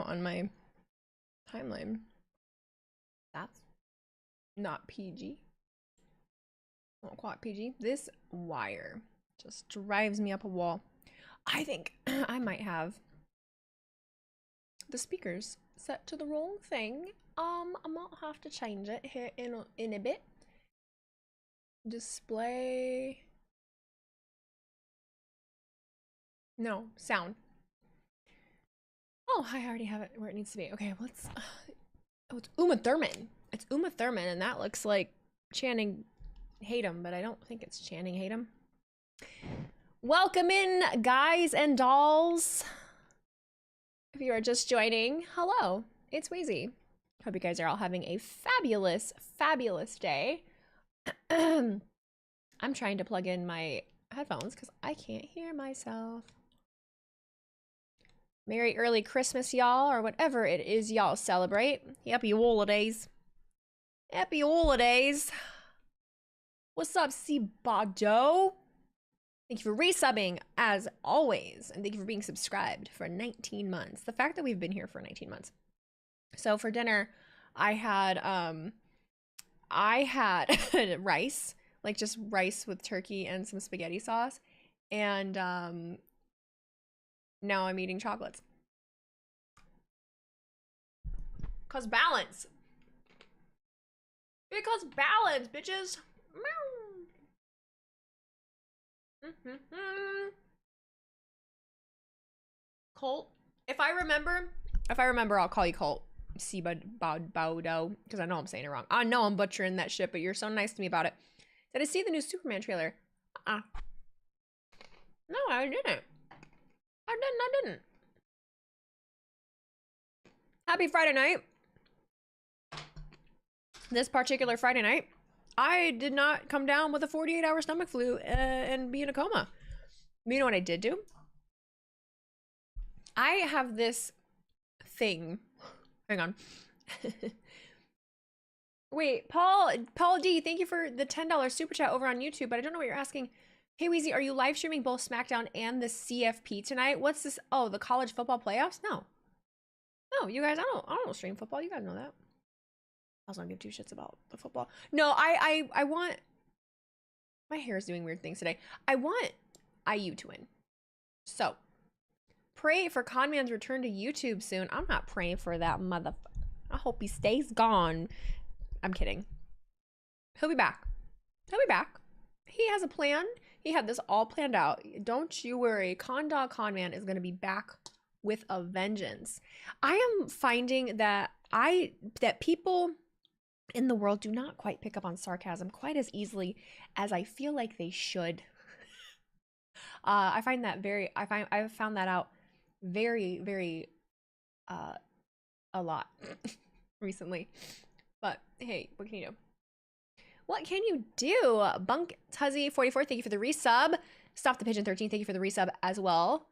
on my timeline. That's not PG. Not quite PG. This wire just drives me up a wall. I think I might have the speakers set to the wrong thing. I might have to change it here in a bit. Display. No, sound. Oh, I already have it where it needs to be. Okay, let's. Oh, it's Uma Thurman. It's Uma Thurman, and that looks like Channing Tatum, but I don't think it's Channing Tatum. Welcome in, guys and dolls. If you are just joining, hello, it's Wheezy. Hope you guys are all having a fabulous, fabulous day. I'm trying to plug in my headphones because I can't hear myself. Merry early Christmas, y'all, or whatever it is y'all celebrate. Happy holidays. Happy holidays. What's up, C-Bado? Thank you for resubbing, as always, and thank you for being subscribed for 19 months. The fact that we've been here for 19 months. So for dinner, I had rice, like just rice with turkey and some spaghetti sauce, and now I'm eating chocolates. Cause balance. Because balance, bitches. Colt. If I remember, I'll call you Colt. C-Bado, because I know I'm saying it wrong. I know I'm butchering that shit, but you're so nice to me about it. Did I see the new Superman trailer? No, I didn't. I didn't. Happy Friday night. This particular Friday night, I did not come down with a 48-hour stomach flu and be in a coma. You know what I did do? I have this thing. Hang on. Wait, Paul D, thank you for the $10 super chat over on YouTube, but I don't know what you're asking. Hey, Weezy, are you live streaming both Smackdown and the CFP tonight? What's this? Oh, the college football playoffs? No. No, you guys, I don't stream football. You guys know that. I also don't give two shits about the football. No, I want, my hair is doing weird things today. I want IU to win. So, pray for Conman's return to YouTube soon. I'm not praying for that motherfucker. I hope he stays gone. I'm kidding. He'll be back. He'll be back. He has a plan. He had this all planned out. Don't you worry. Conman is going to be back with a vengeance. I am finding that people in the world do not quite pick up on sarcasm quite as easily as I feel like they should. I've found that out very, very a lot recently. But hey, what can you do? What can you do? Bunk Tuzzy 44, thank you for the resub. Stop the Pigeon 13, thank you for the resub as well.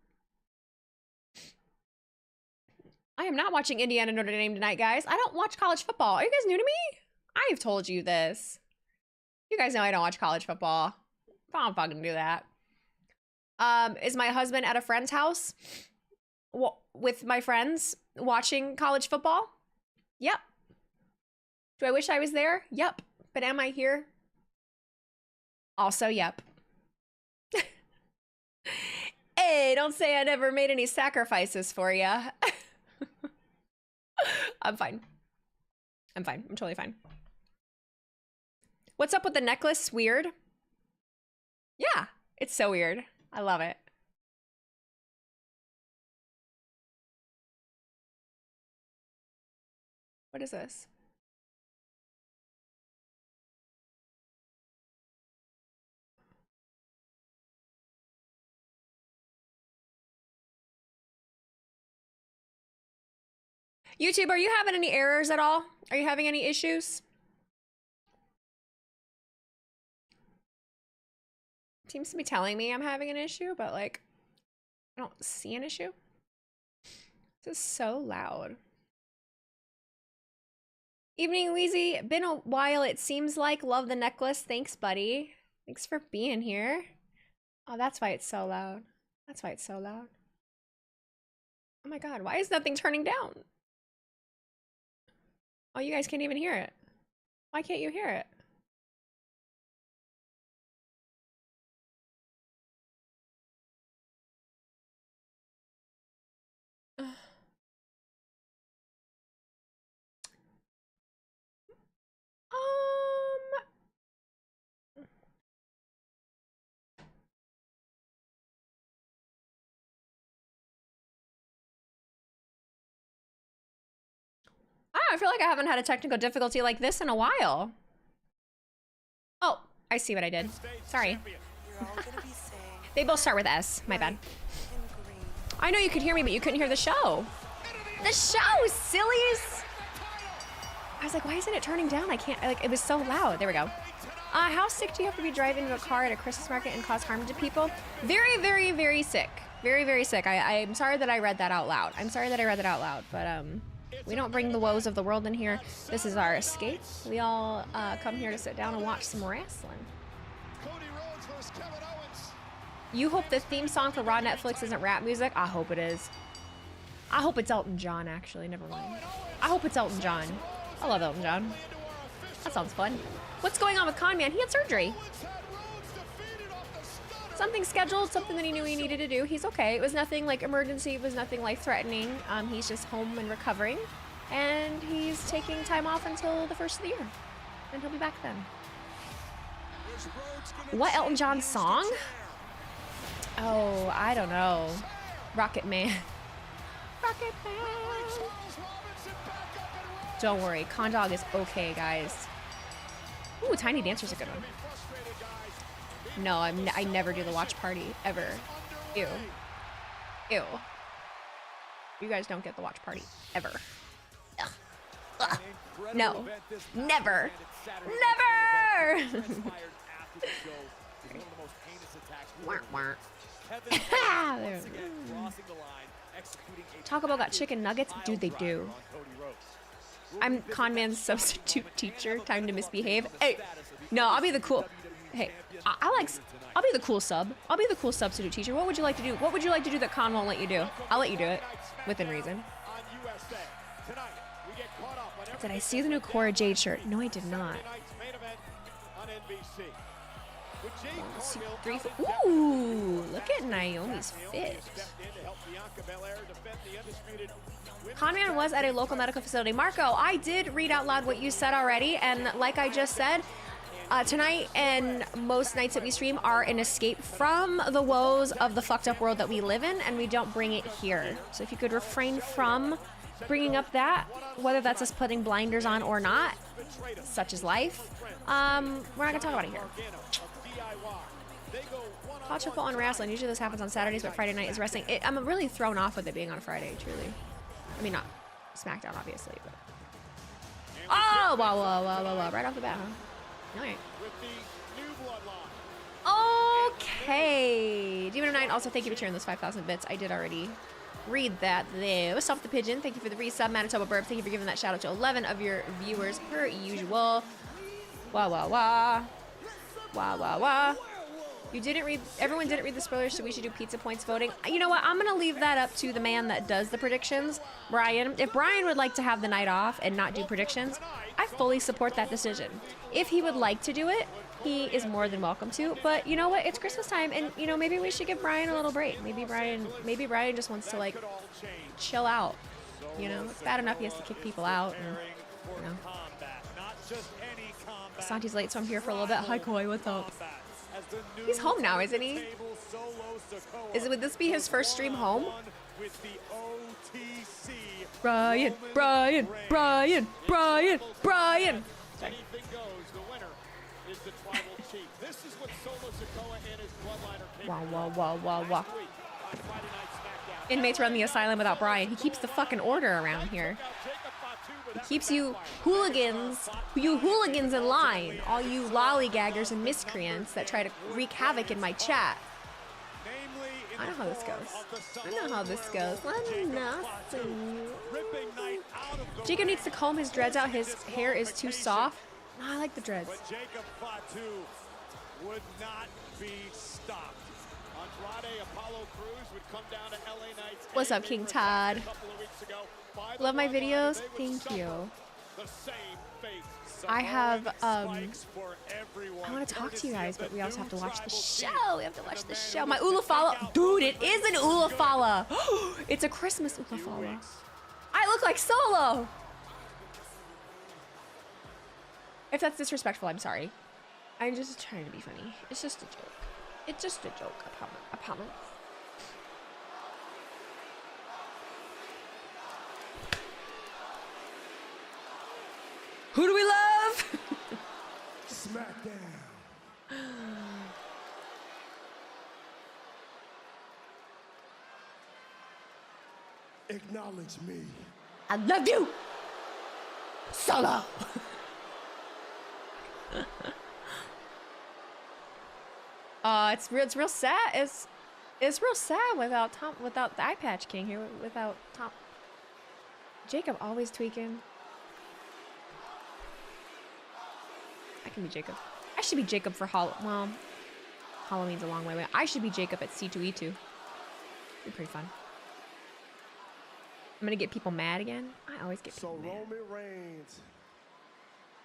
I am not watching Indiana Notre Dame tonight, guys. I don't watch college football. Are you guys new to me? I've told you this. You guys know I don't watch college football. I don't fucking do that. Is my husband at a friend's house with my friends watching college football? Yep. Do I wish I was there? Yep. But am I here? Also, yep. Hey, don't say I never made any sacrifices for you. I'm fine. I'm fine. I'm totally fine. What's up with the necklace? Weird. Yeah, it's so weird. I love it. What is this? YouTube, are you having any errors at all? Are you having any issues? Seems to be telling me I'm having an issue, but like, I don't see an issue. This is so loud. Evening, Wheezy. Been a while, it seems like. Love the necklace. Thanks, buddy. Thanks for being here. Oh, that's why it's so loud. That's why it's so loud. Oh my god, why is nothing turning down? Oh, you guys can't even hear it. Why can't you hear it? I feel like I haven't had a technical difficulty like this in a while. Oh, I see what I did. Sorry. They both start with S. My bad. I know you could hear me, but you couldn't hear the show. The show, sillies! I was like, why isn't it turning down? I can't, like, it was so loud. There we go. How sick do you have to be driving a car at a Christmas market and cause harm to people? Very, very, very sick. Very, very sick. I'm sorry that I read that out loud. I'm sorry that I read that out loud, but, we don't bring the woes of the world in here. This is our escape. We all come here to sit down and watch some wrestling. You hope the theme song for Raw Netflix isn't rap music? I hope it is. I hope it's Elton John, actually. Never mind. I hope it's Elton John. I love Elton John. That sounds fun. What's going on with Conman? He had surgery. Something scheduled, something that he knew he needed to do. He's okay. It was nothing like emergency. It was nothing life-threatening. He's just home and recovering. And he's taking time off until the first of the year. And he'll be back then. What Elton John song? Oh, I don't know. Rocket Man. Rocket Man. Don't worry. Condog is okay, guys. Ooh, Tiny Dancer's a good one. No, I never do the watch party, ever. Ew. Ew. You guys don't get the watch party, ever. Ugh. Ugh. No. Never. Never! Taco Bell got chicken nuggets? Dude, they do. I'm Conman's substitute teacher. Time to misbehave. Hey, no, I'll be the cool... Hey, I'll be the cool sub. I'll be the cool substitute teacher. What would you like to do? What would you like to do that Con won't let you do? I'll let you do it. Within reason. Did I see the new Cora Jade shirt? No, I did not. Ooh, look at Naomi's fit. Conman was at a local medical facility. Marco, I did read out loud what you said already, and like I just said, tonight and most nights that we stream are an escape from the woes of the fucked up world that we live in, and we don't bring it here. So if you could refrain from bringing up that, whether that's us putting blinders on or not, such is life, we're not gonna talk about it here. Hot football on wrestling. Usually this happens on Saturdays, but Friday night is wrestling. I'm really thrown off with it being on Friday, truly. I mean, not Smackdown, obviously, but... Oh, wow. Right off the bat, huh? All right. Okay. Demon of Nine, also thank you for sharing those 5,000 bits. I did already read that there. Stop the Pigeon, thank you for the resub. Manitoba Burp, thank you for giving that shout out to 11 of your viewers per usual. Wah. You didn't read, everyone didn't read the spoilers, so we should do pizza points voting. You know what, I'm gonna leave that up to the man that does the predictions, Brian. If Brian would like to have the night off and not do predictions, I fully support that decision. If he would like to do it, he is more than welcome to, but you know what, it's Christmas time, and you know, maybe we should give Brian a little break. Maybe Brian just wants to like chill out, you know. It's bad enough he has to kick people out, and you know. Santi's late, so I'm here for a little bit. Hi Koi, what's up? He's home now, isn't he? Would this be his first stream home? Brian. Sorry. Wow. Inmates run the asylum without Brian. He keeps the fucking order around here. He keeps you hooligans in line, all you lollygaggers and miscreants that try to wreak havoc in my chat. I know how this goes. Jacob needs to comb his dreads out. His hair is too soft. No, I like the dreads. What's up, King Todd? Love my videos. Thank you. I have I want to talk to you guys, but we also have to watch the show. We have to watch the show. My Ulafala, dude, it is an Ulafala. It's a Christmas Ulafala. I look like Solo. If that's disrespectful, I'm sorry. I'm just trying to be funny. It's just a joke. It's just a joke. I promise. Who do we love? Smackdown. Acknowledge me. I love you, Solo. It's real sad. It's real sad without the eye patch king here, without Tom. Jacob always tweaking. I can be Jacob. I should be Jacob for well, Halloween's a long way away. I should be Jacob at C2E2. Be pretty fun. I'm gonna get people mad again. I always get people mad. So Roman Reigns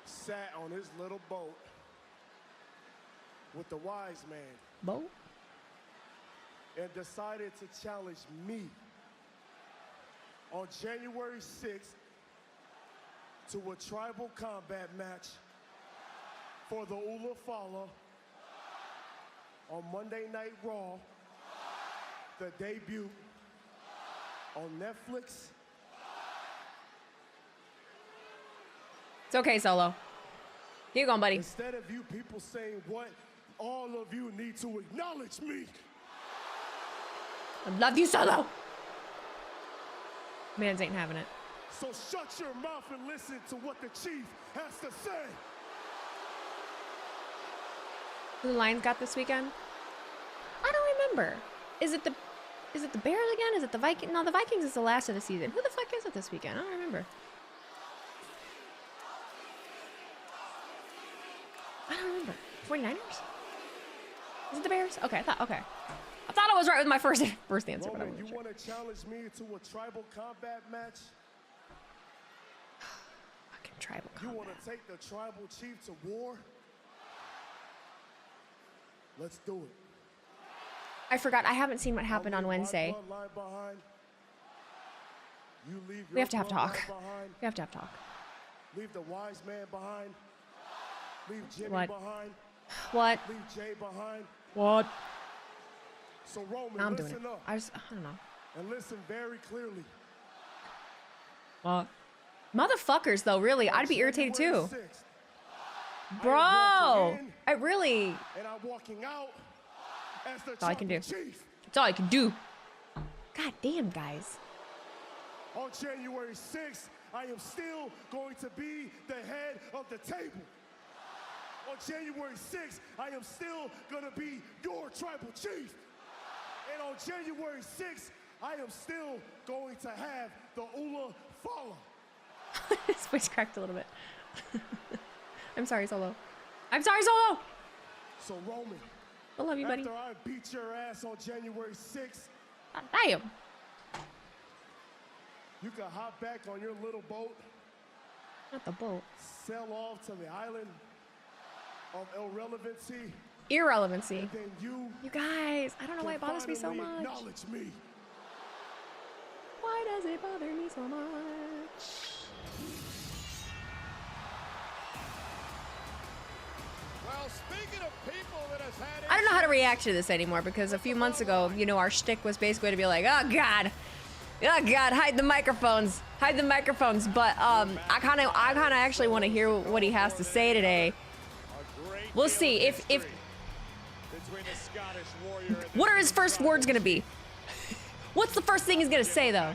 sat on his little boat with the wise man. Boat? And decided to challenge me on January 6th to a tribal combat match for the Ulafala on Monday Night Raw, the debut on Netflix. It's okay, Solo. Keep going, buddy. Instead of you people saying what, all of you need to acknowledge me. I love you, Solo. Mans ain't having it. So shut your mouth and listen to what the chief has to say. Who the Lions got this weekend? I don't remember. Is it the Bears again? Is it the Vikings? No, the Vikings is the last of the season. Who the fuck is it this weekend? I don't remember. I don't remember. 49ers? Is it the Bears? Okay, I thought I was right with my first answer, Roman, but I wasn't you want to challenge me to a tribal combat match? Fucking tribal You combat. want to take the tribal chief to war? Let's do it. I forgot. I haven't seen what happened on Wednesday. We have to have talk. We have to have talk. Leave the wise man behind. Leave Jimmy What? behind. What? Leave Jay behind. What? So Roman, Now I'm doing listen it. up I don't know. and listen very clearly. What? Motherfuckers, though, really. I'd be irritated too. January 6th, Bro! walking in I really... and I'm walking out as the That's all I can do. tribal chief. That's all I can do. God damn, guys. On January 6th, I am still going to be the head of the table. On January 6th, I am still going to be your tribal chief. And on January 6th, I am still going to have the Ula Fala. His voice cracked a little bit. I'm sorry, Solo. I'm sorry, Solo! So Roman, I love you, buddy. after I beat your ass on January 6th, Damn. you can hop back on your little boat, Not the boat. sail off to the island of irrelevancy, Irrelevancy. and then You guys, I don't know why it bothers me so finally much. acknowledge me. Why does it bother me so much? Well, speaking of people that has had I don't know how to react to this anymore because a few months ago, you know, our shtick was basically to be like, oh God, hide the microphones, But I kind of actually want to hear what he has to say today. We'll see if what are his first words gonna be? What's the first thing he's gonna say though?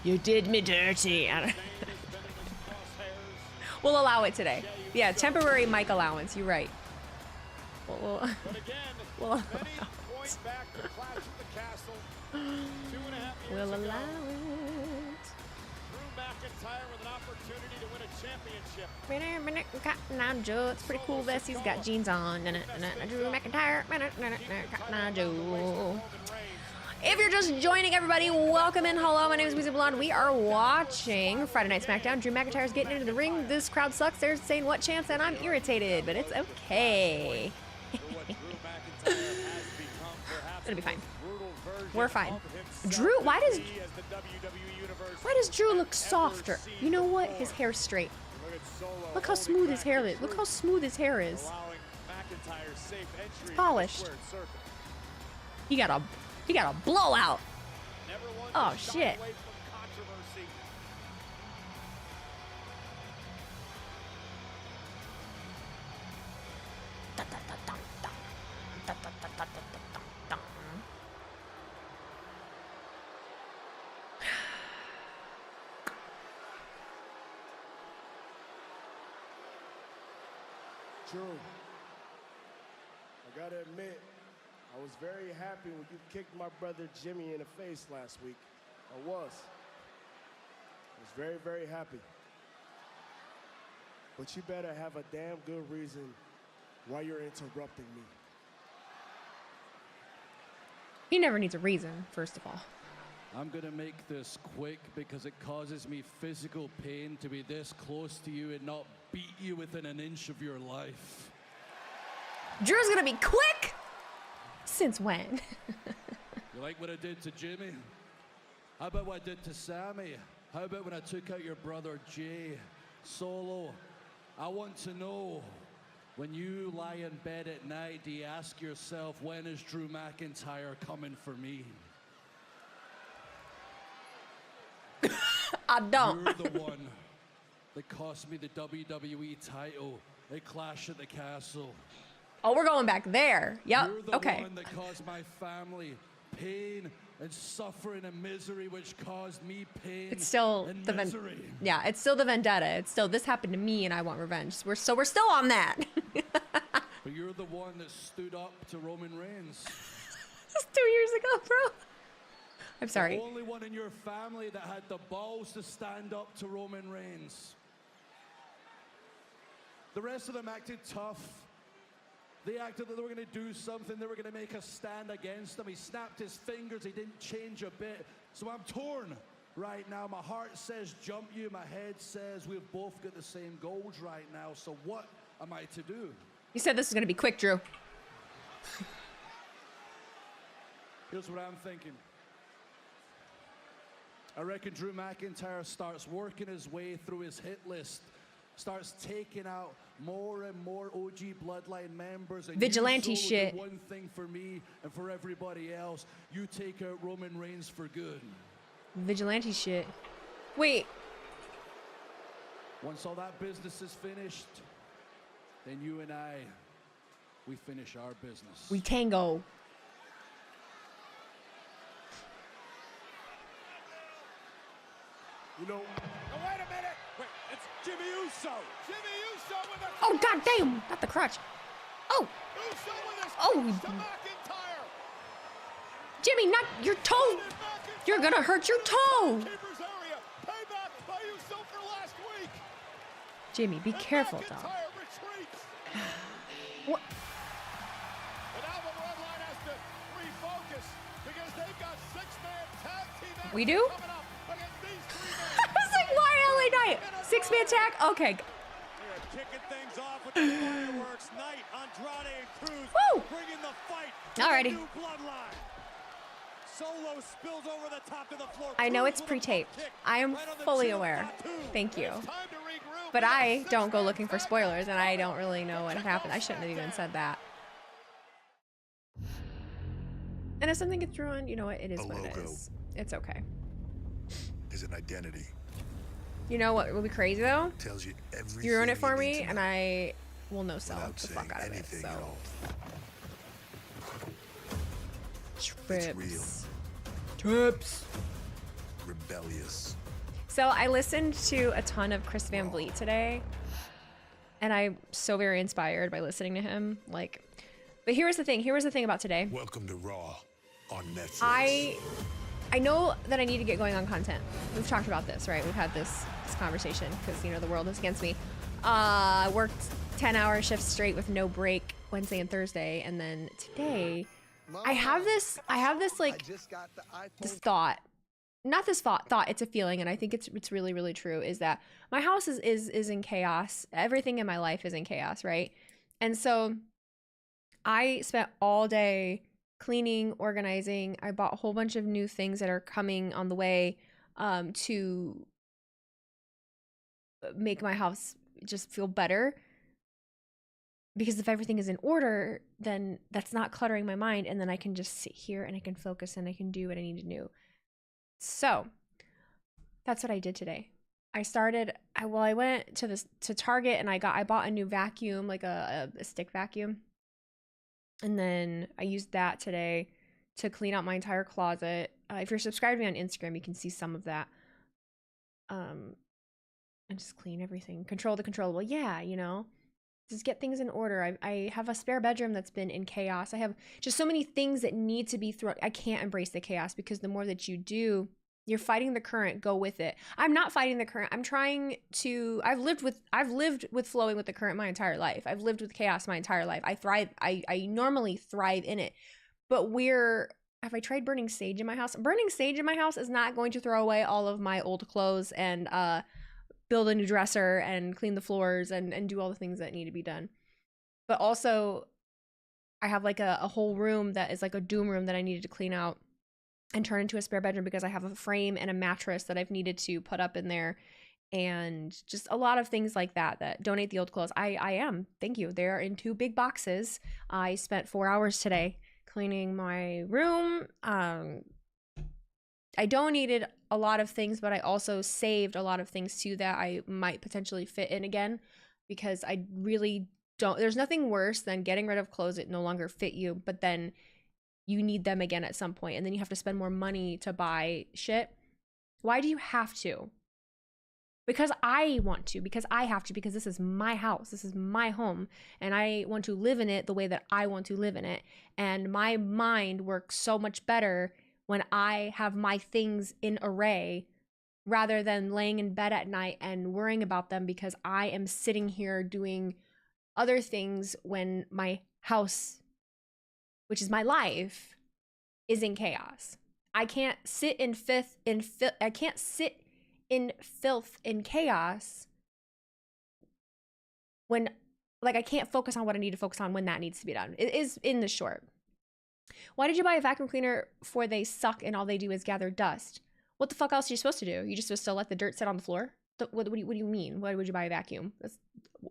You did me dirty. We'll allow it today. Yeah, temporary mic allowance. You're right. We'll allow it. We'll allow it. McIntyre with an opportunity to win a championship. Cotton Eye Joe. It's pretty cool vest. He's got jeans on. Drew McIntyre. Cotton Eye Joe. If you're just joining, everybody, welcome in. Hello, my name is Weezy Blonde. We are watching Friday Night Smackdown. Drew McIntyre's getting into the ring. This crowd sucks. They're saying what chance, and I'm irritated, but it's okay. It's gonna be fine. We're fine. Drew, why does Drew look softer? You know what? His hair's straight. Look how smooth his hair is. Look how smooth his hair is. It's polished. He got a blowout. Oh shit. Drew, I gotta admit, I was very happy when you kicked my brother Jimmy in the face last week. I was very, very happy. But you better have a damn good reason why you're interrupting me. He never needs a reason, first of all. I'm gonna make this quick because it causes me physical pain to be this close to you and not beat you within an inch of your life. Drew's gonna be quick? Since when? You like what I did to Jimmy? How about what I did to Sammy? How about when I took out your brother Jay Solo? I want to know, when you lie in bed at night, do you ask yourself, when is Drew McIntyre coming for me? I don't. You're the one that cost me the WWE title at Clash at the Castle. Oh, we're going back there. Yep. You're the Okay. one that caused my family pain and suffering and misery, which caused me pain. It's still and the misery. yeah. It's still the vendetta. It's still this happened to me, and I want revenge. We're still on that. But you're the one that stood up to Roman Reigns. That's 2 years ago, bro. I'm sorry. The only one in your family that had the balls to stand up to Roman Reigns. The rest of them acted tough. They acted that they were going to do something. They were going to make a stand against him. He snapped his fingers. He didn't change a bit. So I'm torn right now. My heart says jump you. My head says we've both got the same goals right now. So what am I to do? You said this was going to be quick, Drew. Here's what I'm thinking. I reckon Drew McIntyre starts working his way through his hit list, starts taking out more and more OG Bloodline members. And Vigilante you solo shit. do one thing for me and for everybody else. You take out Roman Reigns for good. Vigilante shit. Wait. Once all that business is finished, then you and I, we finish our business. We tango. You know, Now, wait a minute. Wait, it's Jimmy Uso. Jimmy Uso with a Oh, goddamn! Not the crutch. Oh, Uso with his Oh. crutch to McIntyre. Jimmy, not your toe. You're gonna hurt your toe. Keeper's area. Payback by Uso for last week. Jimmy, be And careful, dog. McIntyre retreats. What? And now the Bloodline has to refocus because they've got six-man tag team action We do? coming up against these three I was like, why LA Knight? 6-man tag? Okay. They're kicking things off with the fireworks. Knight, Andrade, and Cruz Woo! bringing the fight to Alrighty. the new Bloodline. Solo spills over the top of the floor. I know Cruz it's with a pre-taped. front kick I am right on the fully chin of aware. Fatu. Thank you. It's time to regroup. But We got I don't go six-man looking for tag spoilers, and I match. don't really know what happened. I shouldn't have even said that. And if something gets ruined, you know what? It is A what it logo. is. It's okay. Is an identity. You know what will be crazy, though? Tells you everything. You ruin it for you need me, to and know I will no-sell without the saying fuck out of it, anything so. at all. Trips. real. Trips. Rebellious. So I listened to a ton of Chris Van Vliet today, and I'm so very inspired by listening to him. Like, but here was the thing. Here was the thing about today. Welcome to Raw on Netflix. I I know that I need to get going on content. We've talked about this, right? We've had this conversation because, you know, the world is against me. I worked 10-hour shifts straight with no break Wednesday and Thursday, and then today I have this like this thought. Not this thought, it's a feeling, and I think it's really, really true, is that my house is in chaos. Everything in my life is in chaos, right? And so I spent all day cleaning, organizing. I bought a whole bunch of new things that are coming on the way to make my house just feel better. Because if everything is in order, then that's not cluttering my mind, and then I can just sit here and I can focus and I can do what I need to do. So that's what I did today. I went to Target and I bought a new vacuum, like a stick vacuum. And then I used that today to clean out my entire closet. If you're subscribed to me on Instagram, you can see some of that. And just clean everything. Control the controllable. Yeah, you know, just get things in order. I have a spare bedroom that's been in chaos. I have just so many things that need to be thrown. I can't embrace the chaos because the more that you do, you're fighting the current. Go with it. I'm not fighting the current. I'm trying to. I've lived with flowing with the current my entire life. I've lived with chaos my entire life. I thrive. I normally thrive in it. But have I tried burning sage in my house? Burning sage in my house is not going to throw away all of my old clothes and build a new dresser and clean the floors and do all the things that need to be done. But also, I have like a whole room that is like a doom room that I needed to clean out and turn into a spare bedroom because I have a frame and a mattress that I've needed to put up in there, and just a lot of things like that donate the old clothes. I am. Thank you. They're in 2 big boxes. I spent 4 hours today cleaning my room. I donated a lot of things, but I also saved a lot of things too that I might potentially fit in again, because I really don't. There's nothing worse than getting rid of clothes that no longer fit you, but then you need them again at some point, and then you have to spend more money to buy shit. Why do you have to? Because I want to, because I have to, because this is my house, this is my home, and I want to live in it the way that I want to live in it. And my mind works so much better when I have my things in array rather than laying in bed at night and worrying about them because I am sitting here doing other things when my house, which is my life, is in chaos. I can't sit in filth in chaos when, like, I can't focus on what I need to focus on when that needs to be done. It is in the short. Why did you buy a vacuum cleaner for they suck and all they do is gather dust? What the fuck else are you supposed to do? You just supposed to let the dirt sit on the floor? What do you mean? Why would you buy a vacuum?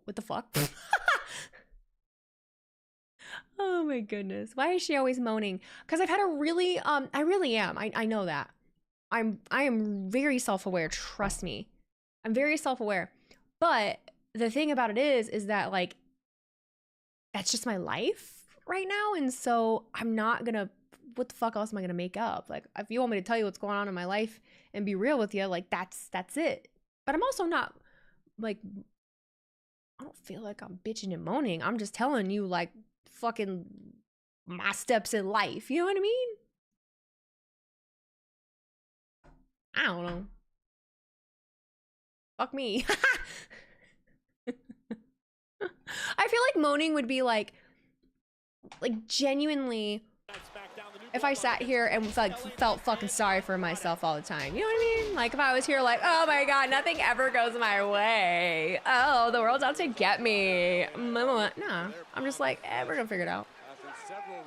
What the fuck? Oh my goodness. Why is she always moaning? Because I've had a really, I really am. I know that. I am very self-aware. Trust me. I'm very self-aware. But the thing about it is that, like, that's just my life right now. And so I'm not gonna, what the fuck else am I gonna make up? Like, if you want me to tell you what's going on in my life and be real with you, like, that's it. But I'm also not, like, I don't feel like I'm bitching and moaning. I'm just telling you, like, fucking my steps in life. You know what I mean? I don't know. Fuck me. I feel like moaning would be like genuinely, if I sat here and felt fucking sorry for myself all the time. You know what I mean? Like, if I was here like, oh my god, nothing ever goes my way. Oh, the world's out to get me. Nah, I'm just like, we're gonna figure it out.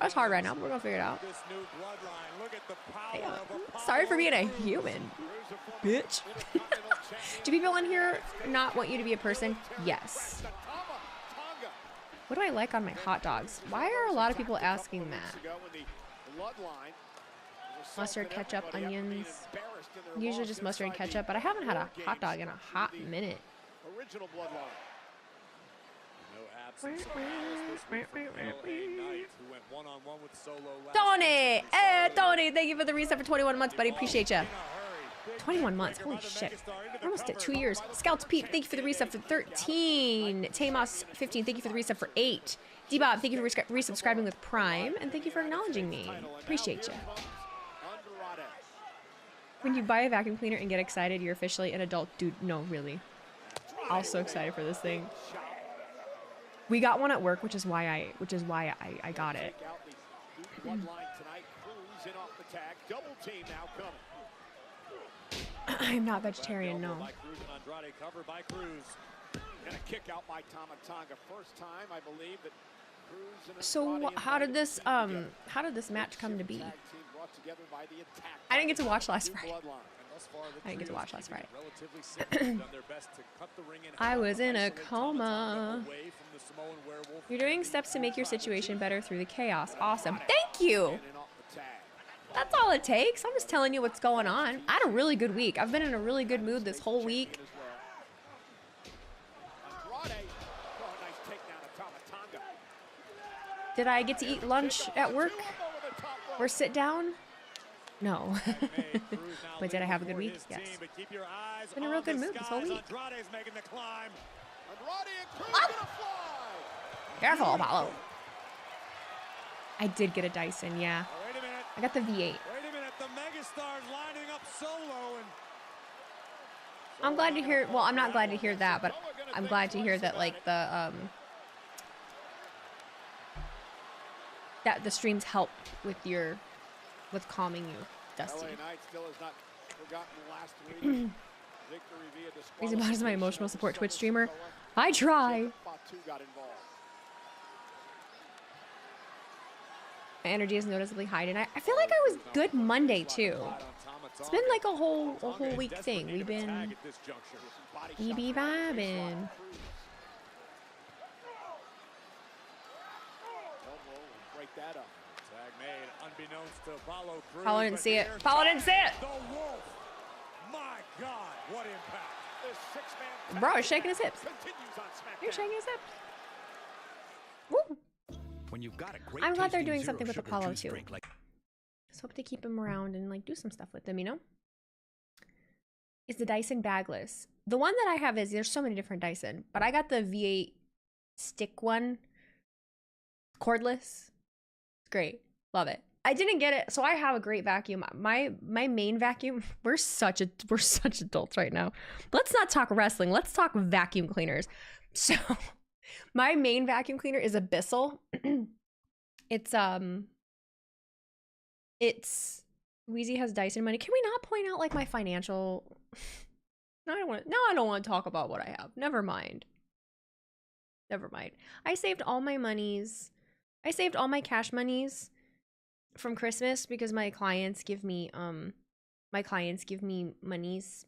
That's hard right now, but we're gonna figure it out. Yeah. Sorry for being a human, bitch. Do people in here not want you to be a person? Yes. What do I like on my hot dogs? Why are a lot of people asking that? Mustard, ketchup, onions. Usually just mustard and ketchup, but I haven't had a hot dog in a hot minute. Tony! Hey, Tony! Thank you for the reset for 21 months, buddy. Appreciate you. 21 months. Holy shit. We're almost at 2 years. Scouts Pete, thank you for the reset for 13. Tamos 15, thank you for the reset for 8. D-Bob, thank you for resubscribing with Prime. And thank you for acknowledging me. Appreciate you. When you buy a vacuum cleaner and get excited, you're officially an adult. Dude, no, really. Also excited for this thing. We got one at work, which is why I got it. I'm not vegetarian, no. So how did this match come to be? I didn't get to watch last Friday. I was in a coma. You're doing steps to make your situation better through the chaos. Awesome. Thank you. That's all it takes. I'm just telling you what's going on. I had a really good week. I've been in a really good mood this whole week. Did I get to eat lunch at work or sit down? No. But did I have a good week? Yes. It's been a real good mood this whole week. Careful, Apollo. I did get a Dyson, yeah. I got the V8. Wait a minute, the megastar's lining up solo and I'm glad to hear, well, I'm not glad to hear that, but I'm glad to hear that, like, that the streams help with calming you, Dusty. Crazy Bot is my emotional support Twitch streamer. I try. My energy is noticeably high tonight. I feel like I was good Monday too. It's been like a whole week thing. We've been vibing. Apollo didn't see it. Apollo didn't see it. my God, what impact. Bro is shaking his hips. You're shaking his hips. Woo. When you've got a great I'm glad they're tasting doing something with zero-sugar Apollo juice too. drink like Just hope to keep him around and like do some stuff with him, you know? Is the Dyson bagless? The one that I have is, there's so many different Dyson, but I got the V8 stick one, cordless. Great, love it. I didn't get it, so I have a great vacuum. My main vacuum. We're such adults right now. Let's not talk wrestling. Let's talk vacuum cleaners. So, my main vacuum cleaner is a Bissell. It's Wheezy has Dyson money. Can we not point out like my financial? No, I don't want to talk about what I have. Never mind. I saved all my monies. I saved all my cash monies from Christmas because my clients give me monies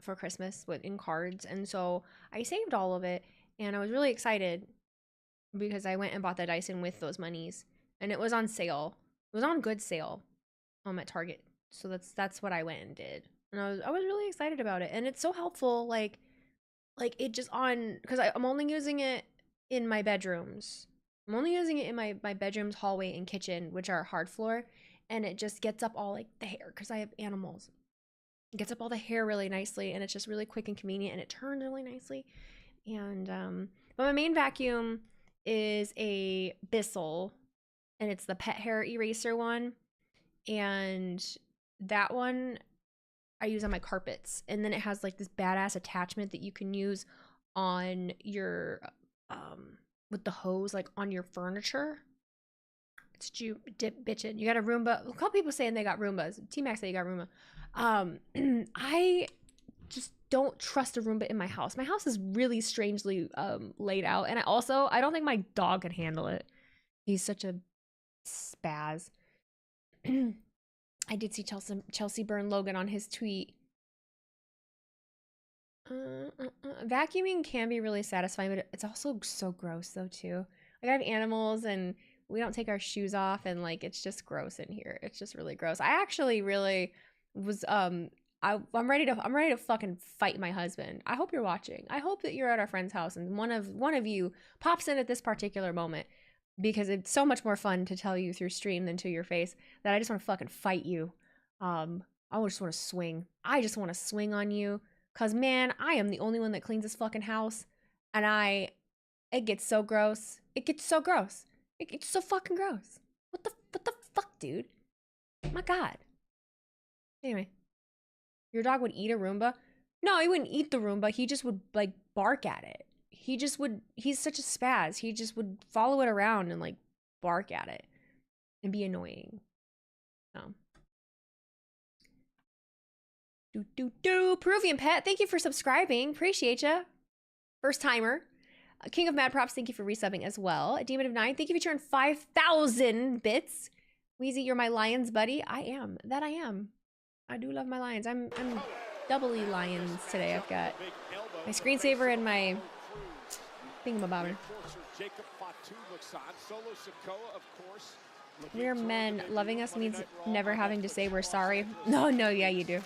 for Christmas in cards, and so I saved all of it, and I was really excited because I went and bought the Dyson with those monies, and it was on sale. It was on good sale at Target. So that's what I went and did. And I was really excited about it. And it's so helpful, like it just on, because I'm only using it in my bedrooms. I'm only using it in my bedrooms, hallway, and kitchen, which are hard floor. And it just gets up all like the hair, because I have animals. It gets up all the hair really nicely, and it's just really quick and convenient, and it turns really nicely. And but my main vacuum is a Bissell, and it's the pet hair eraser one, and that one I use on my carpets. And then it has like this badass attachment that you can use on your with the hose, like on your furniture. It's bitchin'. You got a Roomba. A couple people saying they got Roombas. T-Max said you got Roomba. I just don't trust a Roomba in my house. My house is really strangely laid out, and I don't think my dog can handle it. He's such a spaz. I did see Chelsea burn Logan on his tweet. Vacuuming can be really satisfying, but it's also so gross though too. Like I have animals, and we don't take our shoes off, and like it's just gross in here. It's just really gross. I actually really was I'm ready to fucking fight my husband. I hope you're watching. I hope that you're at our friend's house and one of you pops in at this particular moment, because it's so much more fun to tell you through stream than to your face that I just want to fucking fight you. I just want to swing. I just want to swing on you, cause man, I am the only one that cleans this fucking house, and it gets so gross. It gets so gross. It gets so fucking gross. What the fuck, dude? My God. Anyway. Your dog would eat a Roomba? No, he wouldn't eat the Roomba. He just would like bark at it. He just would, he's such a spaz. He just would follow it around and like bark at it and be annoying. So. Peruvian Pet, thank you for subscribing. Appreciate ya. First timer. King of Mad Props, thank you for resubbing as well. A Demon of 9, thank you for turning 5,000 bits. Wheezy, you're my Lions buddy. I am. That I am. I do love my Lions. I'm doubly Lions today. I've got my screensaver and my thingamabobber. We're men. Loving us means never having to say we're sorry. No, yeah, you do.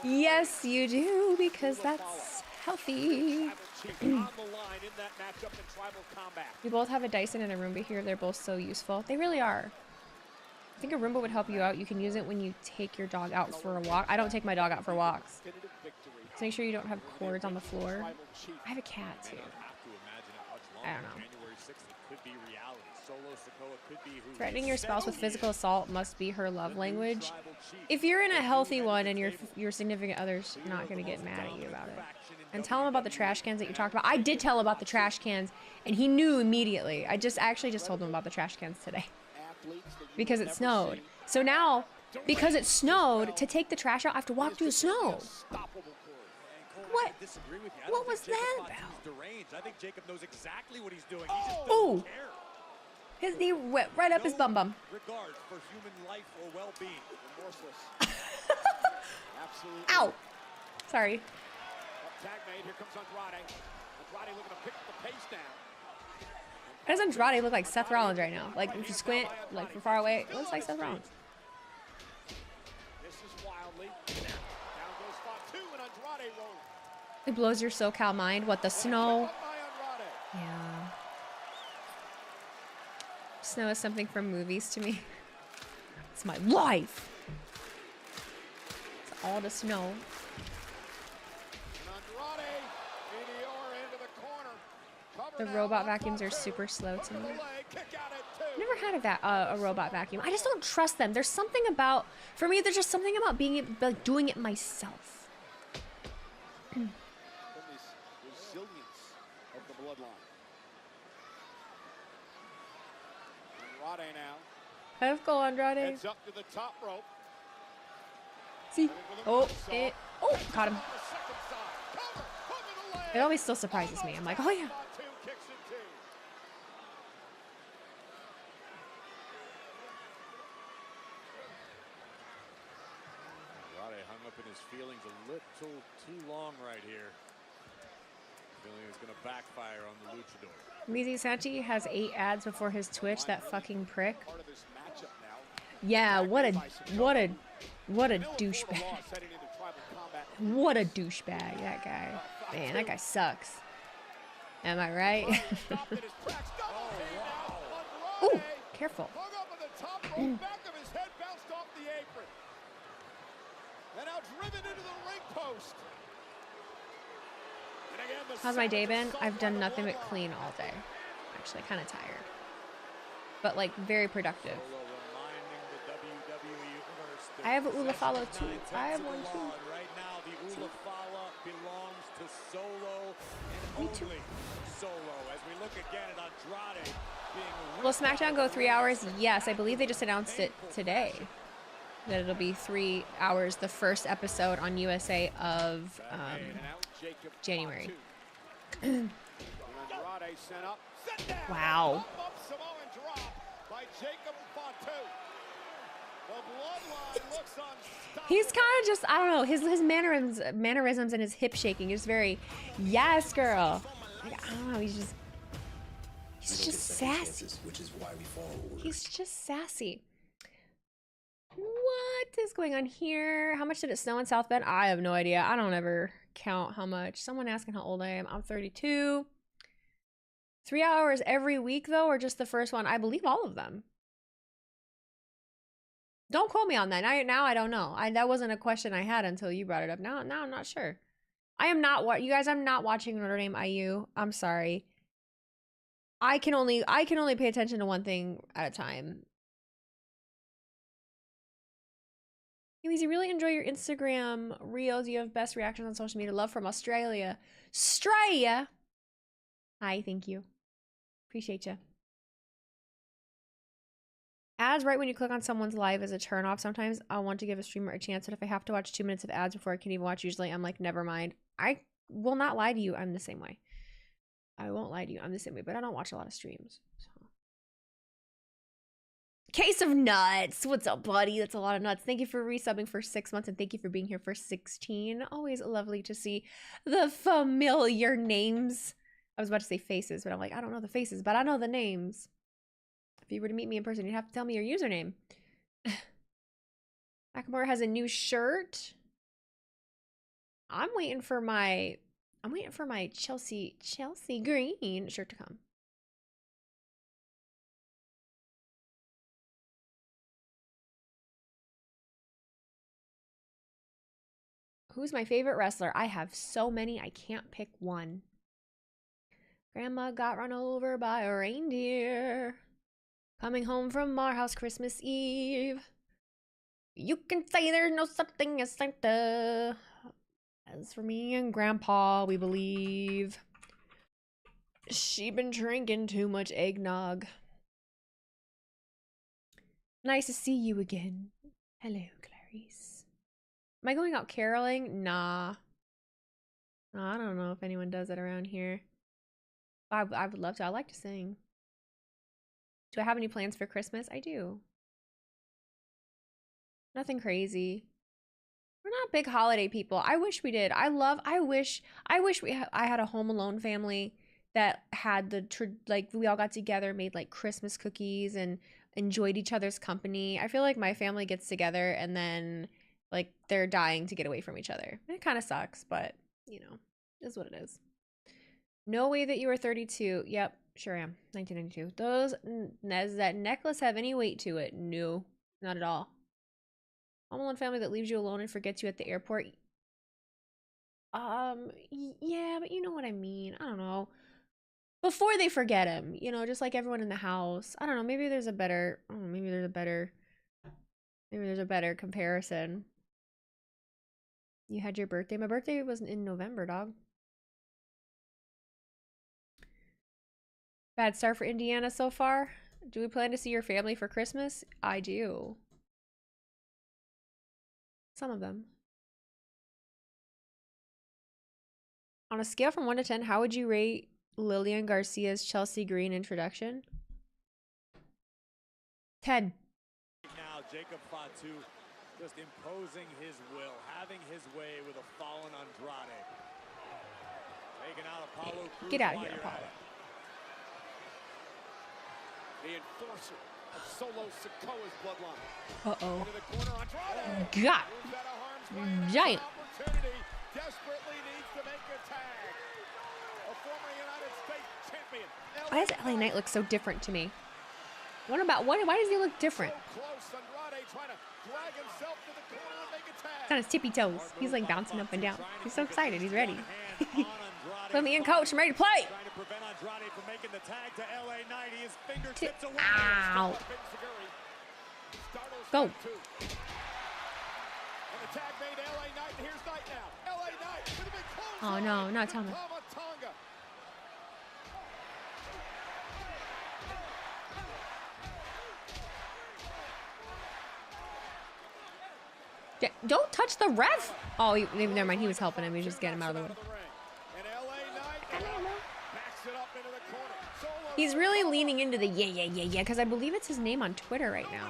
Yes, you do, because that's healthy. We both have a Dyson and a Roomba here. They're both so useful. They really are. I think a Roomba would help you out. You can use it when you take your dog out for a walk. I don't take my dog out for walks. So make sure you don't have cords on the floor. I have a cat too. I don't know. Threatening your spouse with physical assault must be her love language. If you're in a healthy one and your significant other's not going to get mad at you about it. And tell him about the trash cans that you talked about. I did tell him about the trash cans and he knew immediately. I actually just told him about the trash cans today. Because it snowed. So now, because it snowed, to take the trash out, I have to walk through the snow. What? What was that about? I think Jacob knows exactly what he's doing. Oh! His knee went right up his bum bum. Regard for human life or well-being. Ow! Sorry. Tag made. Here comes Andrade. Andrade looking to pick the pace down. How does Andrade look like Seth Rollins right now? Like, if you squint, like, from far away, it looks like Seth Rollins. This is wildly. Down goes spot 2 and Andrade rolling. It blows your SoCal mind. What, the snow? Yeah. Snow is something from movies to me. It's my life. It's all the snow. The robot vacuums are super slow to me. Never had a robot vacuum. I just don't trust them. There's something about, for me, there's just something about being like doing it myself. Resilience of the bloodline. Andrade now. Let's go, Andrade. Heads up to the top rope. See? Oh, caught him. It always still surprises me. I'm like, oh yeah. Hung up in his feelings a little too long right here. Feeling it's going to backfire on the luchador. Mizi Santi has 8 ads before his Twitch, that fucking prick. Yeah, what a douchebag. What a douchebag, that guy. Man, that guy sucks. Am I right? Ooh, careful. How's my day been? I've done nothing but clean all day. Actually, kind of tired. But like very productive. I have an Ula follow too. I have one too. Right now, the Ula follow belongs to Solo and Me too. only Solo. As we look again at Andrade being Will SmackDown go 3 hours? Yes, I believe they just announced it today. That it'll be 3 hours, the first episode on USA of January. Wow. He's kind of just, I don't know, his mannerisms and his hip shaking is very, yes, girl. Like, I don't know, he's just sassy. He's just sassy. What is going on here? How much did it snow in South Bend? I have no idea. I don't ever count how much. Someone asking how old I am. I'm 32. 3 hours every week, though, or just the first one? I believe all of them. Don't quote me on that. Now I don't know. That wasn't a question I had until you brought it up. Now I'm not sure. I am not you guys. I'm not watching Notre Dame IU. I'm sorry. I can only pay attention to one thing at a time. Anyways, you really enjoy your Instagram reels. You have best reactions on social media. Love from Australia. Australia. Hi, thank you. Appreciate you. Ads right when you click on someone's live is a turnoff. Sometimes I want to give a streamer a chance, but if I have to watch 2 minutes of ads before I can even watch, usually I'm like, never mind. I will not lie to you. I'm the same way. I won't lie to you. I'm the same way, but I don't watch a lot of streams. So. Case of nuts. What's up, buddy? That's a lot of nuts. Thank you for resubbing for 6 months, and thank you for being here for 16. Always lovely to see the familiar names. I was about to say faces, but I'm like, I don't know the faces, but I know the names. If you were to meet me in person, you'd have to tell me your username. Nakamura has a new shirt. I'm waiting for my Chelsea green shirt to come. Who's my favorite wrestler? I have so many, I can't pick one. Grandma got run over by a reindeer. Coming home from our house Christmas Eve. You can say there's no such thing as Santa. As for me and Grandpa, we believe. She been drinking too much eggnog. Nice to see you again. Hello, Clarice. Am I going out caroling? Nah. I don't know if anyone does that around here. I would love to. I like to sing. Do I have any plans for Christmas? I do. Nothing crazy. We're not big holiday people. I wish we did. I wish I had a Home Alone family that had we all got together, made like Christmas cookies and enjoyed each other's company. I feel like my family gets together and then like they're dying to get away from each other. It kind of sucks, but you know, it is what it is. No way that you were 32. Yep, sure am. 1992. Does that necklace have any weight to it? No, not at all. Home Alone family that leaves you alone and forgets you at the airport. Yeah, but you know what I mean. I don't know. Before they forget him, you know, just like everyone in the house. I don't know. Maybe there's a better. Maybe there's a better comparison. You had your birthday. My birthday was in November, dog. Bad start for Indiana so far. Do we plan to see your family for Christmas? I do. Some of them. On a scale from 1 to 10, how would you rate Lillian Garcia's Chelsea Green introduction? 10. Now Jacob Fatu just imposing his will, having his way with a fallen Andrade. Taking out Apollo Crews. Get out of here, Apollo. The enforcer of Solo Sikoa's bloodline. Uh-oh. Into the corner, Andrade. God. Giant. Desperately needs to make a tag. A former United States champion. Why does LA Knight look so different to me? Why does he look different? So close, Andrade trying to drag himself to the corner and make a tag. He's on his tippy toes. He's like bouncing up and down. He's so excited. He's ready. Put me in, coach. I'm ready to play. Trying to prevent Andrade from making the tag to LA Knight. He is fingertips away. Ow. Go. And the tag made to LA Knight, and here's Knight now. LA Knight with a big close. Oh no, not Tama. Don't touch the ref. Oh, never mind. He was helping him. He was just getting him out of the way. He's really leaning into the yeah, because I believe it's his name on Twitter right now.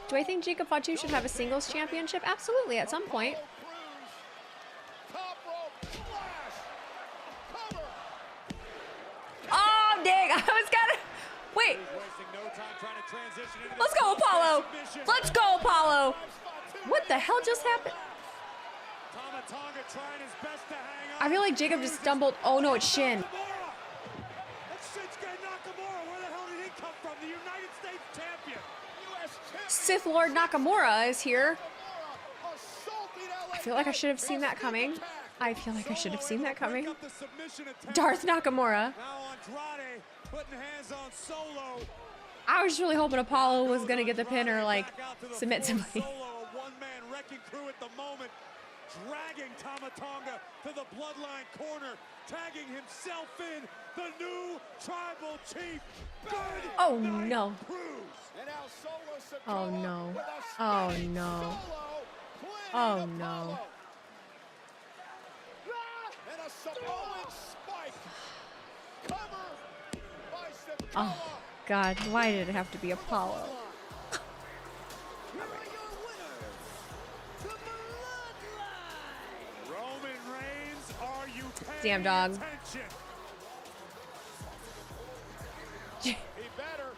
Do I think Jacob Fatu should have a singles championship? Absolutely, at some point. Oh, dang. I was gonna... Wait. Let's go, Apollo. Let's go, Apollo. What the hell just happened? I feel like Jacob just stumbled. Oh, no, it's Shin. Sith Lord Nakamura is here. I feel like I should have seen that coming. I feel like I should have seen that coming. Break up the submission attempt. Darth Nakamura. Now Andrade putting hands on Solo. I was really hoping Apollo was gonna get the pin or like submit somebody. Solo, a one-man wrecking crew at the moment, dragging Tama Tonga to the bloodline corner, tagging himself in, the new tribal chief. Good Oh night, no. Cruz. Oh no. Oh no. Oh no. And a Samoan spike. Cover by Sikoa. Oh God, why did it have to be Apollo? Roman Reigns, are you paying Damn dog. attention? He better.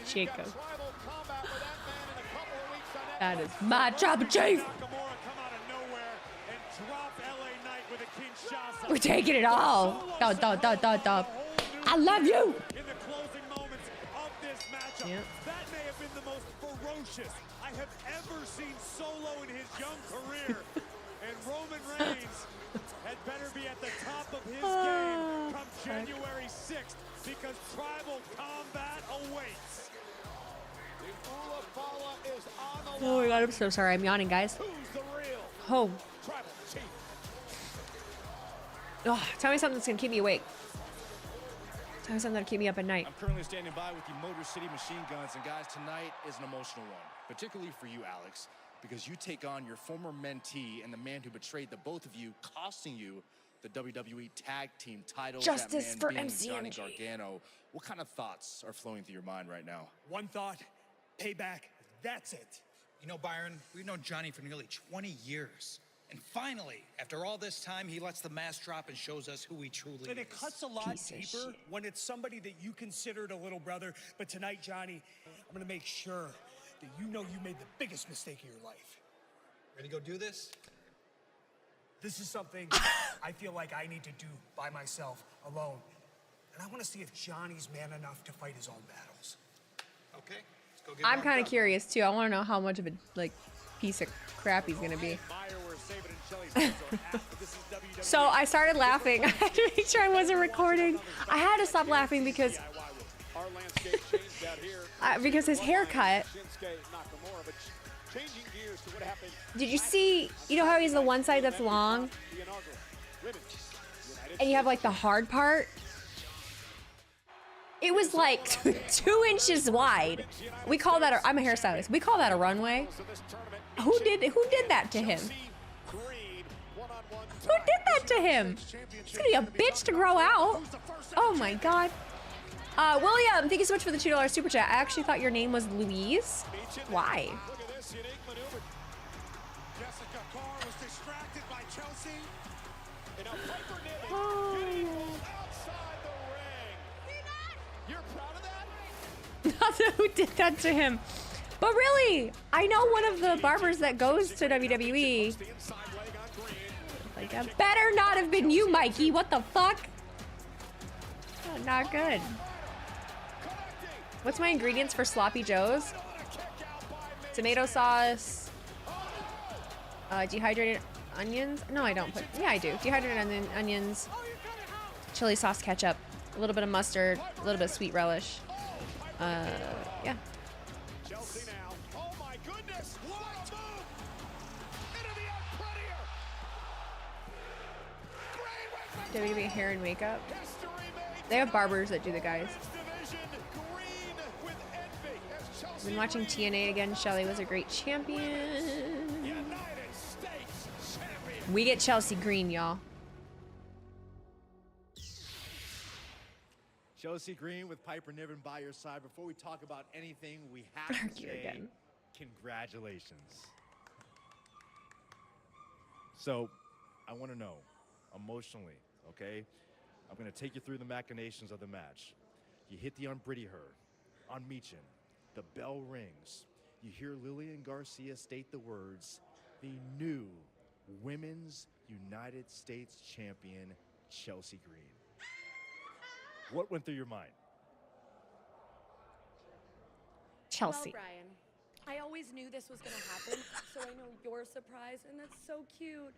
Jacob. Tribal combat with that man in a couple of weeks on That is my tribal chief. Nakamura come out of nowhere and drop LA Knight with a Kinshasa. We're taking it all. Dub, dub, dub, dub, dub. I love you. In the closing moments of this matchup, Yep. that may have been the most ferocious I have ever seen Solo in his young career. And Roman Reigns had better be at the top of his game come January 6th because tribal combat awaits. The Ula Fala is on the Oh my God, I'm so sorry. I'm yawning, guys. Who's the real Oh, tribal chief? oh, tell me something that's gonna keep me awake. Tell me something that'll keep me up at night. I'm currently standing by with the Motor City Machine Guns, and guys, tonight is an emotional one, particularly for you, Alex, because you take on your former mentee and the man who betrayed the both of you, costing you the WWE Tag Team titles. Justice that man for being Johnny MCMG. Gargano. What kind of thoughts are flowing through your mind right now? One thought, payback, that's it. You know, Byron, we've known Johnny for nearly 20 years. And finally, after all this time, he lets the mask drop and shows us who he truly And is. it cuts a lot Piece of deeper shit. when it's somebody that you considered a little brother. But tonight, Johnny, I'm gonna make sure that you know you made the biggest mistake of your life. Ready to go do this? This is something I feel like I need to do by myself, alone. And I wanna see if Johnny's man enough to fight his own battles. Okay, let's go get I'm warmed kind of up. curious too. I want to know how much of a like piece of crap he's gonna be. So I started laughing. I had to make sure I wasn't recording. I had to stop laughing because his haircut. Did you see? You know how he's the one side that's long, and you have like the hard part. It was like 2 inches wide. We call that. I'm a hairstylist. We call that a runway. Who did that to him? Who did that to him? It's gonna be a bitch to grow out. Oh my God. William, thank you so much for the $2 super chat. I actually thought your name was Louise. Why? Look at this unique maneuver. Jessica Carr was distracted by Chelsea. And now Piper Niven getting outside the ring. You're proud of that? Not that who did that to him. But really, I know one of the barbers that goes to WWE. The inside leg on Green. Like, that better not have been you, Mikey. What the fuck? Oh, not good. What's my ingredients for sloppy joes? Tomato sauce. Dehydrated onions. No, I don't put. Yeah, I do. Dehydrated onions. Chili sauce, ketchup. A little bit of mustard. A little bit of sweet relish. Yeah. Chelsea now. Oh my goodness. What a move. Into the Unprettier. WWE hair and makeup. History made. They have barbers that do the guys. Division Green with envy as Chelsea Been watching TNA again. Shelly was a great champion. United States champion. We get Chelsea Green, y'all. Chelsea Green with Piper Niven by your side. Before we talk about anything, we have to Argue say again. congratulations. So, I want to know, emotionally, okay? I'm going to take you through the machinations of the match. You hit the Unbritty her, on Meechin. The bell rings. You hear Lillian Garcia state the words, the new Women's United States Champion, Chelsea Green. What went through your mind? Chelsea. Well, Brian, I always knew this was going to happen, so I know you're surprised, and that's so cute.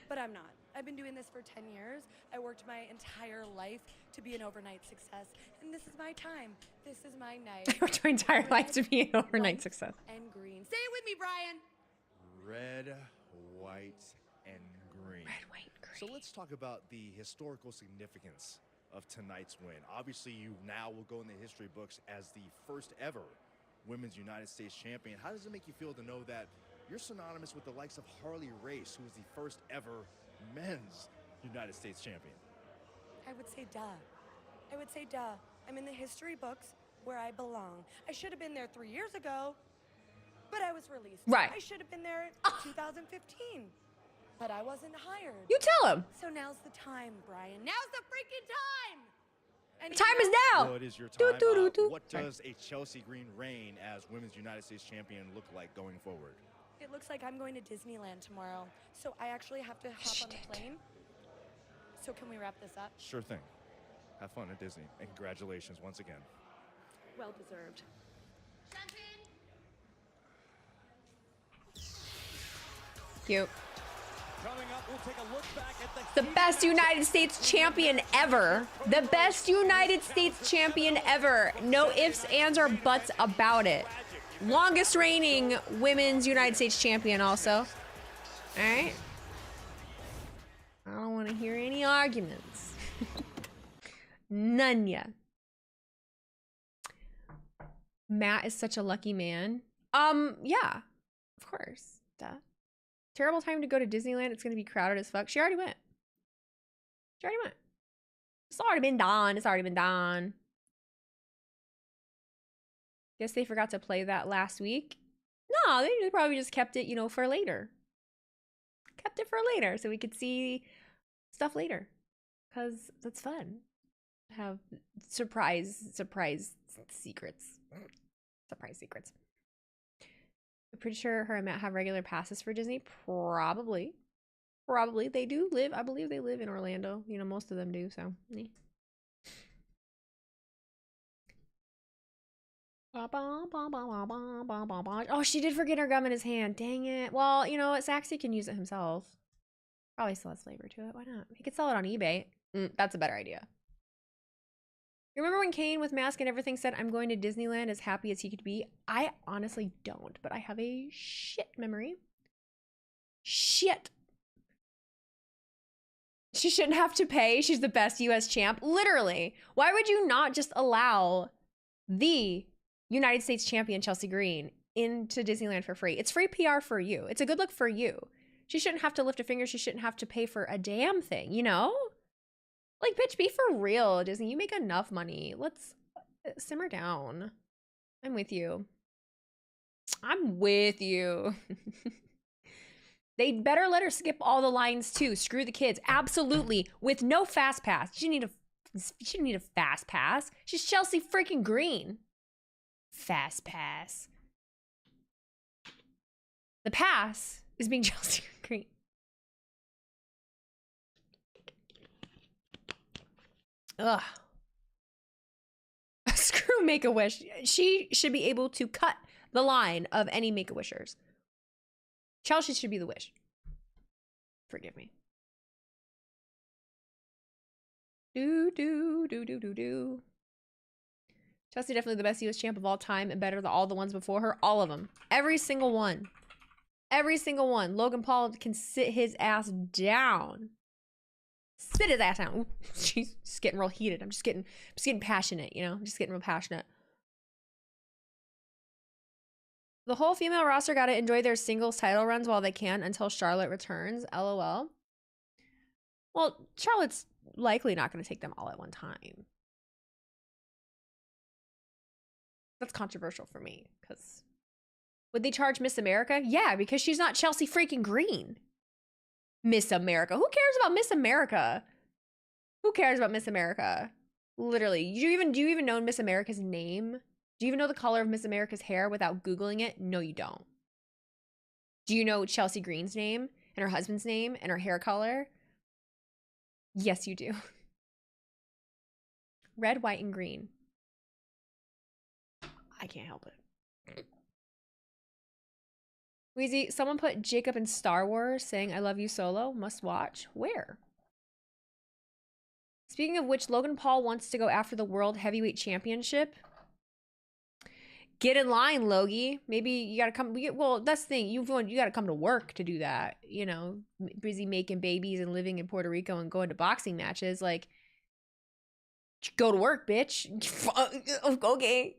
but I'm not. I've been doing this for 10 years. I worked my entire life to be an overnight success, and this is my time. This is my night. I worked my entire life to be an overnight White success. and green. Say it with me, Brian. Red, white, and green. Red, white, green. So let's talk about the historical significance of tonight's win. Obviously, you now will go in the history books as the first ever Women's United States Champion. How does it make you feel to know that you're synonymous with the likes of Harley Race, who was the first ever Men's United States Champion? I would say duh. I would say duh. I'm in the history books where I belong. I should have been there 3 years ago, but I was released. Right. I should have been there in 2015, but I wasn't hired. You tell him. So now's the time, Brian. Now's the freaking time! And Time is now. Well, it is your time. Do, do, do, do. What does a Chelsea Green reign as Women's United States Champion look like going forward? It looks like I'm going to Disneyland tomorrow, so I actually have to hop on the plane. So can we wrap this up? Sure thing. Have fun at Disney, and congratulations once again. Well deserved. Cute. Coming up, we'll take a look back at The best United States champion ever. The best United States champion ever. No ifs, ands, or buts about it. Longest reigning women's United States champion also. All right. I don't want to hear any arguments. None ya. Matt is such a lucky man. Yeah. Of course. Duh. Terrible time to go to Disneyland. It's going to be crowded as fuck. She already went. She already went. It's already been done. It's already been done. Guess they forgot to play that last week. No, they probably just kept it, you know, for later. Kept it for later so we could see stuff later. Because that's fun. Have surprise secrets. Surprise secrets. I'm pretty sure her and Matt have regular passes for Disney. Probably. Probably. They do live, I believe they live in Orlando. You know, most of them do, so. Yeah. Oh, she did forget her gum in his hand. Dang it. Well, you know what? Saxy can use it himself. Probably still has flavor to it. Why not? He could sell it on eBay. That's a better idea. You remember when Kane with mask and everything said, I'm going to Disneyland as happy as he could be? I honestly don't, but I have a shit memory. Shit. She shouldn't have to pay. She's the best US champ. Literally. Why would you not just allow the United States champion Chelsea Green into Disneyland for free? It's free PR for you. It's a good look for you. She shouldn't have to lift a finger. She shouldn't have to pay for a damn thing, you know? Like, bitch, be for real, Disney. You make enough money. Let's simmer down. I'm with you. I'm with you. They better let her skip all the lines too. Screw the kids. Absolutely. With no fast pass. She didn't need a fast pass. She's Chelsea freaking Green. Fast pass. The pass is being Chelsea Green. Ugh. Screw Make-A-Wish. She should be able to cut the line of any Make-A-Wishers. Chelsea should be the wish. Forgive me. Do. Chelsea definitely the best US champ of all time and better than all the ones before her. All of them. Every single one. Every single one. Logan Paul can sit his ass down. Sit his ass down. Ooh, she's just getting real heated. I'm just getting passionate, you know? I'm just getting real passionate. The whole female roster got to enjoy their singles title runs while they can until Charlotte returns. LOL. Well, Charlotte's likely not going to take them all at one time. That's controversial for me, because would they charge Miss America? Yeah, because she's not Chelsea freaking Green. Miss America. Who cares about Miss America? Who cares about Miss America? Literally. Do you even know Miss America's name? Do you even know the color of Miss America's hair without Googling it? No, you don't. Do you know Chelsea Green's name and her husband's name and her hair color? Yes, you do. Red, white, and green. I can't help it. Weezy, someone put Jacob in Star Wars saying, I love you, Solo. Must watch. Where? Speaking of which, Logan Paul wants to go after the World Heavyweight Championship. Get in line, Logie. Maybe you gotta come. Well, that's the thing. You gotta come to work to do that. You know, busy making babies and living in Puerto Rico and going to boxing matches. Like, go to work, bitch. Okay.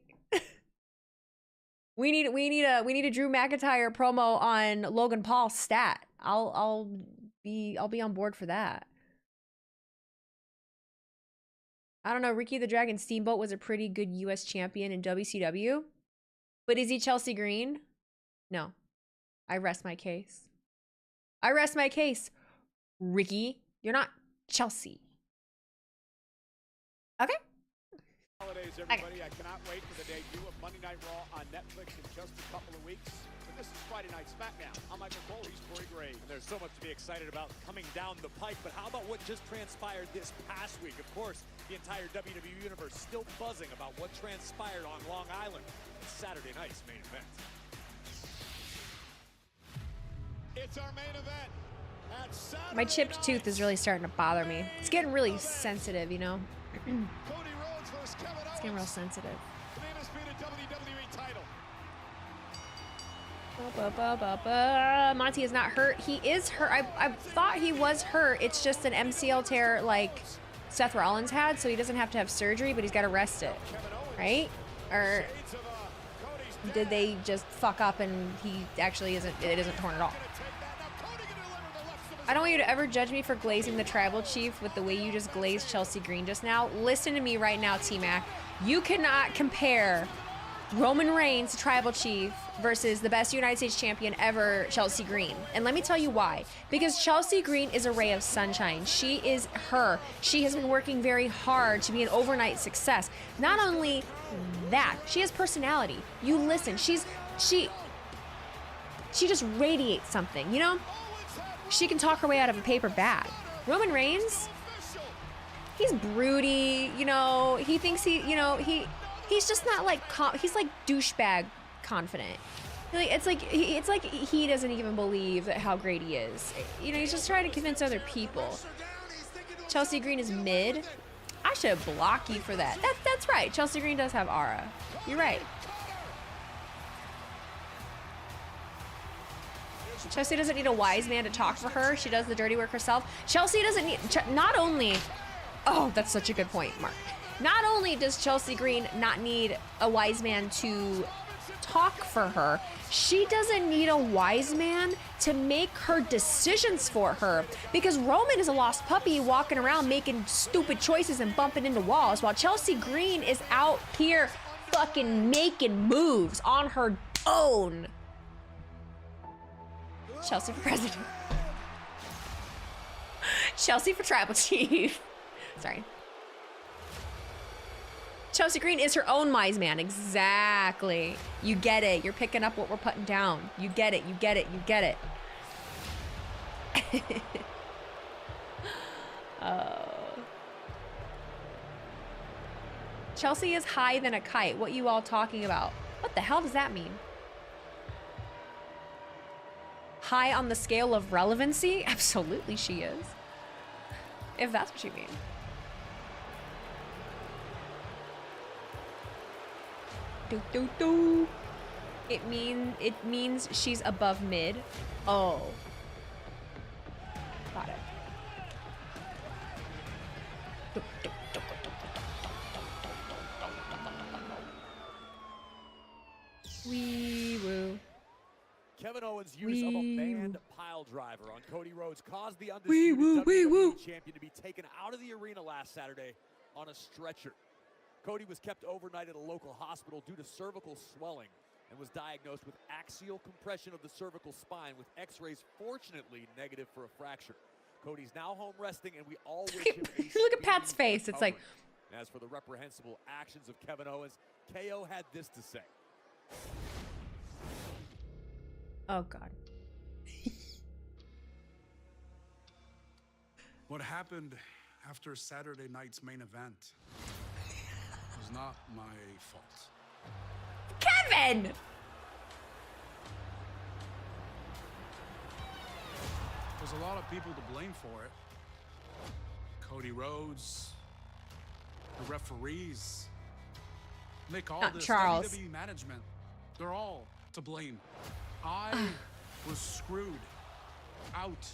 We need a Drew McIntyre promo on Logan Paul's stat. I'll be on board for that. I don't know. Ricky the Dragon Steamboat was a pretty good U.S. champion in WCW. But is he Chelsea Green? No. I rest my case. I rest my case. Ricky, you're not Chelsea. Okay? Holidays, everybody. I cannot wait for the debut of Monday Night Raw on Netflix in just a couple of weeks. But this is Friday Night Smackdown. I'm Michael Cole. He's Corey Graves. And there's so much to be excited about coming down the pike, but how about what just transpired this past week? Of course, the entire WWE Universe still buzzing about what transpired on Long Island. It's Saturday night's main event. It's our main event. At Saturday My chipped tooth is really starting to bother me. It's getting really sensitive, you know? Cody Rhodes versus Kevin Owens. It's getting real sensitive. The undisputed WWE title. Monty is not hurt. He is hurt. I thought he was hurt. It's just an MCL tear like Seth Rollins had, so he doesn't have to have surgery, but he's got to rest it, right? Or did they just fuck up and he actually it isn't torn at all? I don't want you to ever judge me for glazing the Tribal Chief with the way you just glazed Chelsea Green just now. Listen to me right now, T-Mac. You cannot compare Roman Reigns, Tribal Chief, versus the best United States champion ever, Chelsea Green. And let me tell you why. Because Chelsea Green is a ray of sunshine. She is her. She has been working very hard to be an overnight success. Not only that, she has personality. You listen. She just radiates something, you know? She can talk her way out of a paper bag. Roman Reigns, he's broody, you know, he thinks he's just not like, he's like douchebag confident. It's like he doesn't even believe how great he is. You know, he's just trying to convince other people. Chelsea Green is mid. I should block you for that. That's right. Chelsea Green does have aura. You're right. Chelsea doesn't need a wise man to talk for her. She does the dirty work herself. Chelsea doesn't need, not only, oh, that's such a good point, Mark. Not only does Chelsea Green not need a wise man to talk for her, she doesn't need a wise man to make her decisions for her. Because Roman is a lost puppy walking around making stupid choices and bumping into walls, while Chelsea Green is out here fucking making moves on her own. Chelsea for president. Chelsea for tribal chief. Sorry. Chelsea Green is her own wise man. Exactly. You get it. You're picking up what we're putting down. You get it. You get it. You get it. Chelsea is high than a kite. What you all talking about? What the hell does that mean? High on the scale of relevancy? Absolutely she is. If that's what you mean. It means she's above mid. Oh. Got it. Wee woo. Kevin Owens' use of a manned pile driver on Cody Rhodes caused the undisputed WWE champion to be taken out of the arena last Saturday on a stretcher. Cody was kept overnight at a local hospital due to cervical swelling and was diagnosed with axial compression of the cervical spine with x-rays fortunately negative for a fracture. Cody's now home resting and we all wish him a Look at Pat's face. It's like... As for the reprehensible actions of Kevin Owens, KO had this to say. Oh, God. What happened after Saturday night's main event was not my fault. Kevin! There's a lot of people to blame for it. Cody Rhodes, the referees, Nick Aldis, Charles. WWE management. They're all to blame. I was screwed out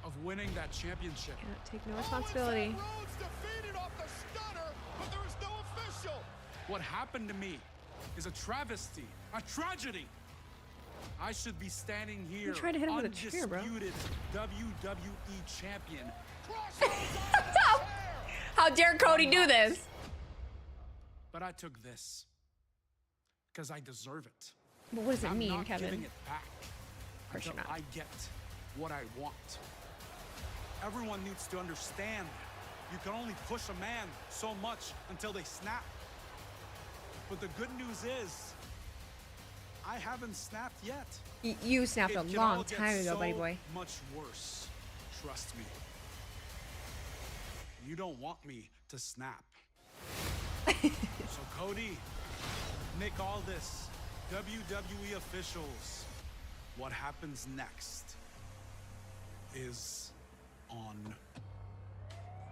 of winning that championship. Can't take no responsibility. Rhodes defeated off the stunner, but there was no official. What happened to me is a travesty, a tragedy. I should be standing here, tried to hit him with a chair, bro. undisputed WWE champion. How dare Cody do this? But I took this because I deserve it. But what does it I'm mean, not Kevin? giving it back course you're until not. I get what I want. Everyone needs to understand you can only push a man so much until they snap. But the good news is, I haven't snapped yet. You snapped a It can long all get time ago, buddy so boy. much worse. Trust me. You don't want me to snap. So Cody, Nick Aldis, WWE officials, what happens next is on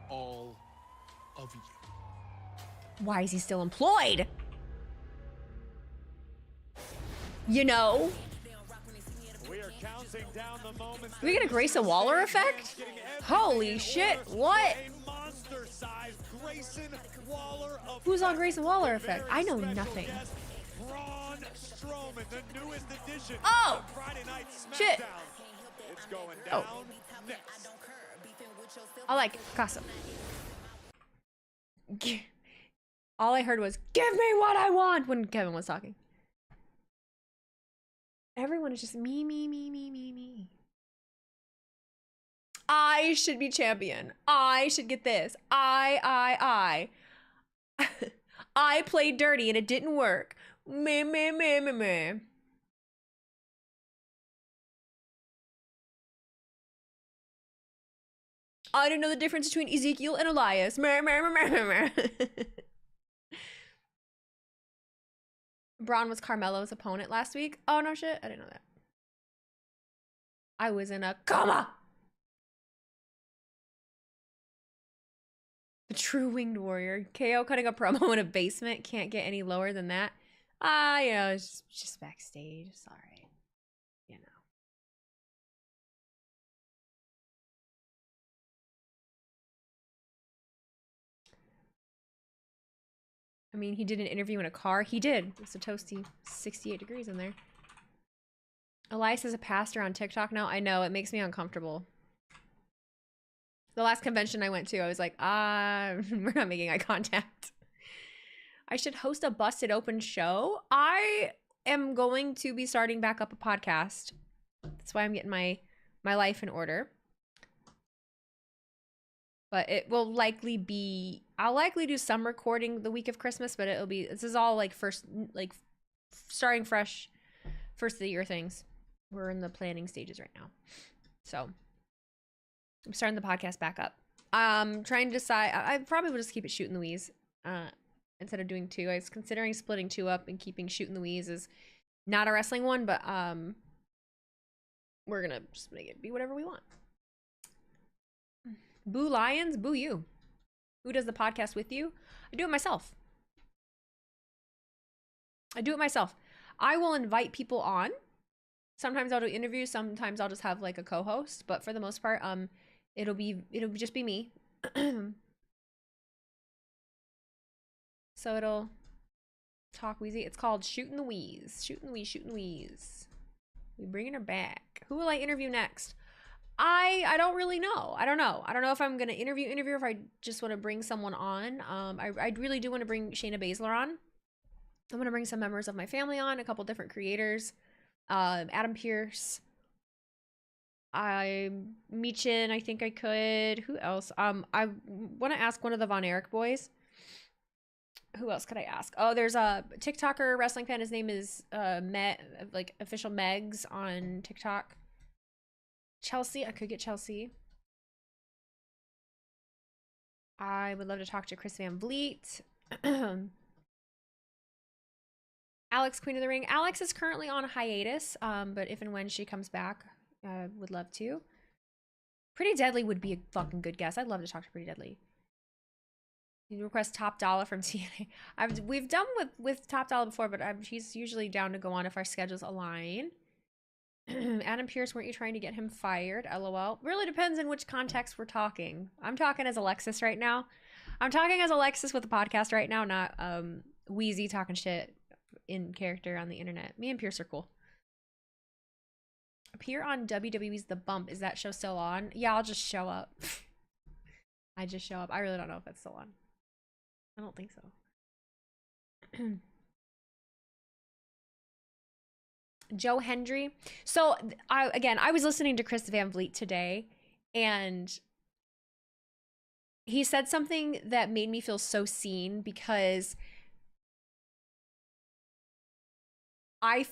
all of you. Why is he still employed? You know? We are counting down the moments. Do we get a Grayson Waller effect? Holy shit, what? A monster-sized Grayson Waller of Who's on Grayson Waller effect? I know nothing. Braun Strowman, the newest addition Oh! to Friday Night Smackdown. Shit. It's going Oh. down next. I like it. Gossip. All I heard was, give me what I want when Kevin was talking. Everyone is just me, me, me, me, me, me. I should be champion. I should get this. I. I played dirty and it didn't work. Me, me, me, me, me. I didn't know the difference between Ezekiel and Elias. Meh, meh, meh, meh, meh, meh. Braun was Carmelo's opponent last week. Oh, no shit. I didn't know that. I was in a coma. The true winged warrior. KO cutting a promo in a basement. Can't get any lower than that. You know, it's just backstage. It's all right. You know. I mean, he did an interview in a car. He did. It's a toasty 68 degrees in there. Elias is a pastor on TikTok now. I know, it makes me uncomfortable. The last convention I went to, I was like, we're not making eye contact. I should host a Busted Open show. I am going to be starting back up a podcast. That's why I'm getting my life in order. But it will likely be, I'll likely do some recording the week of Christmas, but this is all like starting fresh, first of the year things. We're in the planning stages right now. So I'm starting the podcast back up. Trying to decide, I probably will just keep it Shooting the Wheeze instead of doing two. I was considering splitting two up and keeping Shooting the Wheeze as not a wrestling one, but we're gonna just make it be whatever we want. Boo Lions, boo you. Who does the podcast with you? I do it myself. I will invite people on. Sometimes I'll do interviews, sometimes I'll just have like a co-host, but for the most part, it'll just be me. So it'll talk wheezy. It's called Shooting the Wheeze. Shooting the Wheeze. We bringing her back. Who will I interview next? I don't really know. I don't know if I'm gonna interview or if I just want to bring someone on. I really do want to bring Shayna Baszler on. I want to bring some members of my family on, a couple different creators. Adam Pierce. Meechin, I think I could. Who else? I want to ask one of the Von Erich boys. Who else could I ask? Oh, there's a TikToker wrestling fan. His name is official Megs on TikTok. Chelsea, I could get Chelsea. I would love to talk to Chris Van Vliet. Alex, Queen of the Ring. Alex is currently on hiatus, but if and when she comes back, I would love to. Pretty Deadly would be a fucking good guess. I'd love to talk to Pretty Deadly. You request Top Dollar from TNA. We've done with Top Dollar before, but he's usually down to go on if our schedules align. Adam Pearce, weren't you trying to get him fired? LOL. Really depends in which context we're talking. I'm talking as Alexis right now. I'm talking as Alexis with the podcast right now, not Wheezy talking shit in character on the internet. Me and Pierce are cool. Appear on WWE's The Bump. Is that show still on? Yeah, I'll just show up. I just show up. I really don't know if it's still on. I don't think so. Joe Hendry. So I was listening to Chris Van Vliet today, and he said something that made me feel so seen, because I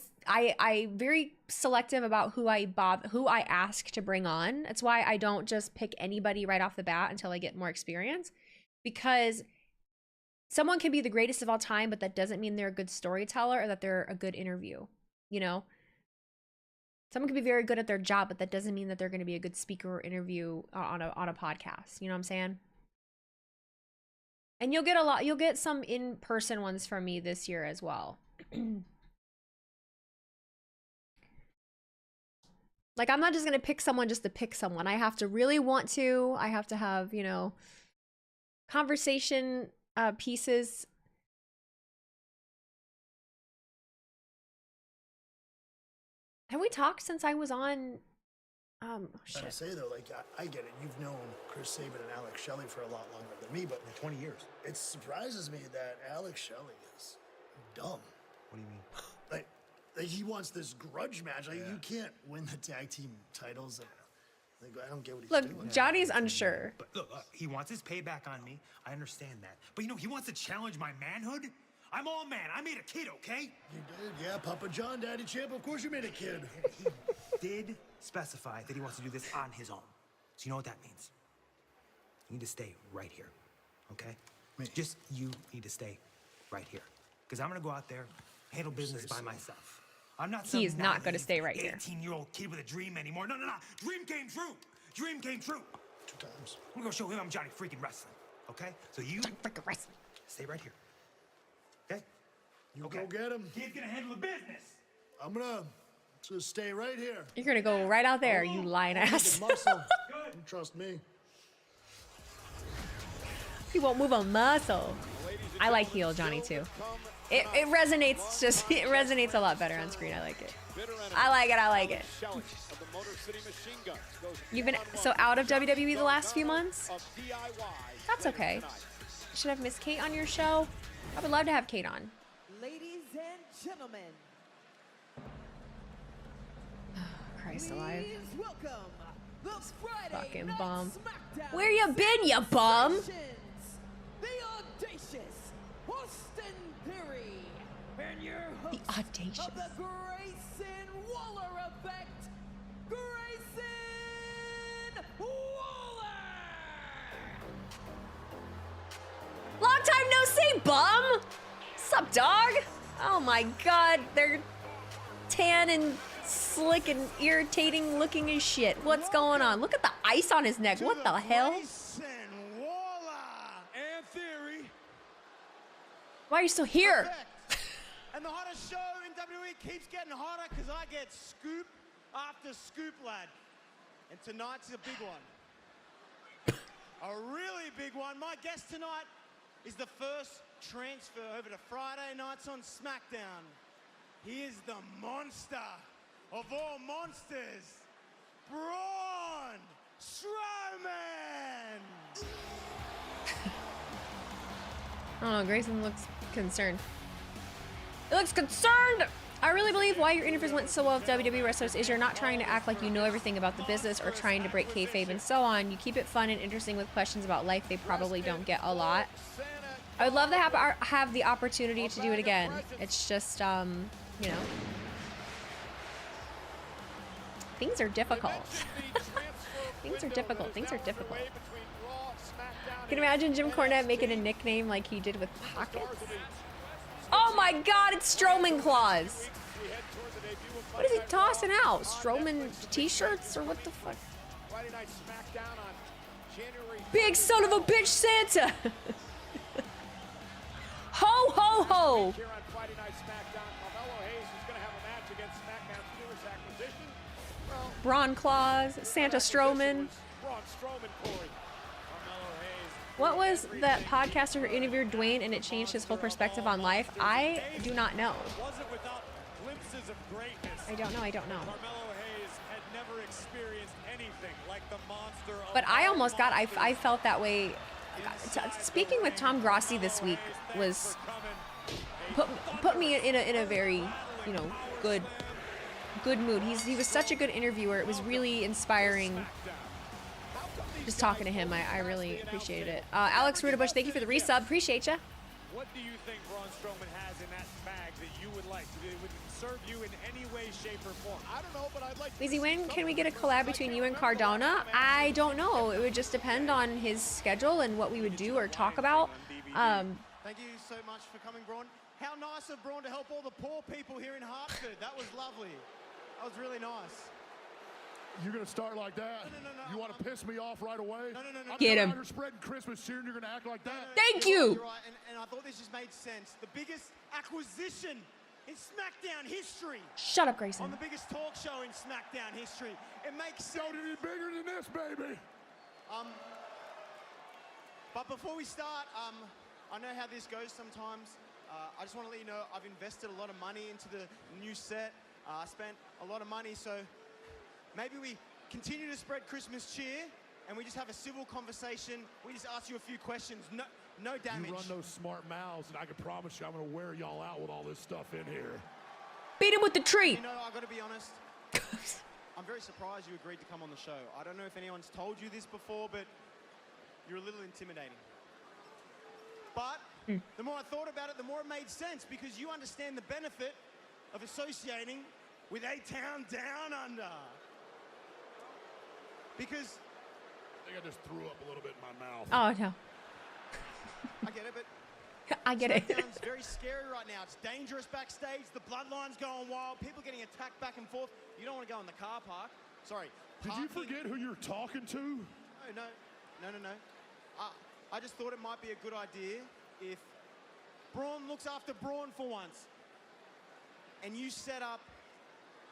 very selective about who I ask to bring on. That's why I don't just pick anybody right off the bat until I get more experience, because someone can be the greatest of all time, but that doesn't mean they're a good storyteller or that they're a good interview. You know, someone can be very good at their job, but that doesn't mean that they're going to be a good speaker or interview on a podcast. You know what I'm saying? And you'll get some in-person ones from me this year as well. Like, I'm not just going to pick someone just to pick someone. I have to really want to. I have to have, you know, conversation pieces. Have we talked since I was on? Shit. I say though, like I get it. You've known Chris Sabin and Alex Shelley for a lot longer than me, but 20 years. it surprises me that Alex Shelley is dumb. What do you mean? Like he wants this grudge match. Like you can't win the tag team titles. Like, I don't get what he's doing. Look, Johnny's unsure. But look, he wants his payback on me. I understand that. But you know, he wants to challenge my manhood. I'm all man. I made a kid, okay? You did, yeah. Papa John, Daddy Champ. Of course you made a kid. He did specify that he wants to do this on his own. So you know what that means? You need to stay right here, okay? Just you need to stay right here. Because I'm going to go out there, handle business by myself. I'm not some He's not going to stay right here. 18-year-old kid with a dream anymore. No. Dream came true. Dream came true. 2 times. I'm going to show him I'm Johnny freaking wrestling, okay? So you Freaking wrestling. stay right here, okay? You go get him. Kid's going to handle the business. I'm gonna just stay right here. You're going to go right out there, you lying ass. Muscle. You trust me. He won't move a muscle. I like heel Johnny too. It resonates it resonates a lot better on screen. I like it. I like it. You've been so out of WWE the last few months? That's okay. Should have Miss Kate on your show? I would love to have Kate on. Ladies and gentlemen, Christ alive. please welcome the Friday Fucking Night bum. Smackdown Where you been, you bum? Sensations, the audacious Austin Theory, and your host The audacious. of the Grayson Waller effect, Grayson Waller. Long time no see, bum. Sup, dog? Oh my god, they're tan and slick and irritating looking as shit. What's going on? Look at the ice on his neck. What the hell? Grayson Waller and Theory. Why are you still here? And the hottest show in WWE keeps getting hotter because I get scoop after scoop, lad. And tonight's a big one. A really big one. My guest tonight is the first transfer over to Friday nights on Smackdown. He is the monster of all monsters, Braun Strowman. I don't know, Grayson looks concerned. He looks concerned! I really believe why your interviews went so well with WWE wrestlers is you're not trying to act like you know everything about the business or trying to break kayfabe and so on. You keep it fun and interesting with questions about life they probably don't get a lot. I would love to have the opportunity to do it again. It's just, you know, things are difficult. Things are difficult. Things are difficult. Can you imagine Jim Cornette making a nickname like he did with Pockets? Oh my god, it's Strowman Claws. What is he tossing out? Strowman t-shirts or what the fuck? Friday Night Smackdown on January. Big son of a bitch Santa. Ho, ho, ho. Here on Friday Night Smackdown, Carmelo Hayes is going to have a match against SmackDown's newest acquisition. Well, Braun Claus, Santa Strowman. Braun Strowman, Corey. Carmelo Hayes. What was that podcaster who interviewed Dwayne and it changed his whole perspective on life? I do not know. Wasn't without glimpses of greatness. I don't know. Carmelo Hayes had never experienced anything like the monster of But I almost got, I felt that way. Speaking with Tom Grossi this week was put me in a very, you know, good mood. He was such a good interviewer. It was really inspiring just talking to him. I really appreciated it. Alex Rudabush, thank you for the resub. Appreciate ya. What do you think Braun Strowman has in that bag that you would like? That it would serve you in any way, shape, or form? I don't know, but I'd like. Lizzie, when can we get a collab between you and Cardona? I don't know. It would just depend on his schedule and what we would do or talk about. Thank you so much for coming, Braun. How nice of Braun to help all the poor people here in Hartford. That was lovely. That was really nice. You're gonna start like that? No. You want to piss me off right away? No. Get him. I'm spreading Christmas cheer and you're gonna act like that? Thank You're you. right, and I thought this just made sense. The biggest acquisition in SmackDown history. Shut up, Grayson. On the biggest talk show in SmackDown history. It makes sense. Don't any bigger than this, baby. But before we start, I know how this goes sometimes. I just want to let you know I've invested a lot of money into the new set. I spent a lot of money, so maybe we continue to spread Christmas cheer and we just have a civil conversation. We just ask you a few questions. No damage. You run those smart mouths, and I can promise you I'm gonna wear y'all out with all this stuff in here. Beat him with the tree. You know, I gotta be honest. I'm very surprised you agreed to come on the show. I don't know if anyone's told you this before, but you're a little intimidating. But the more I thought about it, the more it made sense because you understand the benefit of associating with A-Town Down Under. Because I think I just threw up a little bit in my mouth. Oh no. I get it, but I get it. Smackdown's very scary right now. It's dangerous backstage. The bloodline's going wild. People getting attacked back and forth. You don't want to go in the car park. Sorry. Did you forget who you're talking to? No. I just thought it might be a good idea if Braun looks after Braun for once. And you set up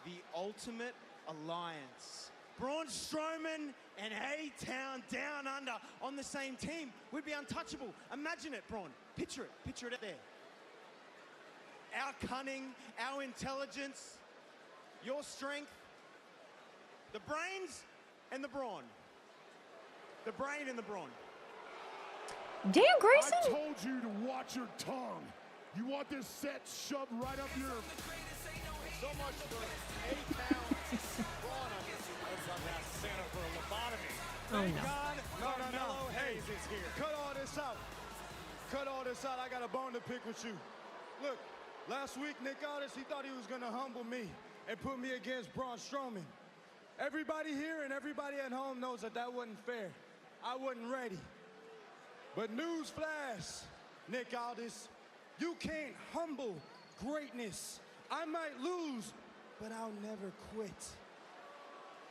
the ultimate alliance. Braun Strowman and A-Town Down Under on the same team. We'd be untouchable. Imagine it, Braun. Picture it. Picture it there. Our cunning, our intelligence, your strength, the brains and the brawn. The brain and the brawn. Damn, Grayson. I told you to watch your tongue. You want this set shoved right up your... So much for A-Town Braun on this. Let's ask Santa for a lobotomy. Oh, Thank no. God Carmelo Hayes is here. Cut all this out. Cut all this out. I got a bone to pick with you. Look, last week, Nick Aldis, he thought he was going to humble me and put me against Braun Strowman. Everybody here and everybody at home knows that that wasn't fair. I wasn't ready. But news flash, Nick Aldis, you can't humble greatness. I might lose, but I'll never quit.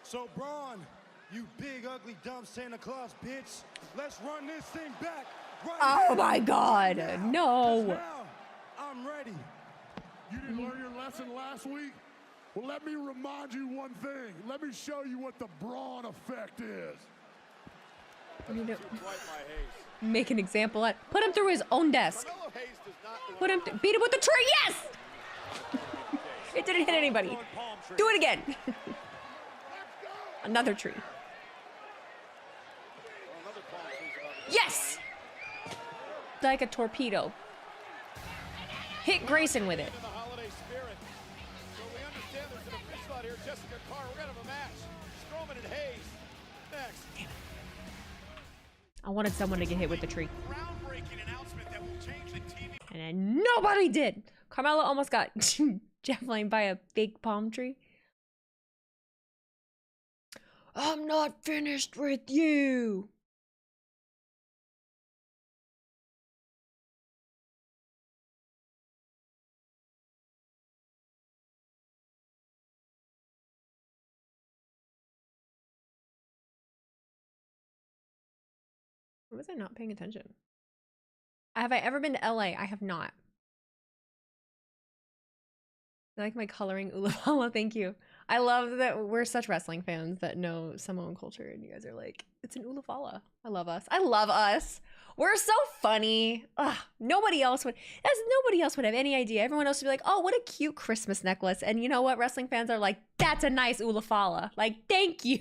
So Braun, you big, ugly, dumb Santa Claus bitch, let's run this thing back. Right Oh my God, now. no. 'Cause now, I'm ready. You didn't learn your lesson last week? Well, let me remind you one thing. Let me show you what the Braun effect is. I need to Too bright by Hayes. make an example. Put him through his own desk. Carmelo Hayes does not Put him. Beat him with the tree. Yes. It didn't hit anybody. throwing palm trees. Do it again. Another tree. Another palm tree's about to Yes. Like a torpedo. Hit Grayson with it. in the holiday spirit. So we understand there's an official out here, Jessica Carr. We're gonna have a match. Strowman and Hayes next. I wanted someone to get hit with the tree. Groundbreaking announcement that will change the TV. And then nobody did. Carmelo almost got javelined by a fake palm tree. I'm not finished with you. Was I not paying attention? Have I ever been to LA? I have not. I like my coloring Ulapala. Thank you. I love that we're such wrestling fans that know Samoan culture, and you guys are like, it's an Ulapala. I love us. I love us. We're so funny. Ugh, nobody else would have any idea. Everyone else would be like, oh, what a cute Christmas necklace. And you know what? Wrestling fans are like, that's a nice Ulapala. Like, thank you.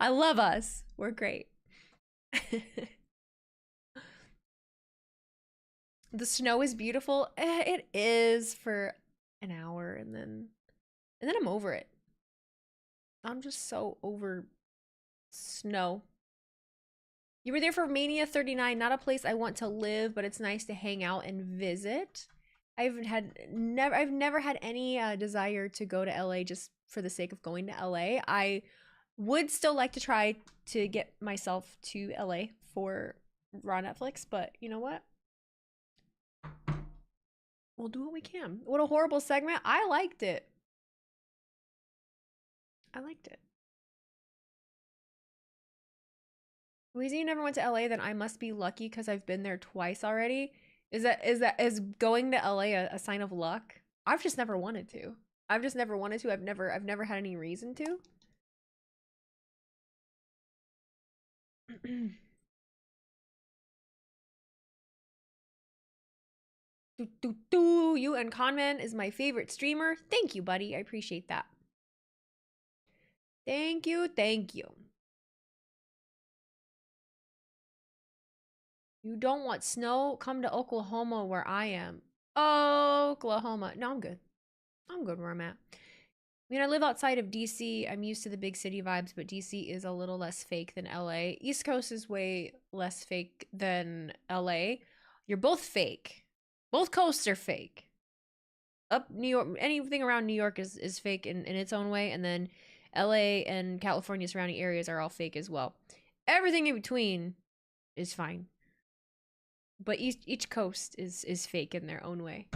I love us. We're great. The snow is beautiful. It is for an hour, and then I'm over it. I'm just so over snow. You were there for Mania 39, not a place I want to live, but it's nice to hang out and visit. I've never had any desire to go to LA just for the sake of going to LA. I would still like to try to get myself to LA for Raw Netflix, but you know what? We'll do what we can. What a horrible segment. I liked it. I liked it. Weezy, you never went to LA, then I must be lucky because I've been there twice already. Is going to LA a sign of luck? I've just never wanted to. I've never had any reason to. You and Conman is my favorite streamer. Thank you, buddy. I appreciate that. Thank you. Thank you. You don't want snow? Come to Oklahoma where I am. Oklahoma. No, I'm good. I'm good where I'm at. I mean, I live outside of DC. I'm used to the big city vibes, but DC is a little less fake than LA. East Coast is way less fake than LA. You're both fake. Both coasts are fake. Up New York, anything around New York is fake in its own way, and then LA and California surrounding areas are all fake as well. Everything in between is fine. But each coast is fake in their own way.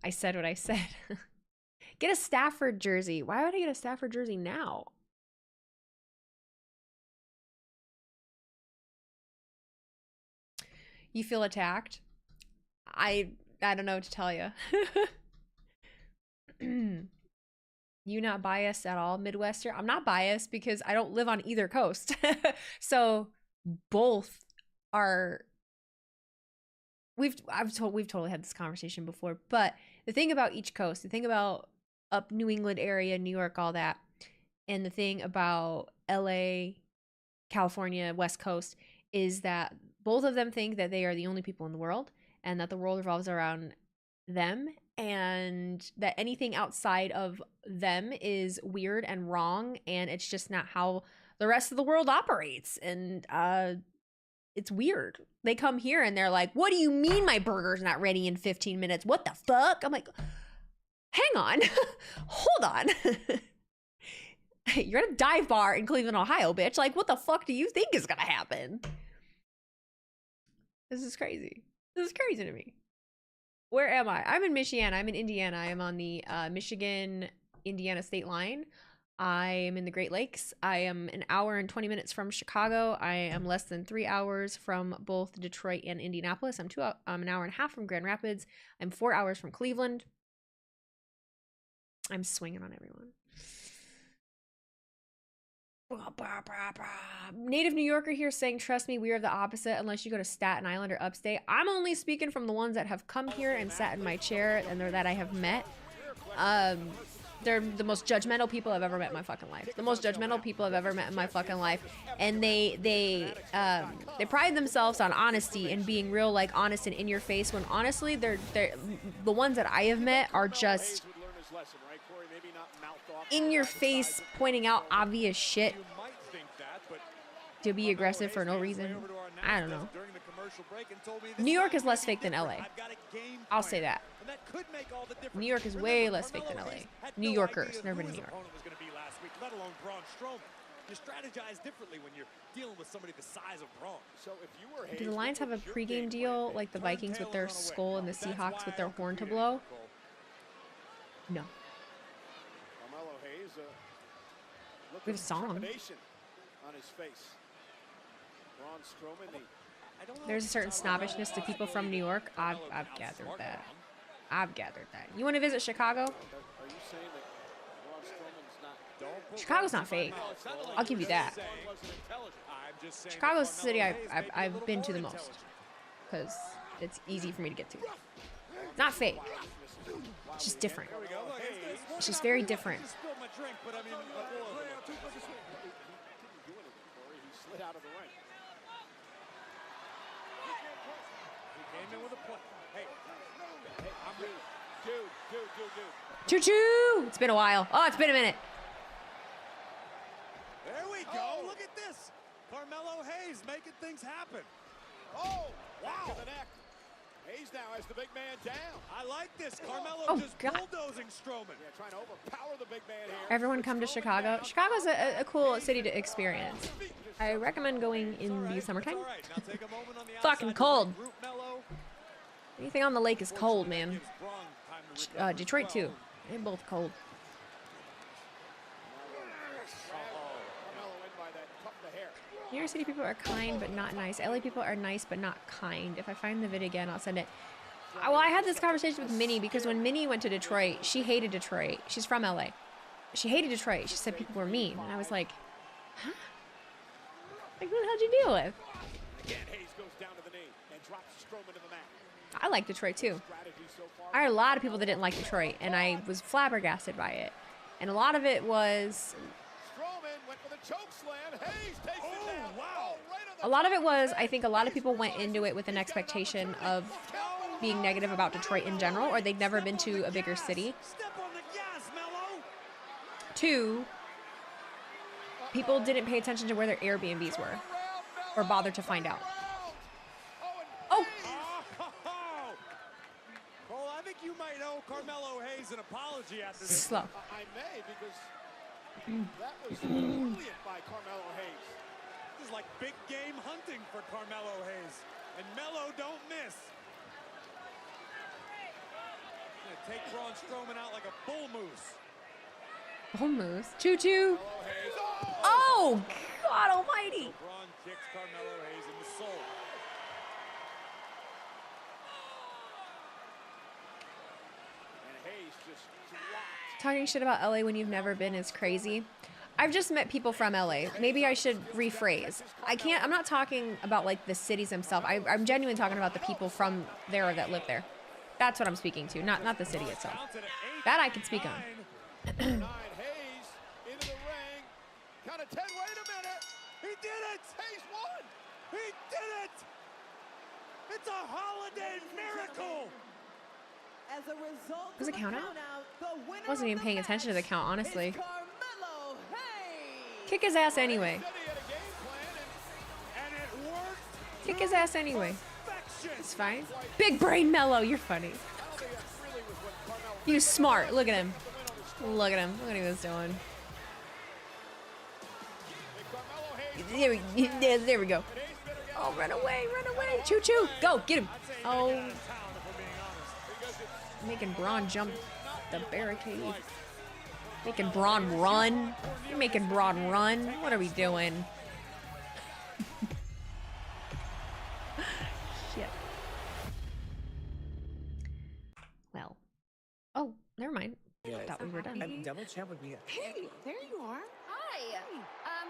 I said what I said. Get a Stafford jersey. Why would I get a Stafford jersey now? You feel attacked? I don't know what to tell you. You not biased at all, Midwestern? I'm not biased because I don't live on either coast. So both are. We've totally had this conversation before, but the thing about each coast, the thing about up New England area, New York, all that, and the thing about LA, California, West Coast is that both of them think that they are the only people in the world and that the world revolves around them, and that anything outside of them is weird and wrong, and it's just not how the rest of the world operates. And it's weird. They come here and they're like, what do you mean my burger's not ready in 15 minutes? What the fuck? I'm like, hang on. Hold on. You're at a dive bar in Cleveland, Ohio, bitch. Like, what the fuck do you think is gonna happen? This is crazy. This is crazy to me. Where am I? I'm in Michigan. I'm in Indiana. I am on the Michigan-Indiana state line. I am in the Great Lakes. I am an hour and 20 minutes from Chicago. I am less than 3 hours from both Detroit and Indianapolis. I'm an hour and a half from Grand Rapids. I'm 4 hours from Cleveland. I'm swinging on everyone. Native New Yorker here saying, trust me, we are the opposite unless you go to Staten Island or upstate. I'm only speaking from the ones that have come here and sat in my chair and that I have met. They're the most judgmental people I've ever met in my fucking life. The most judgmental people I've ever met in my fucking life. And they pride themselves on honesty and being real, like honest and in your face, when honestly they're the ones that I have met are just in your face, pointing out obvious shit to be aggressive for no reason. I don't know. New York is less fake than LA. I'll say that. New York is way less fake than LA. New Yorkers, never been to New York. You strategize differently when you're dealing with somebody the size of Braun. So if you were Do the Lions have a pregame deal like the Vikings with their skull and the Seahawks with their horn to blow? No. We have a song. On his face. Braun Strowman, the There's a certain snobbishness to people from New York. I've gathered that. I've gathered that. You want to visit Chicago? Chicago's not fake. I'll give you that. Chicago's the city I've been to the most because it's easy for me to get to. Not fake. It's just different. It's just very different. Choo choo! It's been a while. Oh, it's been a minute. There we go. Look at this. Carmelo Hayes making things happen. Oh, wow. To the neck. Hayes now has the big man down. I like this. Carmelo just bulldozing Strowman. Yeah, trying to overpower the big man here. Everyone come to Chicago. Chicago's a cool city to experience. I recommend going in the summertime. Fucking cold. Anything on the lake is cold, man. Detroit too. They're both cold. New York City people are kind but not nice. LA people are nice but not kind. If I find the vid again, I'll send it. Well, I had this conversation with Minnie because when Minnie went to Detroit, she hated Detroit. She's from LA. She hated Detroit. She said people were mean. And I was like, huh? Like, what the hell did you deal with? Again, Hayes goes down to the knee and drops Strowman to the mat. I like Detroit too. I heard a lot of people that didn't like Detroit, and I was flabbergasted by it. And a lot of it was... Strowman went for the choke slam. Hayes takes it down. Wow. A lot of it was, I think a lot of people went into it with an expectation of being negative about Detroit in general, or they'd never been to a bigger city. Two, people didn't pay attention to where their Airbnbs were, or bothered to find out. Oh! Well, I think you might owe Carmelo Hayes an apology after this. Slow. I may, because that was brilliant by Carmelo Hayes. This is like big game hunting for Carmelo Hayes. And Melo don't miss. Gonna take Braun Strowman out like a bull moose. Bull moose? Choo choo! Oh, God almighty! Braun kicks Carmelo Hayes in the soul. And Hayes just dropped. Talking shit about LA when you've never been is crazy. I've just met people from LA. Maybe I should rephrase. I'm not talking about like the cities themselves. I'm genuinely talking about the people from there or that live there. That's what I'm speaking to, not the city itself. That I can speak on. Hayes into the ring. Count of 10, wait a minute. He did it. Hayes won. He did it. It's a holiday miracle. As a result, Was it count out? the winner Wasn't even paying attention to the count, honestly. is Carmelo Hayes. Kick his ass anyway. And it worked. Kick his ass anyway. Perfection. It's fine. Big brain Mello, you're funny. He was smart. Look at him. Look at him. Look what he was doing. There we go. Oh, run away, run away. Choo choo. Go, get him. Oh. Making Braun jump the barricade. Making Braun run. You're making Braun run. What are we doing? Shit. Well. Oh, never mind. Thought we were done. Double champ would be. Hey, there you are. Hi.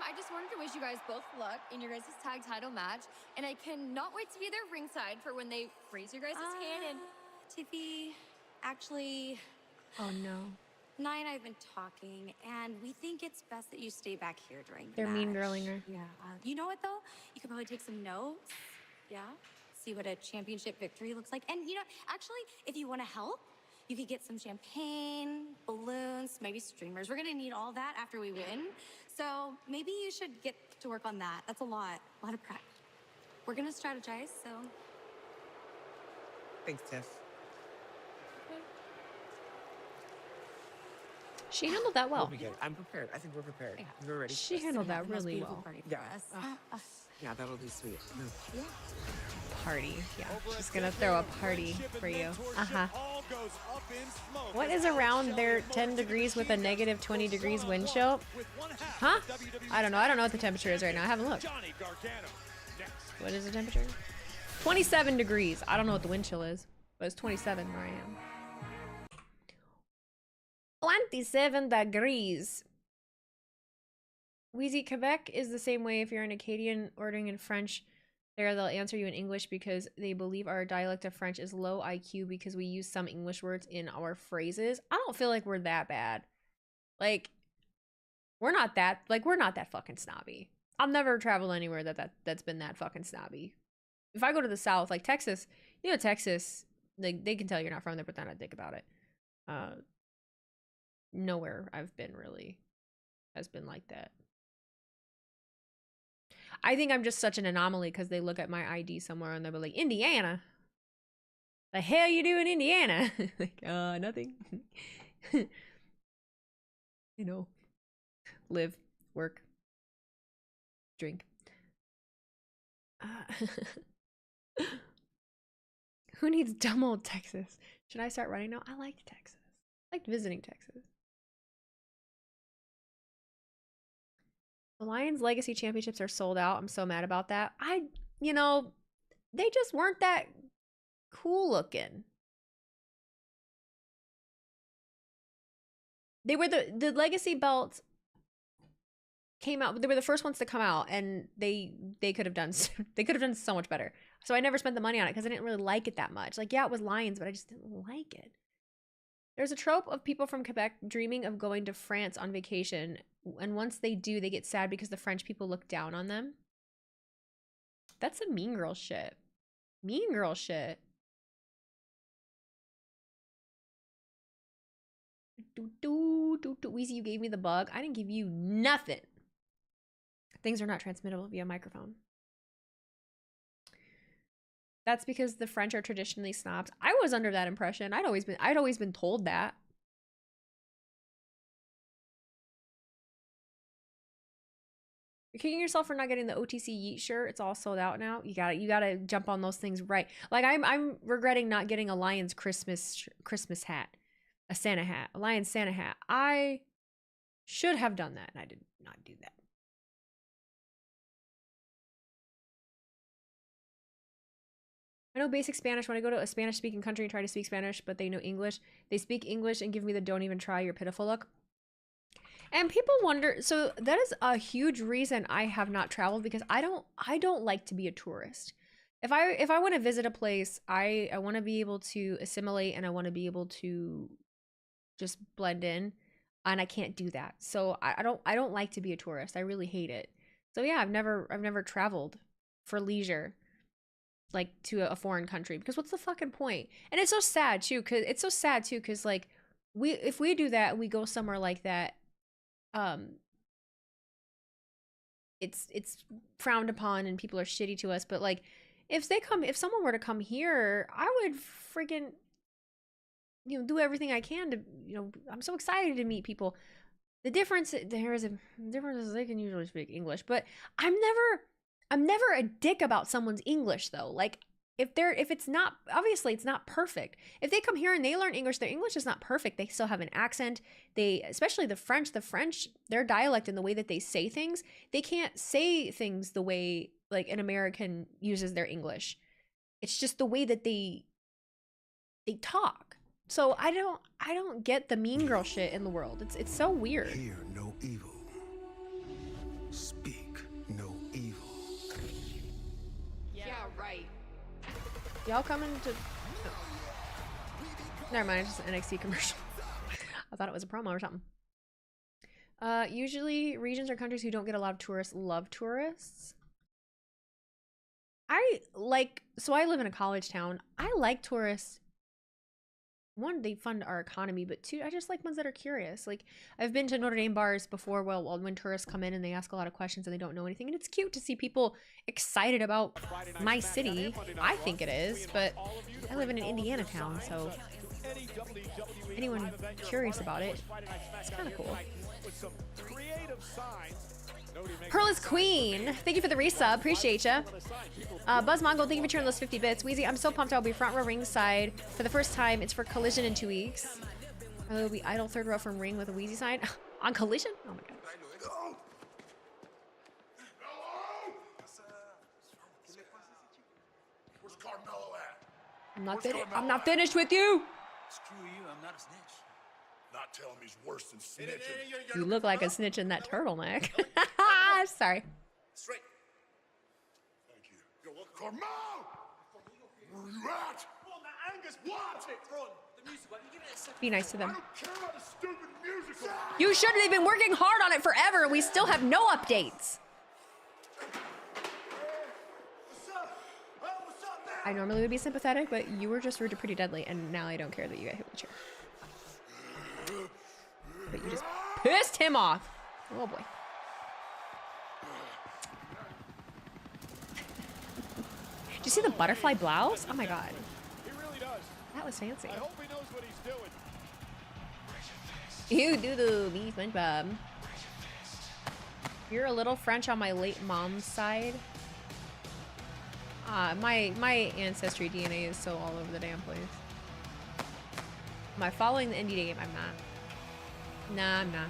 I just wanted to wish you guys both luck in your guys' tag title match, and I cannot wait to be there ringside for when they raise your guys' hand. And Tiffy, actually, Oh no. Nye and I have been talking, and we think it's best that you stay back here during the They're match. mean girling her. Yeah. You know what though? You could probably take some notes. Yeah. See what a championship victory looks like, and you know, actually, if you want to help, you could get some champagne, balloons, maybe streamers. We're gonna need all that after we win. So maybe you should get to work on that. That's a lot of prep. We're gonna strategize, so. Thanks, Tiff. She handled that well. We'll be good. I'm prepared. I think we're prepared. Yeah. We're ready. She handled that really well. Yeah. Yeah. Yeah, that'll be sweet. Yeah. Party. Yeah. She's gonna throw a party for you. Uh-huh. What is around there 10 degrees with a negative 20 degrees wind chill? Huh? I don't know. I don't know what the temperature is right now. I haven't looked. What is the temperature? 27 degrees. I don't know what the wind chill is, but it's 27 where I am. 27 degrees. Wheezy, Quebec is the same way. If you're an Acadian ordering in French, there they'll answer you in English because they believe our dialect of French is low IQ because we use some English words in our phrases. I don't feel like we're that bad. Like, we're not that fucking snobby. I'll never travel anywhere that's been that fucking snobby. If I go to the South, like Texas, you know, Texas, like they can tell you're not from there, but they're not dick about it. Nowhere I've been really has been like that. I think I'm just such an anomaly because they look at my ID somewhere and they'll be like, Indiana? The hell you do in Indiana? Like, nothing. You know, live, work, drink. Who needs dumb old Texas? Should I start running now? I liked Texas. I liked visiting Texas. The Lions Legacy Championships are sold out. I'm so mad about that. You know, they just weren't that cool looking. They were the Legacy belts came out. They were the first ones to come out, and they could have done so much better. So I never spent the money on it because I didn't really like it that much. Like, yeah, it was Lions, but I just didn't like it. There's a trope of people from Quebec dreaming of going to France on vacation, and once they do, they get sad because the French people look down on them. That's some mean girl shit. Mean girl shit. Weezy, you gave me the bug. I didn't give you nothing. Things are not transmittable via microphone. That's because the French are traditionally snobs. I was under that impression. I'd always been told that. You're kicking yourself for not getting the OTC Yeet shirt. It's all sold out now. You gotta jump on those things right. Like I'm regretting not getting a Lions Christmas hat, a Santa hat, a Lions Santa hat. I should have done that, and I did not do that. I know basic Spanish. When I go to a Spanish-speaking country and try to speak Spanish, but they know English, they speak English and give me the "don't even try, you're pitiful" look. And people wonder, so that is a huge reason I have not traveled, because I don't like to be a tourist. If I want to visit a place, I want to be able to assimilate, and I want to be able to just blend in, and I can't do that. So I don't like to be a tourist. I really hate it. So yeah, I've never traveled for leisure, like to a foreign country, because what's the fucking point? And it's so sad too, because like if we do that and we go somewhere like that, it's frowned upon and people are shitty to us. But like if someone were to come here, I would freaking, you know, do everything I can to, you know, I'm so excited to meet people. The difference is they can usually speak English, but I'm never a dick about someone's English though. Like if it's not, obviously it's not perfect. If they come here and they learn English, their English is not perfect. They still have an accent. Especially the French, their dialect and the way that they say things, they can't say things the way like an American uses their English. It's just the way that they talk. So I don't get the mean girl shit in the world. It's so weird. Hear no evil. Speak no evil. Yeah, right. Y'all coming to... Oh. Never mind, it's just an NXT commercial. I thought it was a promo or something. Usually regions or countries who don't get a lot of tourists love tourists. So I live in a college town. I like tourists. One, they fund our economy, but two, I just like ones that are curious. Like I've been to Notre Dame bars before, when tourists come in and they ask a lot of questions and they don't know anything, and it's cute to see people excited about my city. I think it is, but I live in an Indiana town, so anyone curious about it, it's kind of cool. Pearl is Queen, thank you for the resub, appreciate ya. Buzz Mongol, thank you for sharing those 50 bits. Wheezy, I'm so pumped I'll be front row ringside for the first time. It's for Collision in 2 weeks. I will be idle third row from ring with a Wheezy sign. On Collision? Oh my god. I'm not finished with you. Screw you, I'm not a snitch. Not telling me he's worse than snitching. You look like a snitch in that turtleneck. Sorry. Straight. Thank you. You're welcome. Carmel! Where are you at? Be nice to them. I don't care about the stupid musical. You should. They've been working hard on it forever. We still have no updates. I normally would be sympathetic, but you were just pretty deadly, and now I don't care that you got hit with a chair. But you just pissed him off. Oh boy. Did you see the butterfly blouse? Oh my god. He really does. That was fancy. I hope he knows what he's doing. You do me, SpongeBob. You're a little French on my late mom's side. My ancestry DNA is so all over the damn place. Am I following the indie game? I'm not. Nah, I'm not.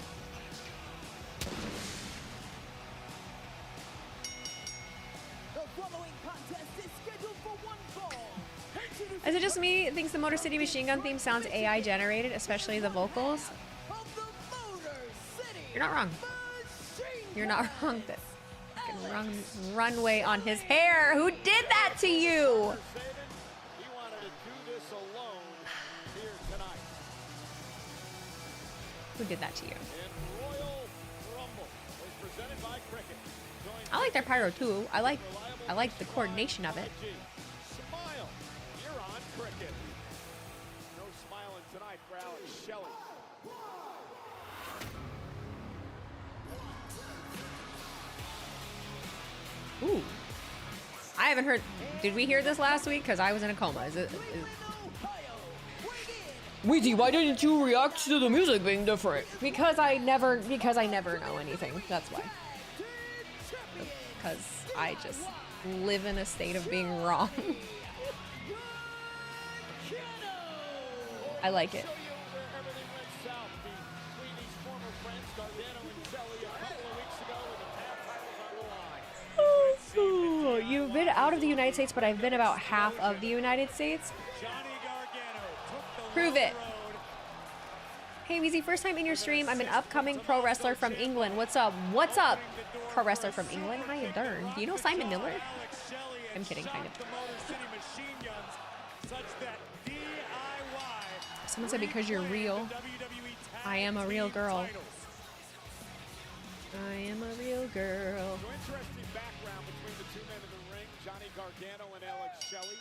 Is it just me that thinks the Motor City Machine Gun theme sounds AI generated, especially the vocals? You're not wrong. You're not wrong. That fucking runway on his hair. Who did that to you? He wanted to do this alone here tonight. Who did that to you? And Royal Rumble is presented by Cricket. I like their pyro too. I like the coordination of it. Smile. You're on Cricket. No smiling tonight for Alex Shelley. Ooh. I haven't heard. Did we hear this last week? Because I was in a coma. Weezy, why didn't you react to the music being different? Because I never know anything. That's why. Because I just live in a state of being wrong. I like it. You've been out of the United States, but I've been about half of the United States. Prove it. Hey, Weezy, first time in your stream. I'm an upcoming pro wrestler from England. What's up? What's up, pro wrestler from England? Hi, darn. Do you know Simon Miller? I'm kidding, kind of. Someone said because you're real. I am a real girl. I am a real girl. So interesting background between the two men in the ring, Johnny Gargano and Alex Shelley.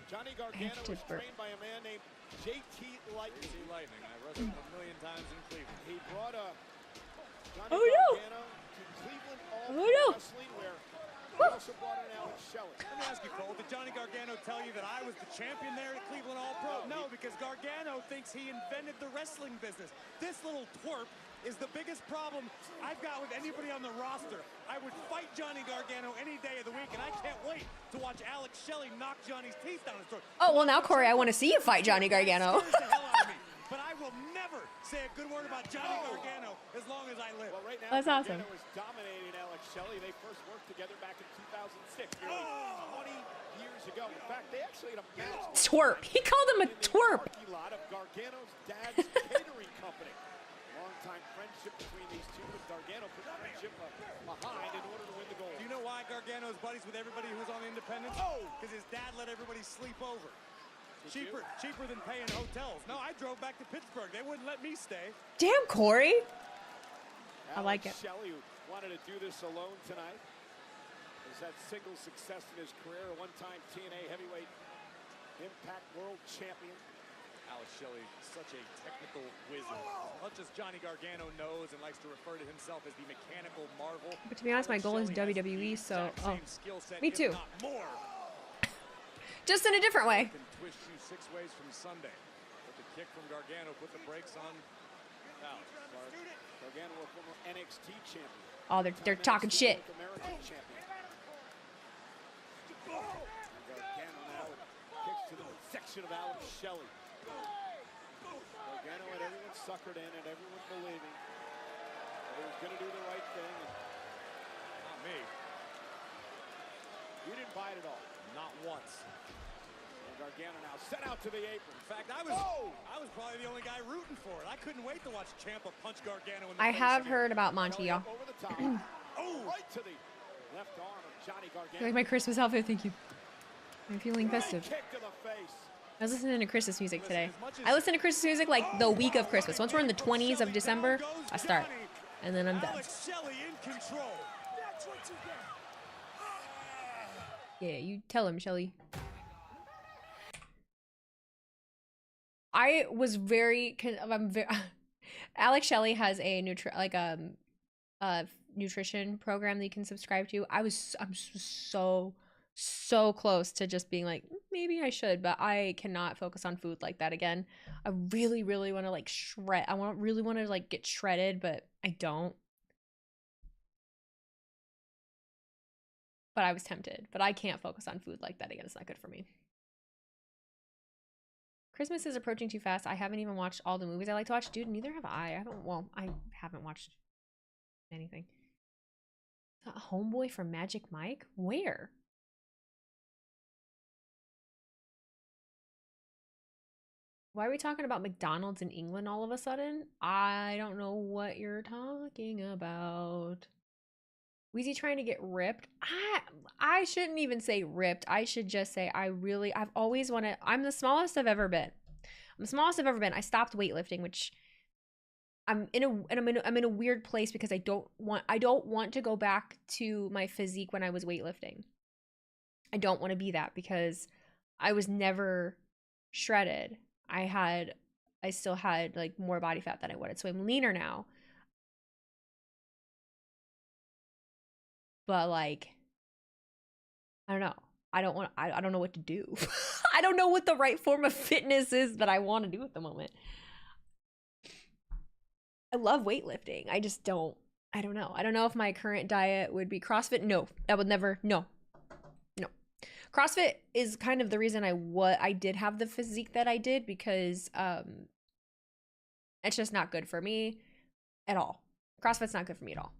Johnny Gargano was trained by a man named JT Lightning. I wrestled him a million times in Cleveland. He brought Johnny Gargano to Cleveland All Wrestling, where he also brought in Alex Shelley. Let me ask you, Cole, did Johnny Gargano tell you that I was the champion there at Cleveland All Pro? No, because Gargano thinks he invented the wrestling business. This little twerp is the biggest problem I've got with anybody on the roster. I would fight Johnny Gargano any day of the week, and I can't wait to watch Alex Shelley knock Johnny's teeth down his throat. Oh, well, now, Corey, I want to see you fight Johnny Gargano. But I will never say a good word about Johnny Gargano as long as I live. Well, right now, that's awesome. Gargano is dominating Alex Shelley. They first worked together back in 2006, nearly 20 years ago. In fact, they actually had a match. Twerp. He called him a twerp. In the parking lot of Gargano's dad's catering company. Long-time friendship between these two, but Gargano put the friendship behind in order to win the gold. Do you know why Gargano's buddies with everybody who's on the independents? Because his dad let everybody sleep over. Cheaper than paying hotels. No, I drove back to Pittsburgh. They wouldn't let me stay. Damn, Corey. I like it. Shelley, who wanted to do this alone tonight, has had single success in his career. A one-time TNA heavyweight Impact World Champion. Alex Shelley, such a technical wizard. As much as Johnny Gargano knows and likes to refer to himself as the mechanical marvel. But to be honest, my goal is WWE, so me too. Just in a different way. Can twist you 6 ways from Sunday. But the kick from Gargano put the brakes on Alex. Gargano, a former NXT champion. Oh, they're talking shit. American champion. Gargano now kicks to the section of Alex Shelley. Gargano had everyone suckered in and everyone believing that he was going to do the right thing. Not me. You didn't buy it at all. Not once. And Gargano now sent out to the apron. In fact, I was probably the only guy rooting for it. I couldn't wait to watch Ciampa punch Gargano in the I face have again. heard about Monty, y'all. Over the top. Right to the left arm of Johnny Gargano. I like my Christmas outfit, thank you. I'm feeling festive. Kick to the face. I was listening to Christmas music today. I listen to Christmas music like the week of Christmas. Once we're in the 20s of December, I start. And then I'm done. Alex Shelley in control. Yeah, you tell him, Shelly. I was very, Alex Shelley has a nutrition program that you can subscribe to. I'm so close to just being like, maybe I should, but I cannot focus on food like that again. I really want to like shred. Really want to like get shredded, but I don't. But I was tempted, but I can't focus on food like that again. It's not good for me. Christmas is approaching too fast. I haven't even watched all the movies I like to watch. Dude, neither have I. I haven't watched anything. Is that Homeboy from Magic Mike? Where? Why are we talking about McDonald's in England all of a sudden? I don't know what you're talking about. Weezy trying to get ripped. I shouldn't even say ripped. I should just say I've always wanted. I'm the smallest I've ever been. I stopped weightlifting, which I'm in a weird place because I don't want to go back to my physique when I was weightlifting. I don't want to be that because I was never shredded. I still had like more body fat than I wanted. So I'm leaner now. But like, I don't know. I don't know what to do. I don't know what the right form of fitness is that I want to do at the moment. I love weightlifting. I just don't. I don't know. I don't know if my current diet would be CrossFit. No, I would never. No. CrossFit is kind of the reason I did have the physique that I did because it's just not good for me at all. CrossFit's not good for me at all.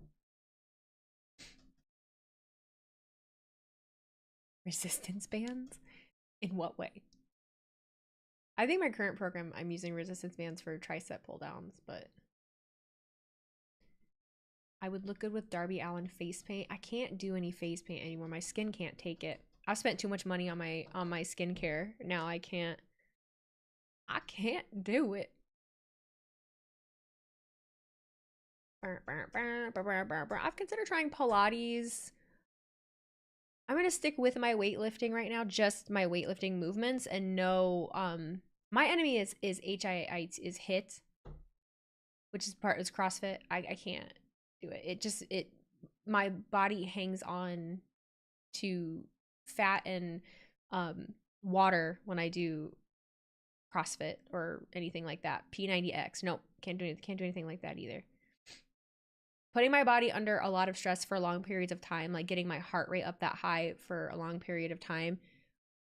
Resistance bands? In what way? I think my current program, I'm using resistance bands for tricep pull downs, but I would look good with Darby Allin face paint. I can't do any face paint anymore. My skin can't take it. I've spent too much money on my skincare. Now I can't do it. I've considered trying Pilates. I'm going to stick with my weightlifting right now, just my weightlifting movements, and no, my enemy is HIIT, which is CrossFit. I can't do it. My body hangs on to fat and water when I do CrossFit or anything like that. P90X. Nope, can't do anything like that either. Putting my body under a lot of stress for long periods of time, like getting my heart rate up that high for a long period of time,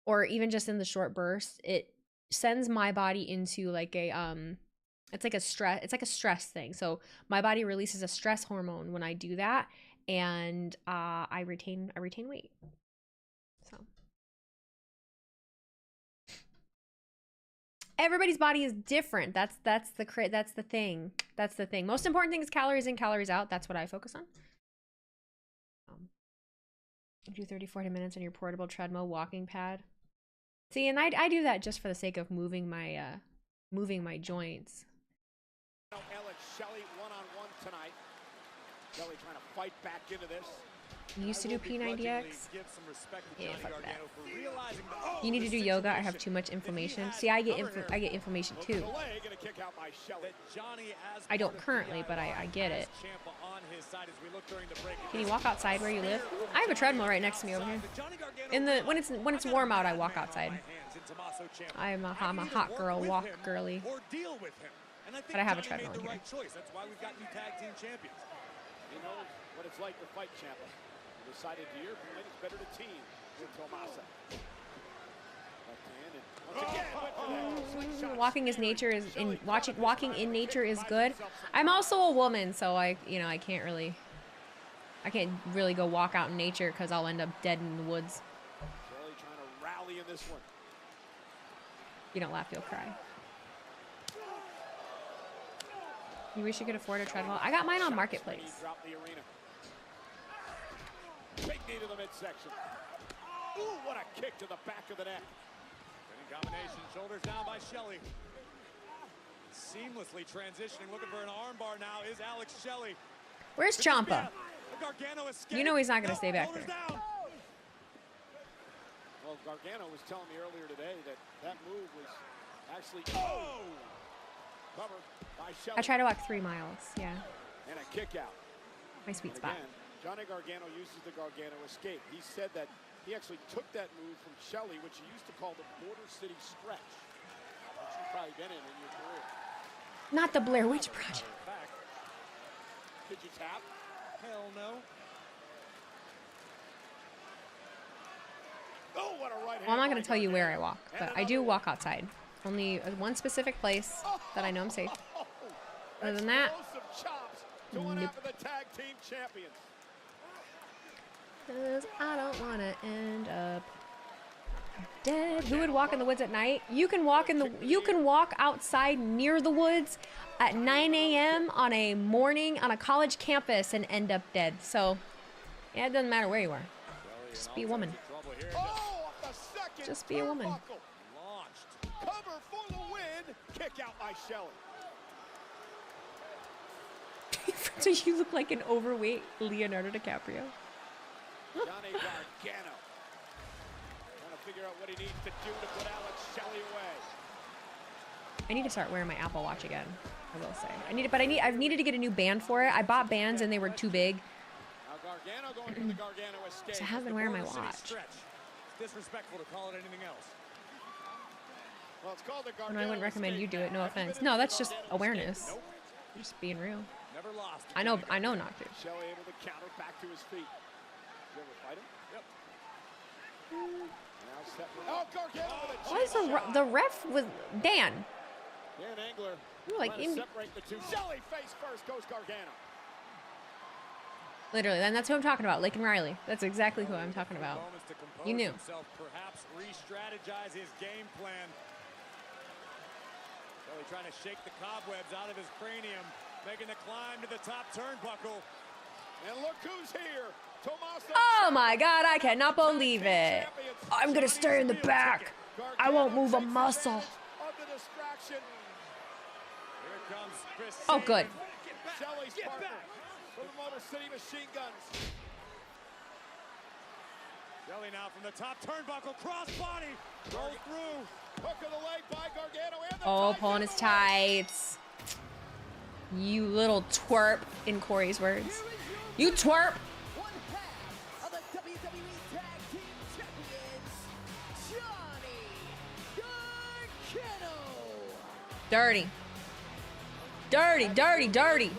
or even just in the short bursts, it sends my body into like a it's like a stress thing. So my body releases a stress hormone when I do that, and I retain weight. So everybody's body is different. That's the thing. That's the thing. Most important thing is calories in, calories out. That's what I focus on. Do 30-40 minutes on your portable treadmill walking pad. See, and I do that just for the sake of moving my joints. Alex Shelley one-on-one tonight. Shelley trying to fight back into this. You used to do P90X? Yeah, fuck that. You need to do yoga. I have too much inflammation. See, I get inflammation too. I don't currently, but I get it. Can you walk outside where you live? I have a treadmill right next to me over here. When it's warm out, I walk outside. I'm a hot girl, walk girly. But I have a treadmill in here. That's why we've got new tag team champions. He knows what it's like to fight Ciampa. He decided to your point it's better to team with Tomasa. Walking in nature is good. I'm also a woman, so I can't really go walk out in nature because I'll end up dead in the woods. Shelley trying to rally in this one. you don't laugh, you'll cry. You wish you could afford a treadmill. I got mine on Marketplace. Big knee to the midsection. Ooh, what a kick to the back of the neck. Spinning combination, shoulders down by Shelley. Seamlessly transitioning, looking for an armbar now is Alex Shelley. Where's Ciampa? Gargano escaped. You know he's not going to stay back there. Down. Well, Gargano was telling me earlier today that that move was actually cover by Shelley. I try to walk 3 miles. Yeah. And a kick out. My sweet And spot. again, Johnny Gargano uses the Gargano escape. He said that he actually took that move from Shelley, which he used to call the Border City Stretch, which you've probably been in your career. Not the Blair Witch Project. Did you tap? Hell no. Oh, what a right hand. Well, I'm not going to tell you where I walk, but I do walk outside. Only one specific place that I know I'm safe. Other than that, nope. The tag team champions. 'Cause I don't want to end up dead. Who would walk in the woods at night? You can walk outside near the woods at 9 a.m. on a college campus and end up dead. So, yeah, it doesn't matter where you are. Just be a woman. Just be a woman. Launched. Cover for the win. Kick out by Shelley. So you look like an overweight Leonardo DiCaprio. Johnny Gargano. Trying to figure out what he needs to do to put Alex Shelley away. I need to start wearing my Apple Watch again. I will say. I've needed to get a new band for it. I bought bands and they were too big. Now Gargano going for the Gargano escape. So I haven't been wearing my watch. It's disrespectful to call it anything else. Well, it's called the Gargano And I wouldn't recommend you do it. No offense. No, that's just awareness. Nope. Just being real. Never lost. I know not to. Shelley able to counter back to his feet. Did you ever fight him? Yep. Now set oh, Gargano with a Why is the ref with Dan? Dan Angler. Ooh, like trying to separate the two. Shelley face first goes Gargano. Literally, and that's who I'm talking about, Lakin Riley. That's exactly who I'm talking about. You knew. Perhaps re-strategize his game plan. Shelley trying to shake the cobwebs out of his cranium, making the climb to the top turnbuckle. And look who's here. Tommaso. Oh my God, I cannot believe it. I'm gonna stay in the back. I won't move a muscle. Oh, good. Shelley's partner from the Motor City Machine Guns. Shelley now from the top turnbuckle, crossbody, roll through, hook of the leg by Gargano. And the Oh, pulling his tights. You little twerp, in Corey's words. You twerp. One half of the WWE Tag Team Champions, Johnny Gargano. Dirty. Dirty, dirty, dirty.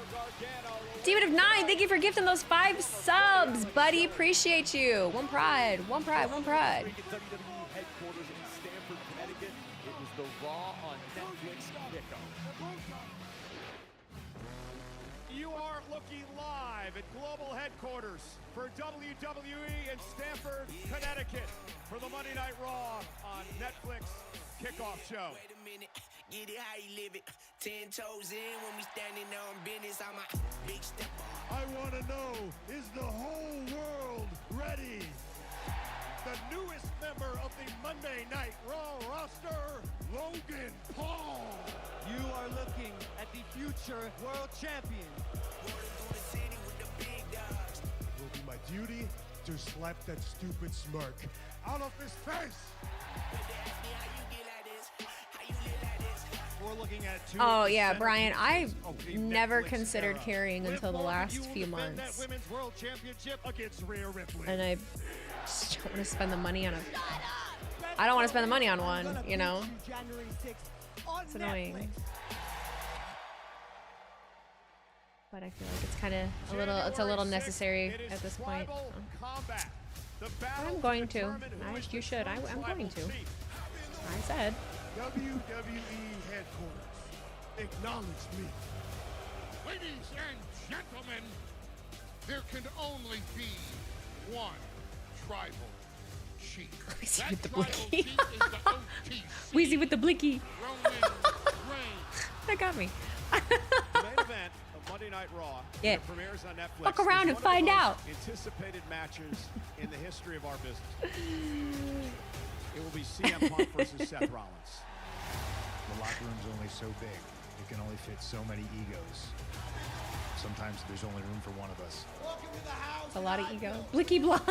Demon of 9, thank you for gifting those 5 subs, buddy. Appreciate you. One pride, one pride, one pride. WWE headquarters in Stamford, Connecticut. It was the Raw on Netflix kickoff. You are looking live at global headquarters for WWE in Stamford, Connecticut for the Monday Night Raw on Netflix kickoff show. Wait a minute, get it how you live it. 10 toes in when we standing on business. I'm a big step. I want to know, is the whole world ready? The newest member of the Monday Night Raw roster, Logan Paul. You are looking at the future world champion. It will be my duty to slap that stupid smirk out of his face. We're looking at Oh yeah, Brian, I've never considered carrying until the last few months. Women's World Championship against Rhea Ripley. And I just don't want to spend the money on a... I don't want to spend the money on one, you know? It's annoying. But I feel like it's kind of a little necessary at this point. So. I'm going to. You should. I'm going to. I said. WWE headquarters, acknowledge me. Ladies and gentlemen, there can only be one tribal cheek. Weezy with the That tribal blicky. cheek is the OTC. Weezy with the blicky. Roman Reigns. That got me. The main event of Monday Night Raw Yeah. that premieres on Netflix. Fuck around is and one of find the most out. Anticipated matches in the history of our business. It will be CM Punk versus Seth Rollins. The locker room's only so big. It can only fit so many egos. Sometimes there's only room for one of us. It's a lot of ego. Blicky blonde.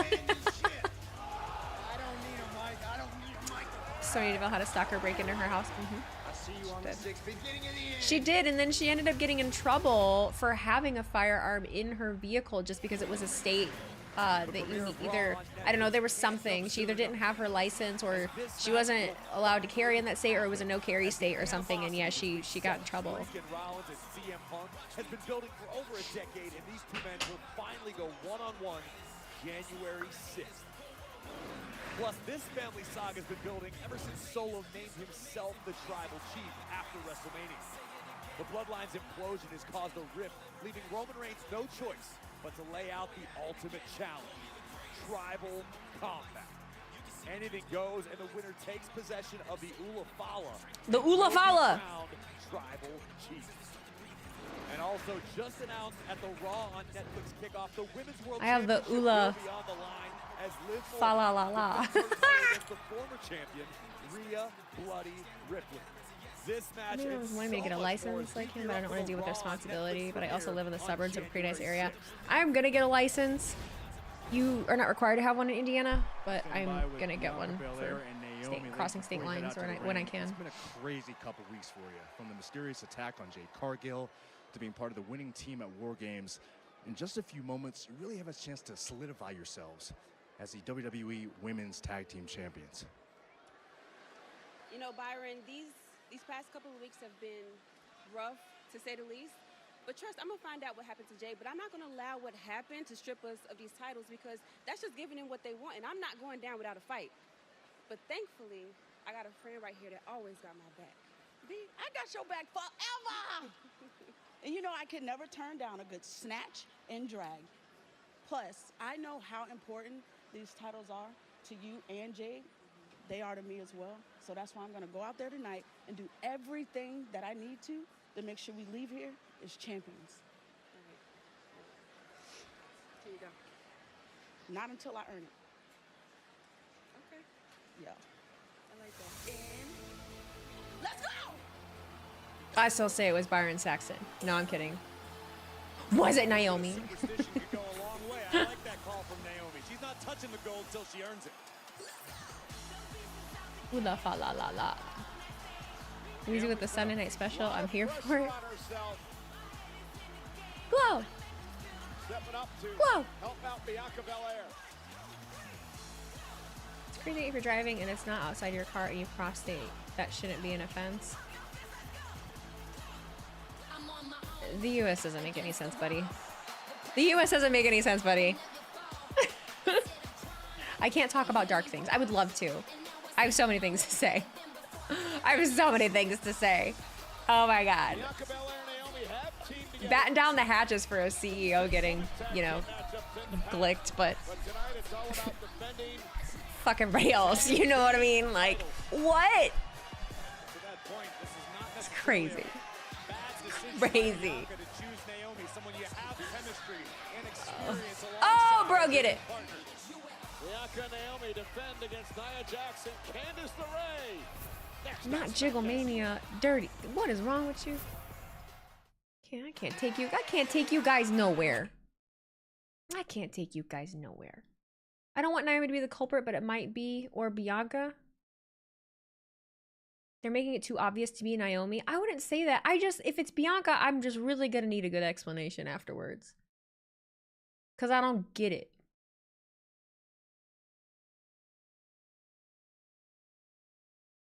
Sonya Deville had a stalker break into her house. I see you on the sixth beginning of the end. She did, and then she ended up getting in trouble for having a firearm in her vehicle just because it was a state that you either, I don't know, there was something. She either didn't have her license or she wasn't allowed to carry in that state, or it was a no carry state or something, and yeah, she got in trouble. Rollins and CM Punk has been building for over a decade, and these two men will finally go one-on-one January 6th. Plus, this family saga has been building ever since Solo named himself the Tribal Chief after WrestleMania. The Bloodline's implosion has caused a rift, leaving Roman Reigns no choice but to lay out the ultimate challenge, Tribal Combat. Anything goes, and the winner takes possession of the Ulafala. The Ulafala! Tribal Chief. And also just announced at the Raw on Netflix kickoff, the Women's World I have the Championship Ula. will be on the line as Liv Fa la Morgan la la. defends her title against the former champion, Rhea Bloody Ripley. This match I was wanting me to get a license like him, but I don't want to deal with the responsibility. But I also live in the suburbs of a pretty nice area. I'm gonna get a license. You are not required to have one in Indiana, but I'm gonna get one for crossing state lines when I can. It's been a crazy couple weeks for you, from the mysterious attack on Jade Cargill to being part of the winning team at War Games. In just a few moments, you really have a chance to solidify yourselves as the WWE Women's Tag Team Champions. You know, Byron, these past couple of weeks have been rough, to say the least. But trust, I'm going to find out what happened to Jay, but I'm not going to allow what happened to strip us of these titles, because that's just giving them what they want, and I'm not going down without a fight. But thankfully, I got a friend right here that always got my back. I got your back forever. And you know, I can never turn down a good snatch and drag. Plus, I know how important these titles are to you and Jade. They are to me as well. So that's why I'm gonna go out there tonight and do everything that I need to make sure we leave here as champions. Here you go. Not until I earn it. Okay. Yeah. I like that. And let's go! I still say it was Byron Saxton. No, I'm kidding. Was it Naomi? Superstition could go a long way. I like that call from Naomi. She's not touching the gold till she earns it. Ula fa la la la. Weezy with the Sunday night special. I'm here for it. Whoa! Stepping up to Whoa! help out Bianca Belair. It's crazy if you're driving and it's not outside your car and you cross state. That shouldn't be an offense. The U.S. doesn't make any sense, buddy. The U.S. doesn't make any sense, buddy. I can't talk about dark things. I would love to. I have so many things to say. I have so many things to say. Oh my God. Batten down the hatches for a CEO getting, you know, glicked, but fuck everybody else. You know what I mean? Like, what? It's crazy. Crazy. Oh, bro, get it. Bianca and Naomi defend against Nia Jackson. Candice LeRae. Not Jigglemania. Dirty. What is wrong with you? I can't take you. I can't take you guys nowhere. I can't take you guys nowhere. I don't want Naomi to be the culprit, but it might be, or Bianca. They're making it too obvious to be Naomi. I wouldn't say that. If it's Bianca, I'm just really gonna need a good explanation afterwards. Because I don't get it.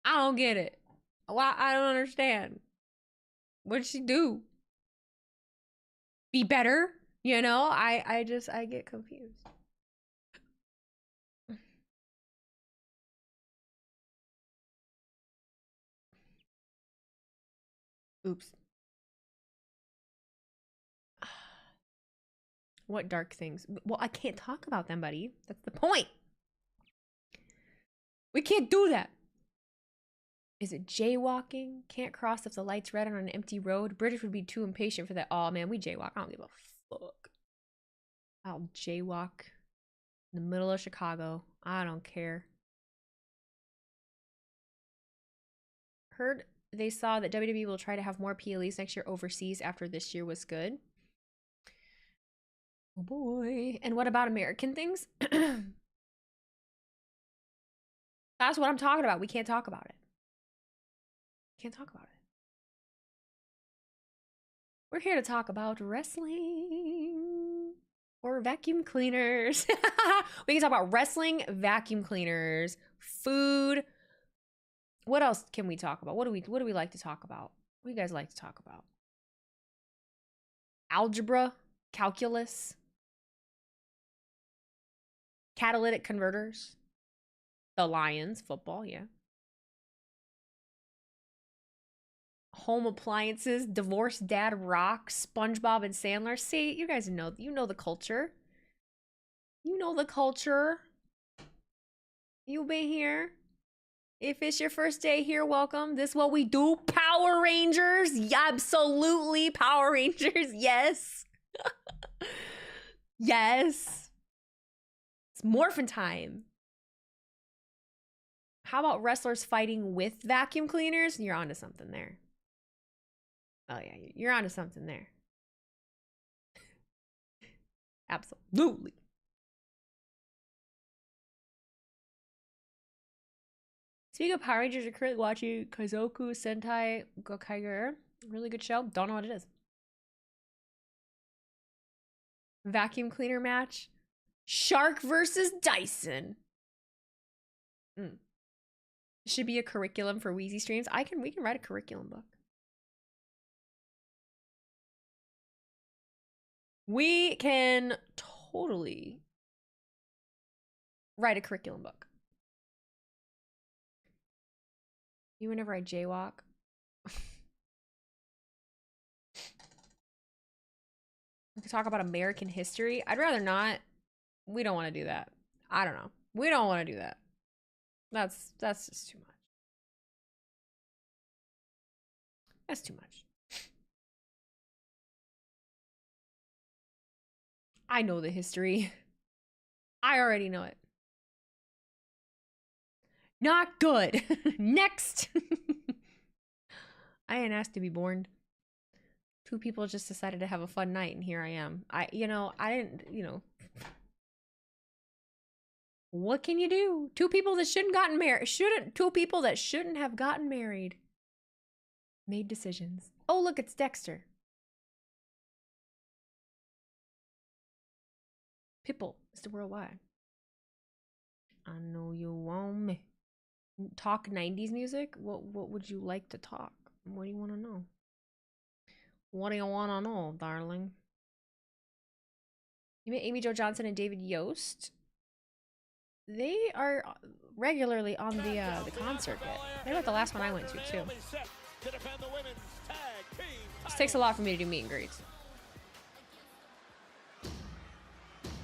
I don't get it. Why? I don't understand. What did she do? Be better? You know? I get confused. Oops. What dark things? Well, I can't talk about them, buddy. That's the point. We can't do that. Is it jaywalking? Can't cross if the light's red on an empty road. British would be too impatient for that. Oh man, we jaywalk. I don't give a fuck. I'll jaywalk in the middle of Chicago. I don't care. Heard they saw that WWE will try to have more PLEs next year overseas after this year was good. Oh boy. And what about American things? That's what I'm talking about. We can't talk about it. Can't talk about it. We're here to talk about wrestling or vacuum cleaners. We can talk about wrestling, vacuum cleaners, food. What else can we talk about? What do we like to talk about? What do you guys like to talk about? Algebra, calculus, catalytic converters, the Lions, football, yeah. Home appliances, divorced dad rock, SpongeBob and Sandler. See, you guys know, you know the culture. You know the culture. You been here. If it's your first day here, welcome. This is what we do. Power Rangers. Yeah, absolutely. Power Rangers. Yes. Yes. It's morphin' time. How about wrestlers fighting with vacuum cleaners? You're onto something there. Oh yeah, you're onto something there. Absolutely. Speaking of Power Rangers, you're currently watching Kaizoku Sentai Gokaiger. Really good show. Don't know what it is. Vacuum cleaner match. Shark versus Dyson. Should be a curriculum for Wheezy streams. We can write a curriculum book. We can totally write a curriculum book. You whenever I jaywalk. We could talk about American history. I'd rather not. We don't want to do that. I don't know. We don't want to do that. That's just too much. That's too much. I know the history. I already know it. Not good. Next. I ain't asked to be born. Two people just decided to have a fun night, and here I am. I didn't. What can you do? Two people that shouldn't gotten married. Two people that shouldn't have gotten married made decisions. Oh, look, it's Dexter. Pitbull, Mr. Worldwide. I know you want me. Talk 90s music? What would you like to talk? What do you want to know? What do you want to know, darling? You met Amy Jo Johnson and David Yost. They are regularly on the concert bit. They were at the last one I went to, too. It takes a lot for me to do meet and greets.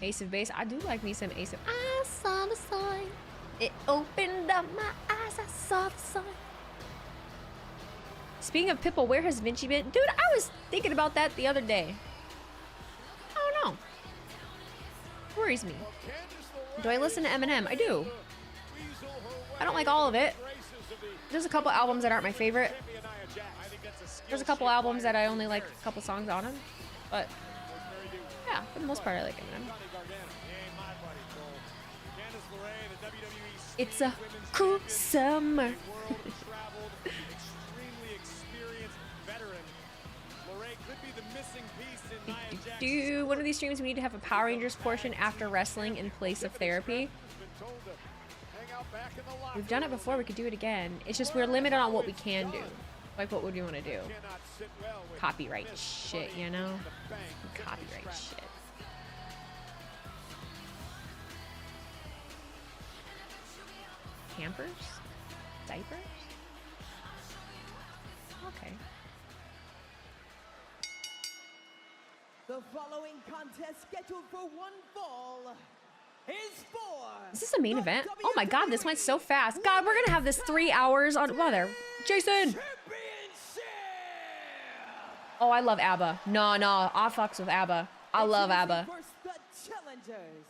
Ace of Base. I do like me some Ace of... I saw the sign. It opened up my eyes. I saw the sign. Speaking of Pitbull, where has Vinci been? Dude, I was thinking about that the other day. I don't know. Worries me. Do I listen to Eminem? I do. I don't like all of it. There's a couple albums that aren't my favorite. There's a couple albums that I only like a couple songs on them. But yeah, for the most part, I like Eminem. It's a cool summer. One of these streams we need to have a Power Rangers portion after wrestling in place of therapy. We've done it before, we could do it again. It's just we're limited on what we can do. Like, what would we want to do? Copyright shit, you know? Copyright shit. Campers? Diapers? Okay. The following contest scheduled for one fall is for Is this a main event? Oh my god, this went so fast. God, we're gonna have this 3 hours on. Well, there. Jason! Oh, I love ABBA. No, I fucks with ABBA. I love ABBA. First, the challengers,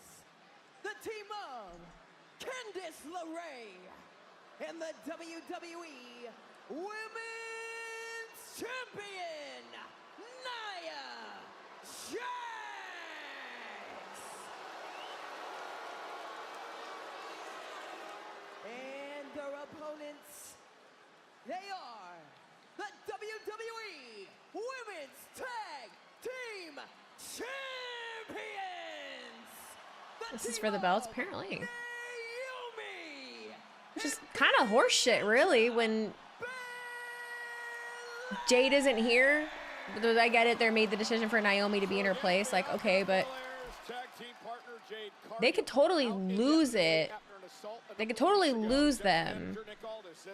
the team of Candice LeRae and the WWE Women's Champion, Nia Jax. And their opponents, they are the WWE Women's Tag Team Champions. This is for the belts, apparently. Which is kind of horseshit, really, when Jade isn't here. But I get it, they made the decision for Naomi to be in her place. Like, okay, but they could totally lose it. They could totally lose them.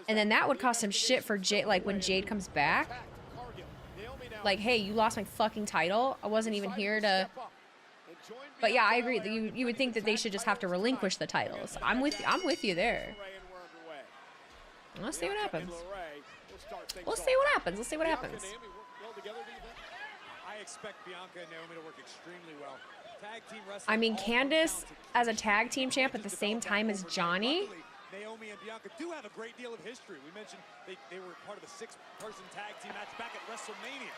And then that would cost some shit for Jade, like when Jade comes back. Like, hey, you lost my fucking title. I wasn't even here to... But yeah, I agree that you would think that they should just have to relinquish the titles. I'm with you there. Let's see what happens. Let's see what happens. Let's see what happens. I expect Bianca and Naomi to work extremely well. Tag team wrestling. I mean, Candice as a tag team champ at the same time as Johnny. Naomi and Bianca do have a great deal of history. We mentioned they were part of the 6-person tag team match back at WrestleMania.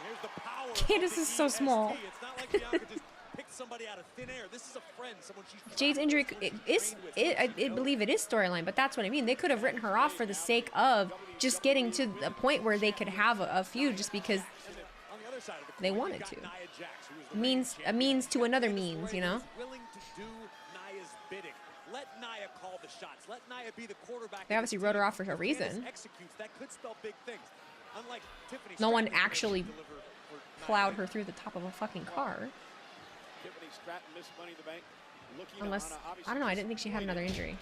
Here's the power. Candice is so small. It's not like Bianca just picked somebody out of thin air. This is a friend, someone she's Jade's injury, I believe it is storyline, but that's what I mean. They could have written her off for the sake of just getting to the point where they could have a feud just because they wanted to. A means to another means, you know? willing to do Nia's bidding. Let Nia call the shots. Let Nia be the quarterback. They obviously wrote her off for a reason. Executes. That could spell big things. Unlike Tiffany, No one actually plowed her through the top of a fucking car. Unless, I don't know, I didn't think she had another injury.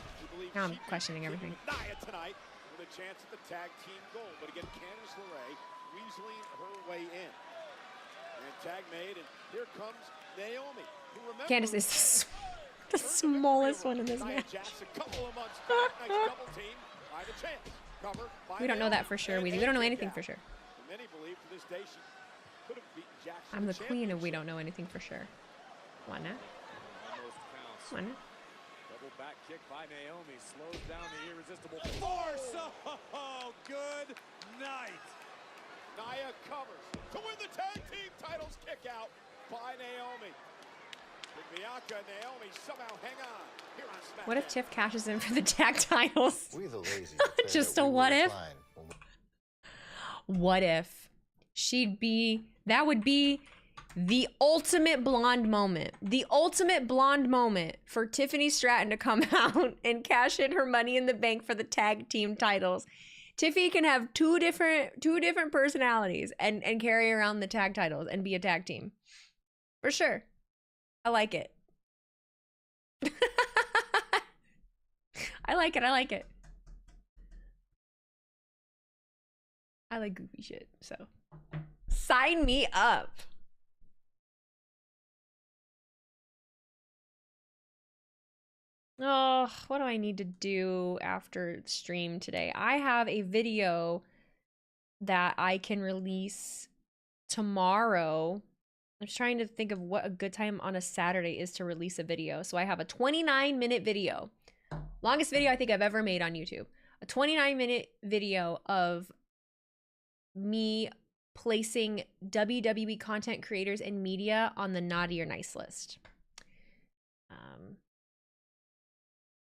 Now I'm questioning everything. Nia tonight with a chance at the tag team goal, but again, Candice LeRae weaseling her way in. And tag made, and here comes Naomi. Candice is the smallest one in this match. We don't know that for sure. We don't know anything for sure. I'm the queen of we don't know anything for sure. Why not? Why not? Double back kick by Naomi slows down the irresistible force. Oh, good night. Nia covers to win the tag team titles. Kick out by Naomi. With Bianca and Naomi somehow hang on here on SmackDown. What if Tiff cashes in for the tag titles? We the lazy Just a what if? What if she'd be, that would be the ultimate blonde moment. The ultimate blonde moment for Tiffany Stratton to come out and cash in her Money in the Bank for the tag team titles. Tiffy can have two different personalities and carry around the tag titles and be a tag team. For sure. I like it. I like it. I like it. I like goofy shit, so sign me up. Oh, what do I need to do after stream today? I have a video that I can release tomorrow. I'm just trying to think of what a good time on a Saturday is to release a video. So I have a 29-minute video. Longest video I think I've ever made on YouTube. A 29-minute video of me placing WWE content creators and media on the naughty or nice list.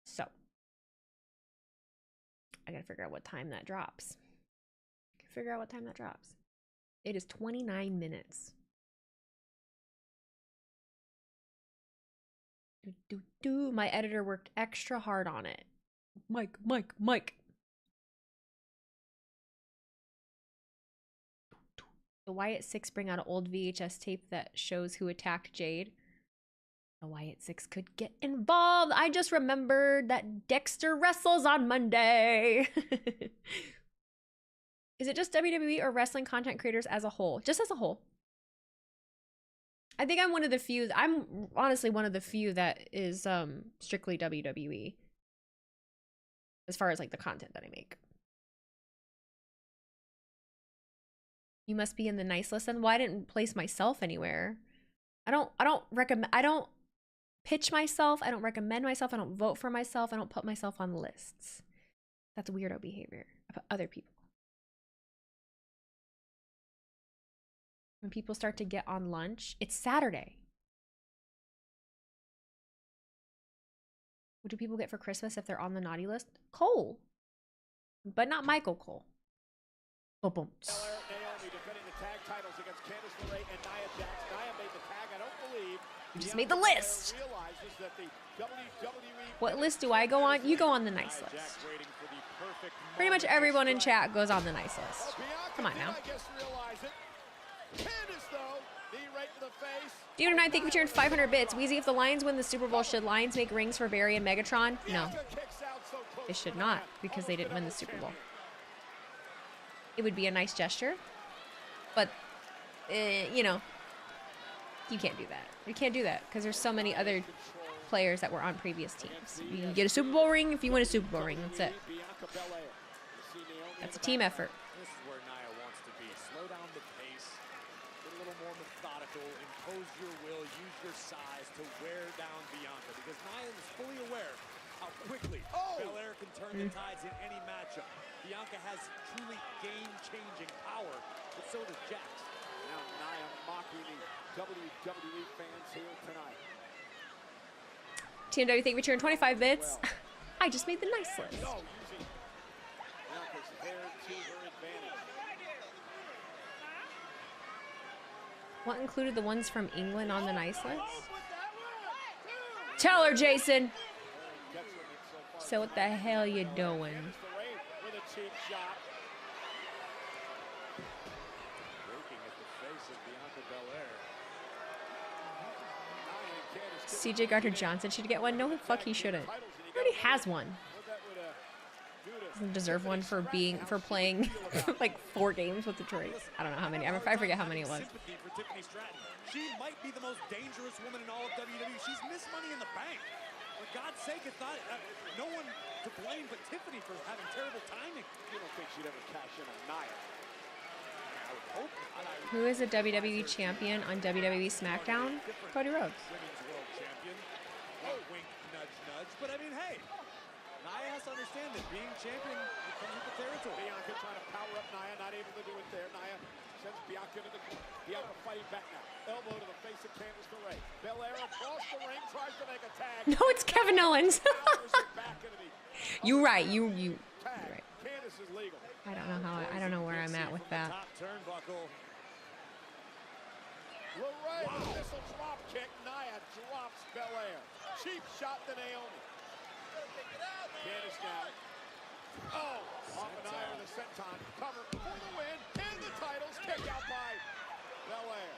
So I gotta figure out what time that drops. It is 29 minutes. My editor worked extra hard on it. Mike. The Wyatt Six bring out an old VHS tape that shows who attacked Jade. The Wyatt Six could get involved. I just remembered that Dexter wrestles on Monday. Is it just WWE or wrestling content creators as a whole? Just as a whole. I think I'm one of the few. I'm honestly one of the few that is strictly WWE as far as like the content that I make. You must be in the nice list. Then why didn't place myself anywhere? I don't recommend. I don't pitch myself. I don't recommend myself. I don't vote for myself. I don't put myself on lists. That's weirdo behavior. I put other people. When people start to get on lunch, it's Saturday. What do people get for Christmas if they're on the naughty list? Cole. But not Michael Cole. Boom. Naomi defending the tag titles against Candice LeRae and Nia Jax. Nia made the tag. I don't believe. You just made the list. What list do I go on? You go on the nice list. Pretty much everyone in chat goes on the nice list. Come on now. Dude and I think we turned 500 bits. Weezy, if the Lions win the Super Bowl, should Lions make rings for Barry and Megatron? No. They should not, because they didn't win the Super Bowl. It would be a nice gesture. But, you know, you can't do that. You can't do that, because there's so many other players that were on previous teams. You can get a Super Bowl ring if you win a Super Bowl ring. That's it. That's a team effort. This is where Nia wants to be. Slow down the pace. Get a little more methodical. Impose your will. Use your size to wear down Bianca. Because Nia is fully aware how quickly Belair can turn the tides in any matchup. Bianca has truly game-changing power, but so does Jax. Now Nia mocking the WWE fans here tonight. TMW think we turned 25 bits. I just made the nice list. What included the ones from England on the nice list? Tell her, Jason. So what the hell you doing? CJ Gardner Johnson should get one. No, the fuck he shouldn't. He already has one. Doesn't deserve one for playing like 4 games with Detroit. I don't know how many. I forget how many it was. She might be the most dangerous woman in all of WWE. She's missed Money in the Bank. For God's sake, it's not no one to blame but Tiffany for having terrible timing. You don't think she'd ever cash in on Nia? I would hope not. Who is a WWE champion on WWE Smackdown? Cody Rhodes. Women's world champion. Wink, nudge, nudge. But I mean, hey, Nia has to understand that being champion comes with the territory. Bianca trying to power up Nia, not able to do it there. Nia sends Bianca to the corner. Bianca fighting back now. Elbow to the face of Candice LeRae. Belair across the ring, tries to make a tag. No, it's Kevin Owens. You're right. You're right. Candice is legal. I don't know how. I don't know where I'm at with that. Top turnbuckle. LeRae, missile drop kick. Nia drops Belair. Cheap shot to Naomi. Candice now. Oh, off an eye with a senton. Cover for the win. And the titles. Kick out by Belair.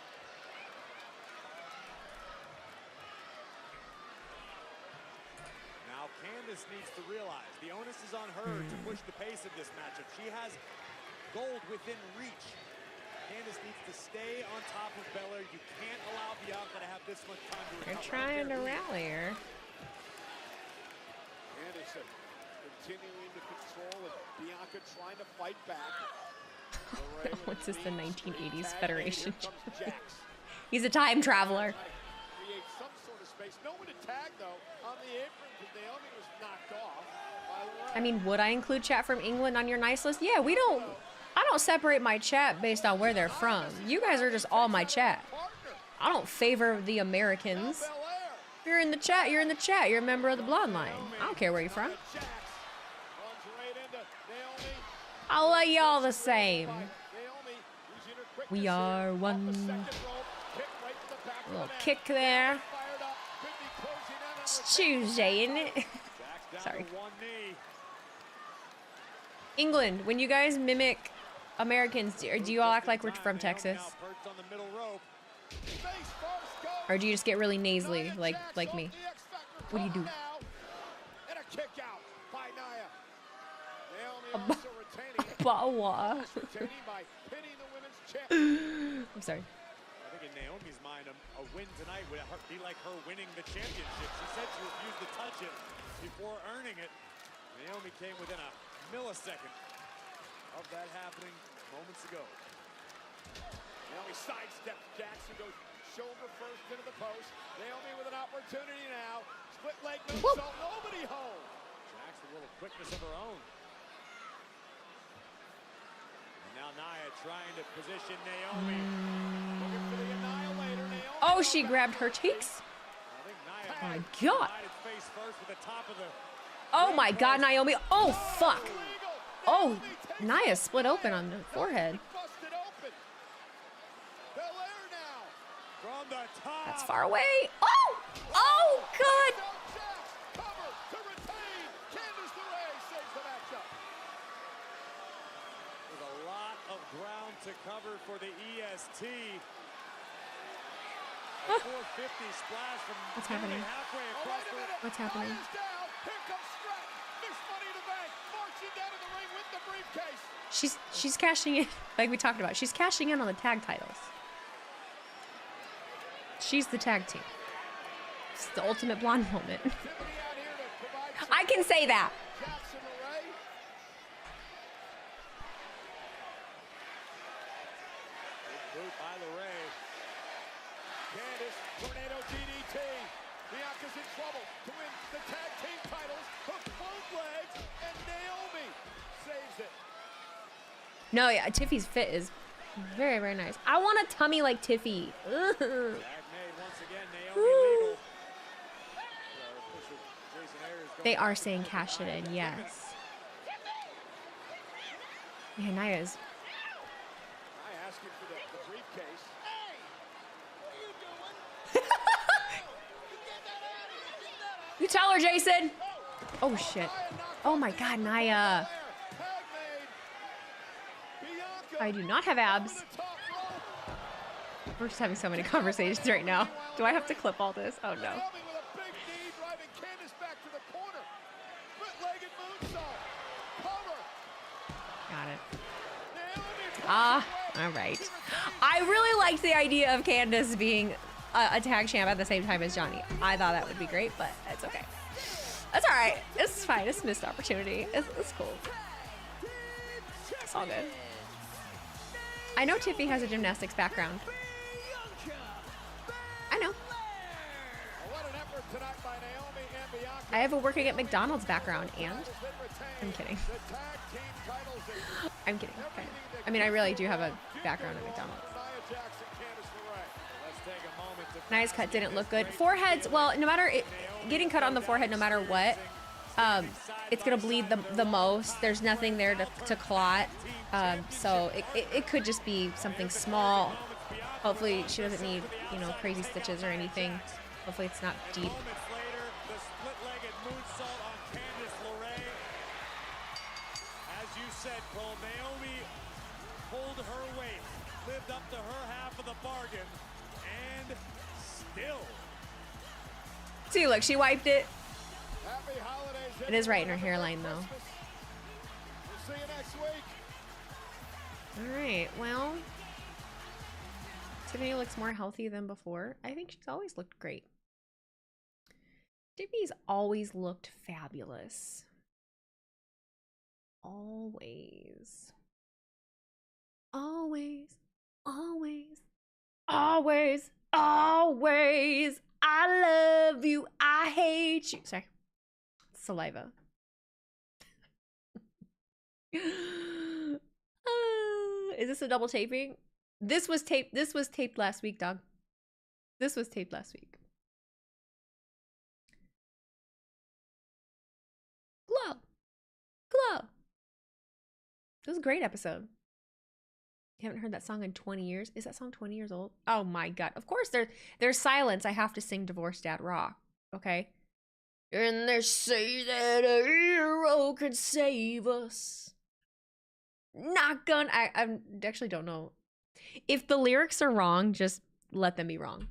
Now Candice needs to realize the onus is on her to push the pace of this matchup. She has gold within reach. Candice needs to stay on top of Belair. You can't allow Bianca to have this much time to recover. They're trying to rally her. Candice continuing to control and Bianca trying to fight back. What's this, the 1980s Federation? He's a time traveler. Create some sort of space. No one to tag though on the apron because Naomi was knocked off by LeRae. I mean, would I include chat from England on your nice list? Yeah, we don't. I don't separate my chat based on where they're from. You guys are just all my chat. I don't favor the Americans. If you're in the chat, you're in the chat. You're a member of the Blonde Line. I don't care where you're from. I love y'all the same. We are one. Little kick there. It's Tuesday, isn't it? Sorry. England, when you guys mimic Americans, do you all act like we're from Texas? Or do you just get really nasally, like me? What do you do? A bottle of water. I'm sorry. I think in Naomi's mind, a win tonight would be like her winning the championship. She said she refused to touch it before earning it. Naomi came within a millisecond of that happening moments ago. Naomi sidesteps Jackson, goes shoulder first into the post. Naomi with an opportunity now. Split leg moonsault, nobody home. Jackson, a little quickness of her own. And now Nia trying to position Naomi. Looking for the annihilator. Naomi. Oh, she grabbed her cheeks. I think Nia Oh my God. face first with the top of the. Oh my God, Naomi. Oh, fuck. Oh, Nia split open on the forehead. Busted open. Belair now. From the top. That's far away. Oh, oh, God. Cover to retain. Candice LeRae saves the matchup. There's a lot of ground to cover for the EST. 450 splash from What's happening? halfway across the. What's happening? Here comes Strat. There's money in the bank. Marching down in the ring with the briefcase. She's cashing in, like we talked about. She's cashing in on the tag titles. She's the tag team. It's the ultimate blonde moment. I can say that. Jackson LeRae. Boot by LeRae. Candice, tornado DDT. Bianca's in trouble to win the tag team titles. Hook both legs, and Naomi saves it. No, yeah, Tiffy's fit is very, very nice. I want a tummy like Tiffy. Ugh. Tag made once again. Naomi legal. They are saying cash it in, yes. Yeah, Nia's. I asked you for the briefcase. You tell her, Jason. Oh, shit. Oh, my God, Nia. I do not have abs. We're just having so many conversations right now. Do I have to clip all this? Oh, no. Got it. Ah, all right. I really liked the idea of Candice being a tag champ at the same time as Johnny. I thought that would be great, but it's okay. That's all right. It's fine. It's a missed opportunity. It's cool. It's all good. I know Tiffy has a gymnastics background. I know. I have a working at McDonald's background, and I'm kidding. I'm kidding. Okay. I mean, I really do have a background at McDonald's. Nia's cut didn't look good. Foreheads, well, no matter getting cut on the forehead, no matter what, it's gonna bleed the most. There's nothing there to clot, so it could just be something small. Hopefully, she doesn't need crazy stitches or anything. Hopefully, it's not deep. Said Cole, Naomi pulled her weight, lived up to her half of the bargain, and still. See, look, she wiped it. Happy holidays. It is right in her hairline, though. We'll see you next week. All right, well, Tiffany looks more healthy than before. I think she's always looked great. Tiffany's always looked fabulous. Always. Always. Always. Always. Always. I love you. I hate you. Sorry. Saliva. Is this a double taping? This was taped last week, dog. This was taped last week. Glow. Glow. It was a great episode. You haven't heard that song in 20 years? Is that song 20 years old? Oh my God. Of course, there's silence. I have to sing Divorce Dad Rock. Okay? And they say that a hero could save us. Not gonna. I actually don't know. If the lyrics are wrong, just let them be wrong.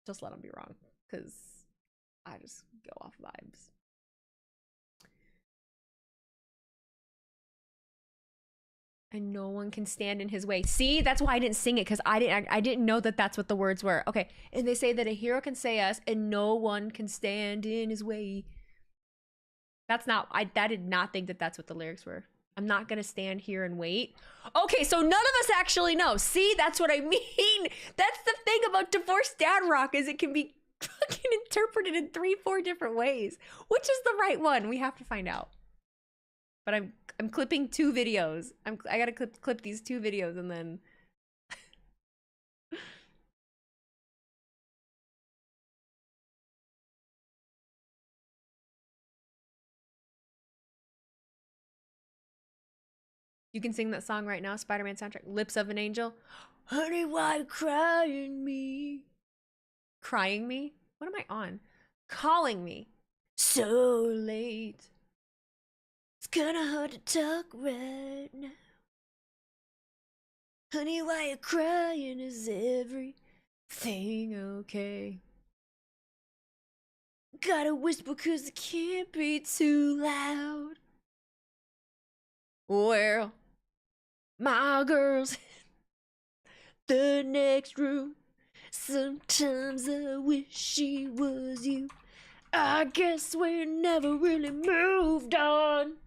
Just let them be wrong. Because I just go off vibes. And no one can stand in his way. See, that's why I didn't sing it, because I didn't know that that's what the words were. Okay, and they say that a hero can say us, and no one can stand in his way. That's not, I did not think that that's what the lyrics were. I'm not gonna stand here and wait. Okay, so none of us actually know. See, that's what I mean. That's the thing about divorced dad rock, is it can be fucking interpreted in 3-4 different ways. Which is the right one? We have to find out. But I'm clipping 2 videos. I gotta clip these 2 videos and then. You can sing that song right now, Spider-Man soundtrack, Lips of an Angel. Honey, why you crying me? Crying me? What am I on? Calling me. So late. It's kinda hard to talk right now. Honey, why you crying? Is everything okay? Gotta whisper 'cause it can't be too loud. Well, my girl's in the next room. Sometimes I wish she was you. I guess we never really moved on.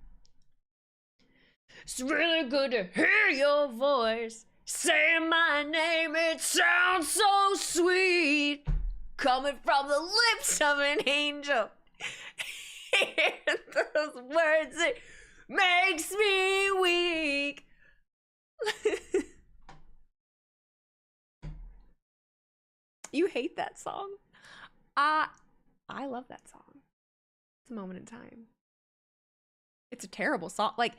It's really good to hear your voice. Say my name, it sounds so sweet. Coming from the lips of an angel. Hear those words, it makes me weak. You hate that song? I love that song. It's a moment in time. It's a terrible song. Like,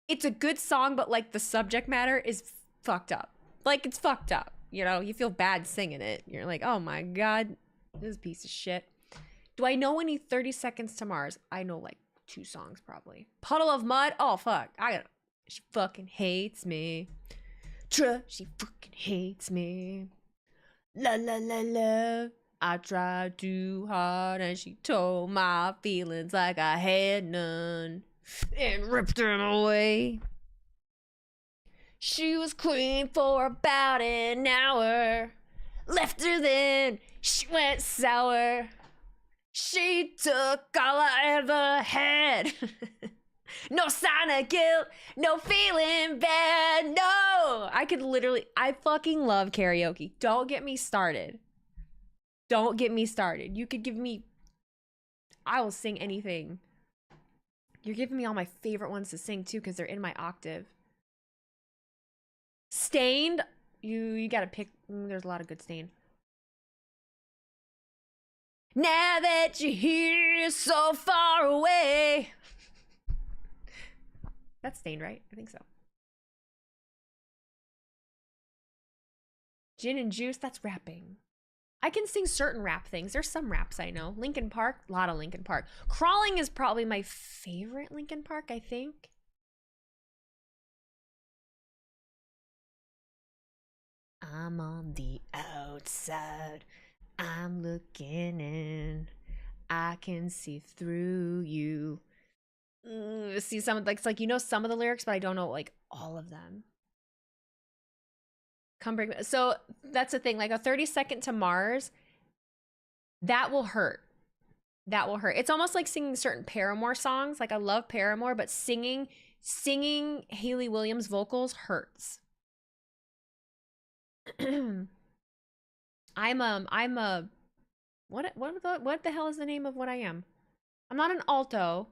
it's a good song, but like the subject matter is fucked up. Like, it's fucked up. You know, you feel bad singing it. You're like, oh my God, this is a piece of shit. Do I know any 30 Seconds to Mars? I know like 2 songs probably. Puddle of Mud? Oh fuck. She fucking hates me. She fucking hates me. La la la la. I tried too hard and she told my feelings like I had none and ripped them away. She was queen for about an hour. Left her then, she went sour. She took all I ever had. No sign of guilt, no feeling bad, no. I fucking love karaoke. Don't get me started. Don't get me started. You could give me, I will sing anything. You're giving me all my favorite ones to sing too, because they're in my octave. Stained, you gotta pick. There's a lot of good Stained. Now that you're here so far away. That's Stained, right? I think so. Gin and Juice, that's rapping. I can sing certain rap things. There's some raps I know. Linkin Park, a lot of Linkin Park. Crawling is probably my favorite Linkin Park, I think. I'm on the outside. I'm looking in. I can see through you. See some, like, it's like, you know, some of the lyrics, but I don't know like all of them. Come break me. So that's the thing, like a 30 Second to Mars, that will hurt. That will hurt. It's almost like singing certain Paramore songs. Like, I love Paramore, but singing Hayley Williams vocals hurts. I'm a what the hell is the name of what I am? I'm not an alto.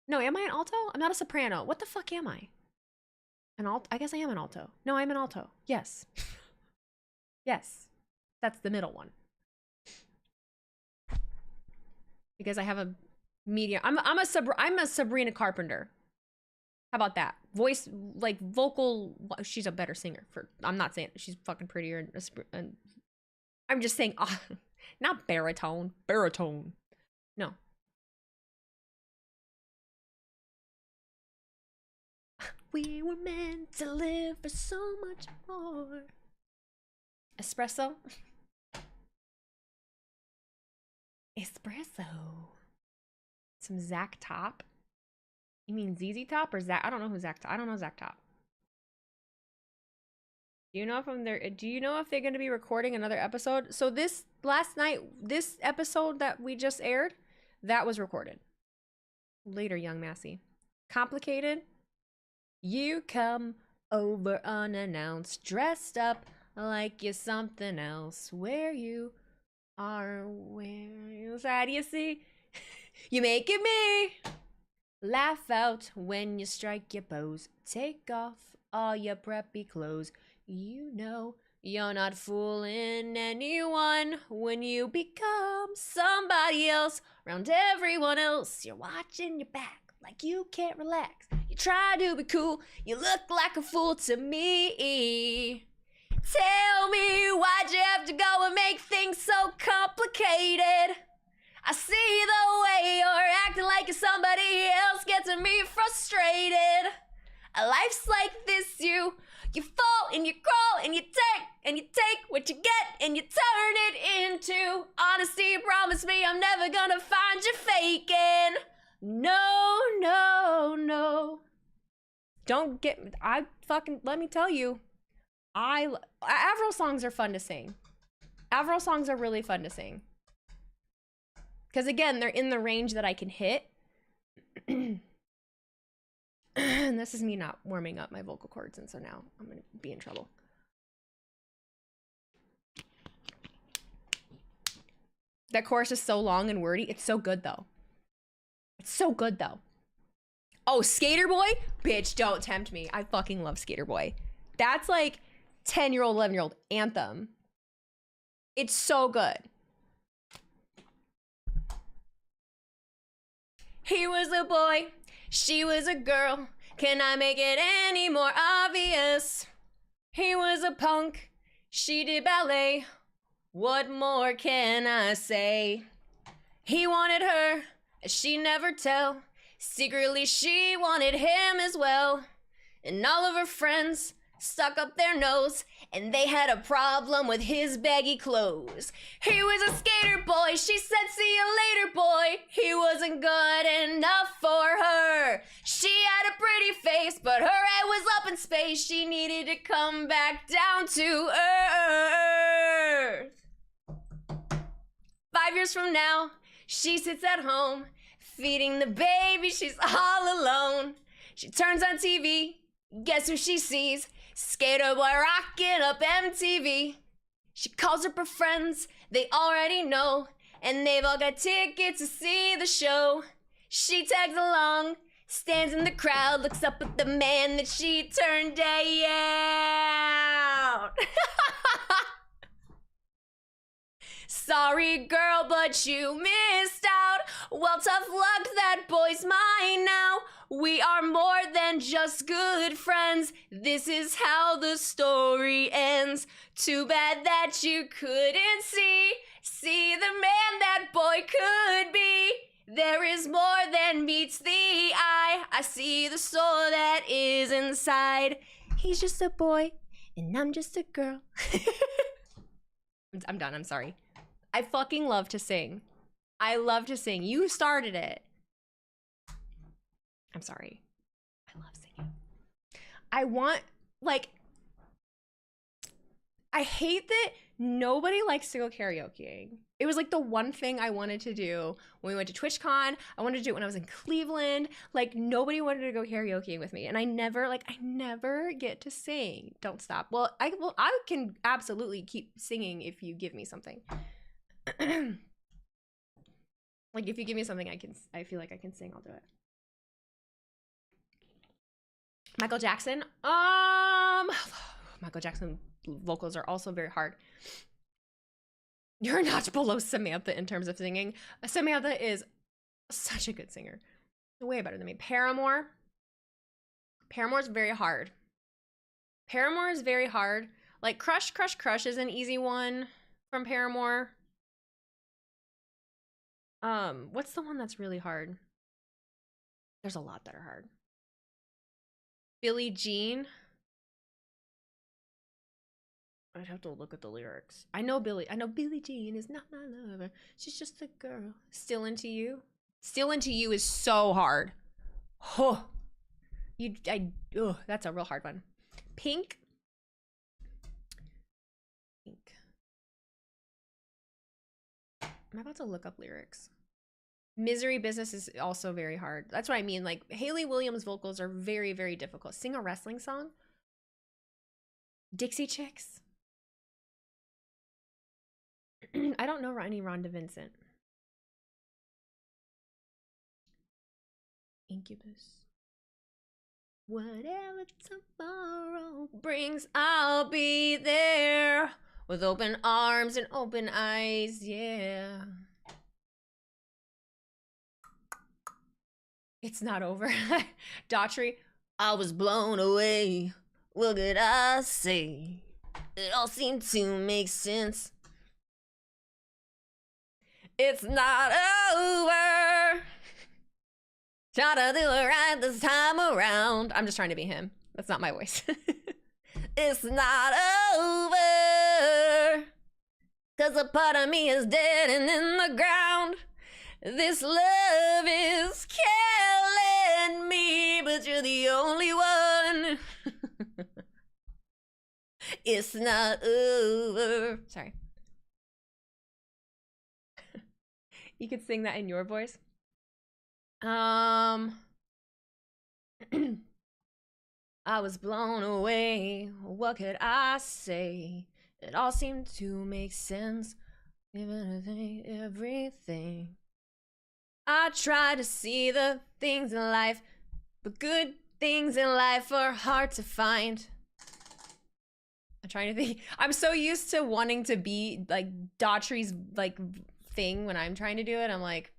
No, am I an alto? I'm not a soprano. What the fuck am I? An alto? I guess I am an alto. No, I'm an alto. Yes. Yes. That's the middle one. Because I have a medium. I'm a Sabrina Carpenter. How about that? Voice, like vocal, she's a better singer. I'm not saying she's fucking prettier and I'm just saying, not baritone. No. We were meant to live for so much more. Espresso. Some Zach Top. You mean ZZ Top or Zach? I don't know who Zach Top. I don't know Zach Top. Do you know if they're going to be recording another episode? So this last night, this episode that we just aired, that was recorded. Later, young Massey. Complicated. You come over unannounced, dressed up like you're something else. Where you are, where you sad, you see? You making me laugh out when you strike your pose. Take off all your preppy clothes. You know you're not fooling anyone when you become somebody else. Around everyone else, you're watching your back like you can't relax. You try to be cool, you look like a fool to me. Tell me, why'd you have to go and make things so complicated? I see the way you're acting like you're somebody else, getting me frustrated. A life's like this, you fall and you crawl and you take what you get and you turn it into honesty. Promise me I'm never gonna find you faking. No, no, no. Don't get, let me tell you, Avril songs are fun to sing. Avril songs are really fun to sing. Because again, they're in the range that I can hit. And this is me not warming up my vocal cords, and so now I'm gonna be in trouble. That chorus is so long and wordy. It's so good though. It's so good though. Oh, Skater Boy? Bitch, don't tempt me. I fucking love Skater Boy. That's like 10-year-old, 11-year-old anthem. It's so good. He was a boy, she was a girl. Can I make it any more obvious? He was a punk, she did ballet. What more can I say? He wanted her, she'd never tell. Secretly she wanted him as well. And all of her friends stuck up their nose, and they had a problem with his baggy clothes. He was a skater boy, she said see you later boy. He wasn't good enough for her. She had a pretty face, but her head was up in space. She needed to come back down to earth. 5 years from now, she sits at home, feeding the baby, she's all alone. She turns on TV, guess who she sees? Skater Boy rocking up MTV. She calls up her friends, they already know, and they've all got tickets to see the show. She tags along, stands in the crowd, looks up at the man that she turned down. Sorry girl, but you missed out. Well, tough luck, that boy's mine now. We are more than just good friends. This is how the story ends. Too bad that you couldn't see the man that boy could be. There is more than meets the eye. I see the soul that is inside. He's just a boy, and I'm just a girl. I'm done, I'm sorry. I fucking love to sing. I love to sing. You started it. I'm sorry. I love singing. I hate that nobody likes to go karaokeing. It was like the one thing I wanted to do when we went to TwitchCon. I wanted to do it when I was in Cleveland. Like nobody wanted to go karaokeing with me. And I never get to sing. Don't stop. Well, I can absolutely keep singing if you give me something. Like if you give me something I feel like I can sing, I'll do it. Michael Jackson. Michael Jackson vocals are also very hard. You're a notch below Samantha in terms of singing. Samantha is such a good singer. Way better than me. Paramore. Paramore's very hard. Paramore is very hard. Like Crush, Crush, Crush is an easy one from Paramore. What's the one that's really hard? There's a lot that are hard. Billie Jean. I'd have to look at the lyrics. I know Billie Jean is not my lover. She's just a girl. Still Into You. Still Into You is so hard. Oh, that's a real hard one. Pink. Pink. I'm about to look up lyrics. Misery Business is also very hard. That's what I mean. Like, Hayley Williams' vocals are very, very difficult. Sing a wrestling song. Dixie Chicks. I don't know any Rhonda Vincent. Incubus. Whatever tomorrow brings, I'll be there with open arms and open eyes. Yeah. It's not over. Daughtry, I was blown away. What could I say? It all seemed to make sense. It's not over. Try to do it right this time around. I'm just trying to be him. That's not my voice. It's not over. 'Cause a part of me is dead and in the ground. This love is killing me, but you're the only one. It's not over. Sorry. You could sing that in your voice. I was blown away. What could I say? It all seemed to make sense. Everything. I try to see the things in life, but good things in life are hard to find. I'm trying to think. I'm so used to wanting to be like Daughtry's like thing when I'm trying to do it. I'm like,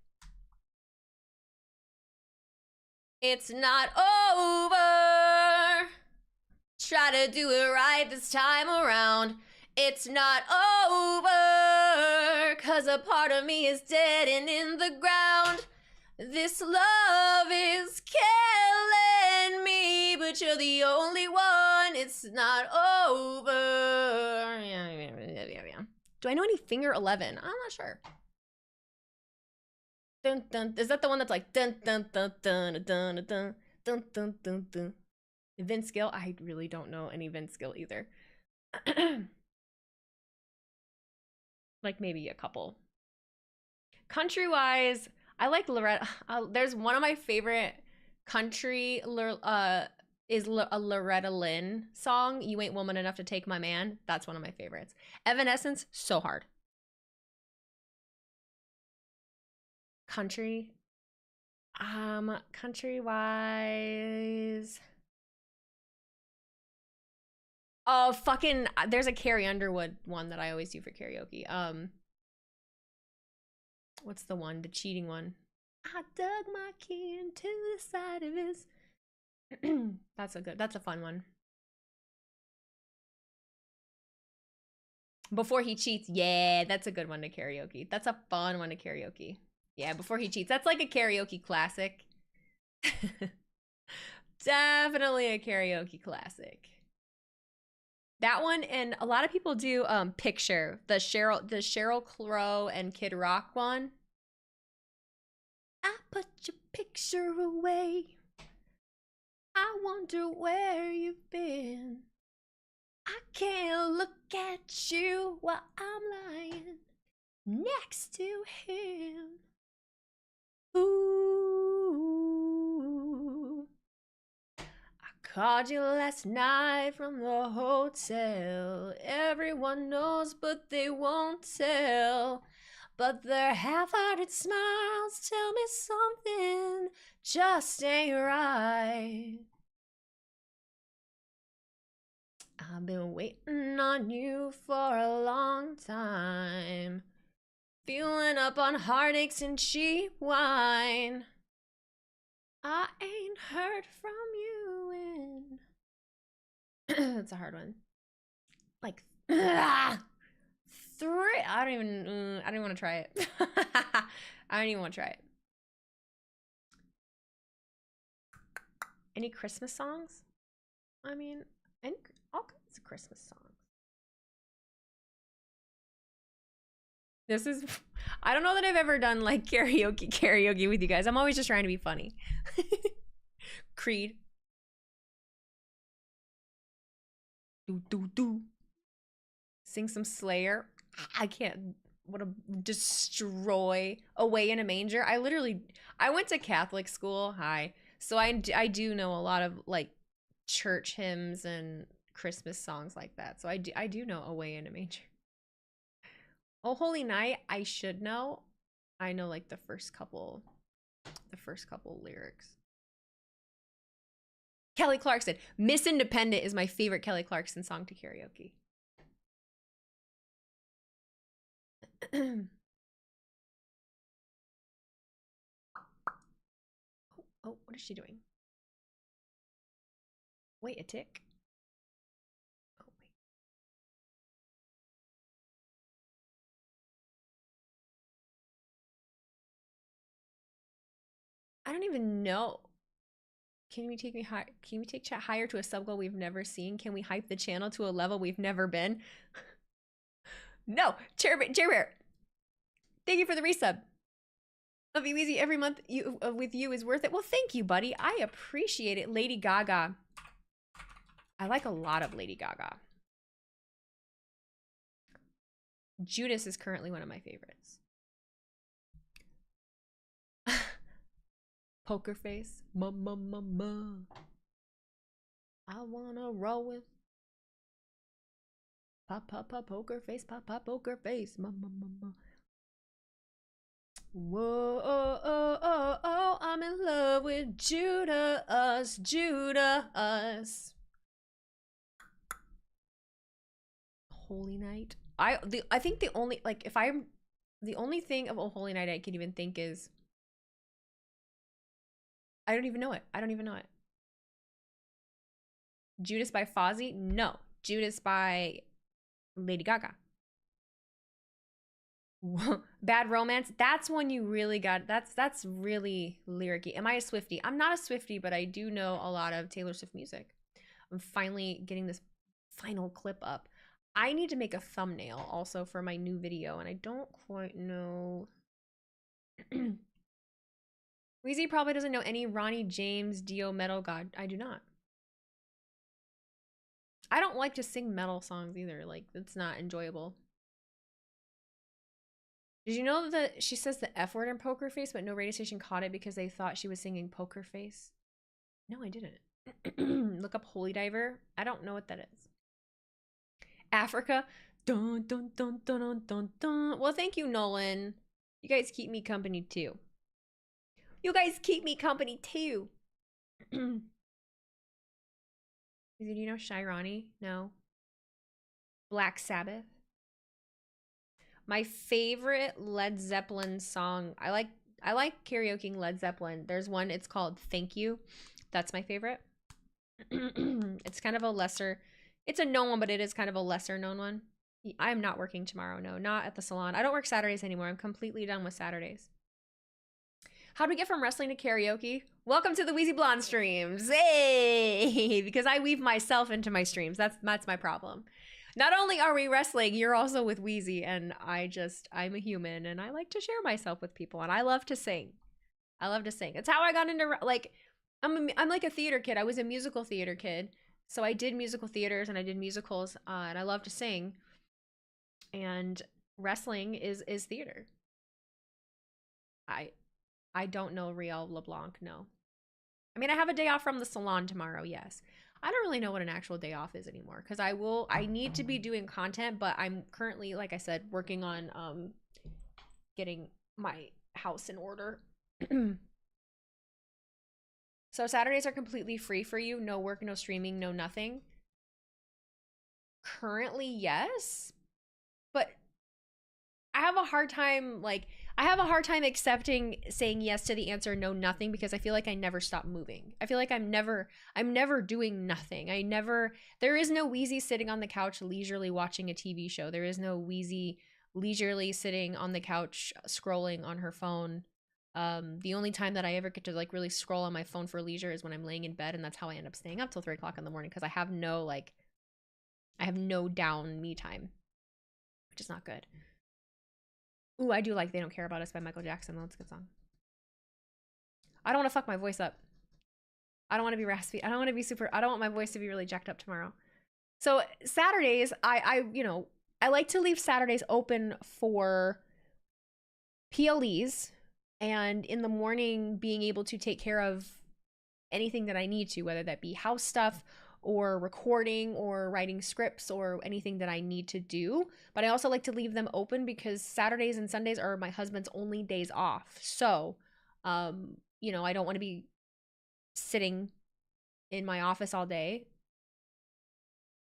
it's not over. Try to do it right this time around. It's not over. 'Cause a part of me is dead and in the ground. This love is killing me, but you're the only one. It's not over. Do I know any Finger 11? I'm not sure. Dun, dun. Is that the one that's like dun dun dun dun dun dun dun dun dun dun? Vince Gill? I really don't know any Vince Gill either. Like maybe a couple. Country-wise, I like Loretta. There's one of my favorite country is a Loretta Lynn song. You Ain't Woman Enough to Take My Man. That's one of my favorites. Evanescence, so hard. Country. Country-wise. Oh, fucking, there's a Carrie Underwood one that I always do for karaoke. What's the one? The cheating one. I dug my key into the side of his. That's a fun one. Before He Cheats. Yeah, that's a good one to karaoke. That's a fun one to karaoke. Yeah, Before He Cheats. That's like a karaoke classic. Definitely a karaoke classic. That one, and a lot of people do Picture, the Sheryl Crow and Kid Rock one. I put your picture away. I wonder where you've been. I can't look at you while I'm lying next to him. Ooh. Called you last night from the hotel. Everyone knows, but they won't tell. But their half-hearted smiles tell me something just ain't right. I've been waiting on you for a long time. Fueling up on heartaches and cheap wine. I ain't heard from you in. That's a hard one. Like 3. I don't even want to try it. I don't even want to try it. Any Christmas songs? I mean, all kinds of Christmas songs. This is, I don't know that I've ever done like karaoke with you guys. I'm always just trying to be funny. Creed. Do do do. Sing some Slayer. I can't. What a destroy. Away in a Manger. I went to Catholic school. Hi. So I do know a lot of like church hymns and Christmas songs like that. So I do know Away in a Manger. Oh Holy Night, I should know. I know like the first couple lyrics. Kelly Clarkson. Miss Independent is my favorite Kelly Clarkson song to karaoke. Oh, what is she doing? Wait, a tick. Oh, wait. I don't even know. Can we take me high? Can we take chat higher to a sub goal we've never seen? Can we hype the channel to a level we've never been? No, Chair Bear. Thank you for the resub. Love you, Easy. Every month with you is worth it. Well, thank you, buddy. I appreciate it. Lady Gaga. I like a lot of Lady Gaga. Judas is currently one of my favorites. Poker Face. Ma. I wanna roll with. Pop, poker face. Pop, poker face. Ma. Whoa, I'm in love with Judas. Holy Night. I think the only the only thing of Oh Holy Night I can even think is I don't even know it. Judas by Fozzy? No. Judas by Lady Gaga. Bad Romance? That's one you really got. That's really lyricy. Am I a Swiftie? I'm not a Swiftie, but I do know a lot of Taylor Swift music. I'm finally getting this final clip up. I need to make a thumbnail also for my new video, and I don't quite know. Weezy probably doesn't know any Ronnie James Dio metal god. I do not. I don't like to sing metal songs either. Like, it's not enjoyable. Did you know that she says the F word in Poker Face, but no radio station caught it because they thought she was singing Poker Face? No, I didn't. Look up Holy Diver. I don't know what that is. Africa. Dun, dun, dun, dun, dun, dun, dun. Well, thank you, Nolan. You guys keep me company too. Do you know Shirani? No. Black Sabbath. My favorite Led Zeppelin song. I like karaokeing Led Zeppelin. There's one, it's called Thank You. That's my favorite. It's kind of a lesser, it's a known one, but it is kind of a lesser known one. I am not working tomorrow. No, not at the salon. I don't work Saturdays anymore. I'm completely done with Saturdays. How do we get from wrestling to karaoke? Welcome to the Wheezy Blonde streams. Hey! Because I weave myself into my streams. That's my problem. Not only are we wrestling, you're also with Wheezy, and I'm a human, and I like to share myself with people, and I love to sing. It's how I got into, like, I'm like a theater kid. I was a musical theater kid, so I did musical theaters, and I did musicals, and I love to sing, and wrestling is theater. I don't know Riel LeBlanc, no. I mean, I have a day off from the salon tomorrow, yes. I don't really know what an actual day off is anymore because I need to be doing content, but I'm currently, like I said, working on getting my house in order. So Saturdays are completely free for you. No work, no streaming, no nothing. Currently, yes. But I have a hard time, accepting saying yes to the answer no nothing because I feel like I never stop moving. I feel like I'm never doing nothing. There is no Wheezy sitting on the couch leisurely watching a TV show. There is no Wheezy leisurely sitting on the couch scrolling on her phone. The only time that I ever get to like really scroll on my phone for leisure is when I'm laying in bed, and that's how I end up staying up till 3 o'clock in the morning because I have no down me time, which is not good. Ooh, I do like They Don't Care About Us by Michael Jackson. That's a good song. I don't want to fuck my voice up. I don't want to be raspy. I don't want to be super, I don't want my voice to be really jacked up tomorrow. So Saturdays, I like to leave Saturdays open for PLEs, and in the morning being able to take care of anything that I need to, whether that be house stuff or recording or writing scripts or anything that I need to do. But I also like to leave them open because Saturdays and Sundays are my husband's only days off. So, I don't want to be sitting in my office all day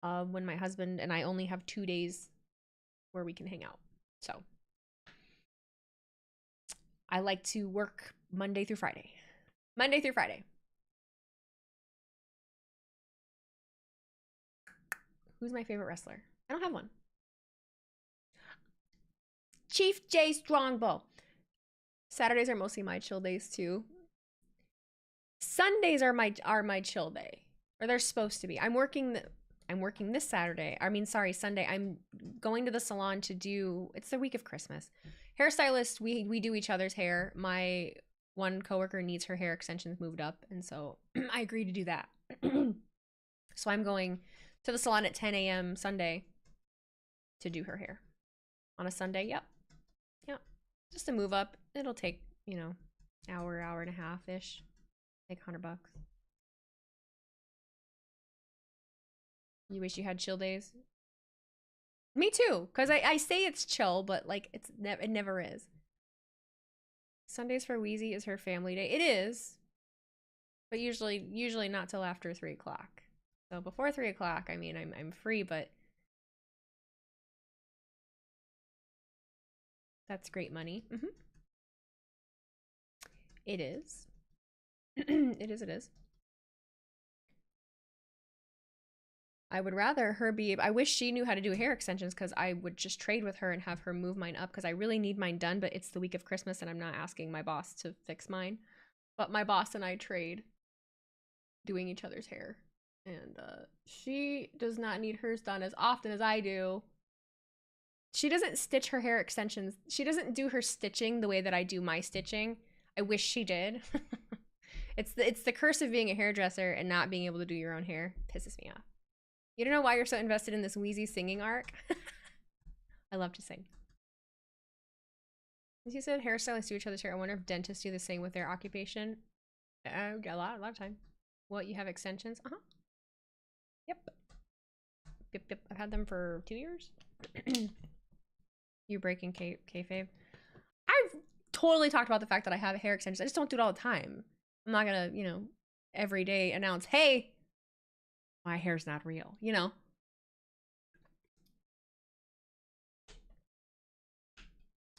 when my husband and I only have 2 days where we can hang out. So I like to work Monday through Friday. Monday through Friday. Who's my favorite wrestler? I don't have one. Chief J Strongbow. Saturdays are mostly my chill days too. Sundays are my chill day, or they're supposed to be. I'm working this Saturday. Sunday. I'm going to the salon to do. It's the week of Christmas. Hairstylist. We do each other's hair. My one coworker needs her hair extensions moved up, and so I agreed to do that. So I'm going to the salon at 10 a.m. Sunday to do her hair on a Sunday. Yep. Just to move up. It'll take hour and a half ish. Like $100. You wish you had chill days? Me too, because I say it's chill, but like it never is. Sundays for Wheezy is her family day. It is, but usually not till after 3 o'clock. So before 3 o'clock, I'm free, but that's great money. It is. It is. I would rather her be, I wish she knew how to do hair extensions because I would just trade with her and have her move mine up because I really need mine done, but it's the week of Christmas and I'm not asking my boss to fix mine. But my boss and I trade doing each other's hair. And she does not need hers done as often as I do. She doesn't stitch her hair extensions. She doesn't do her stitching the way that I do my stitching. I wish she did. It's the curse of being a hairdresser and not being able to do your own hair. Pisses me off. You don't know why you're so invested in this Wheezy singing arc? I love to sing. As you said, hairstylists do each other's hair. I wonder if dentists do the same with their occupation. A lot of time. What, you have extensions? Yep. I've had them for 2 years. You breaking kayfabe? I've totally talked about the fact that I have hair extensions. I just don't do it all the time. I'm not gonna, every day announce, hey, my hair's not real,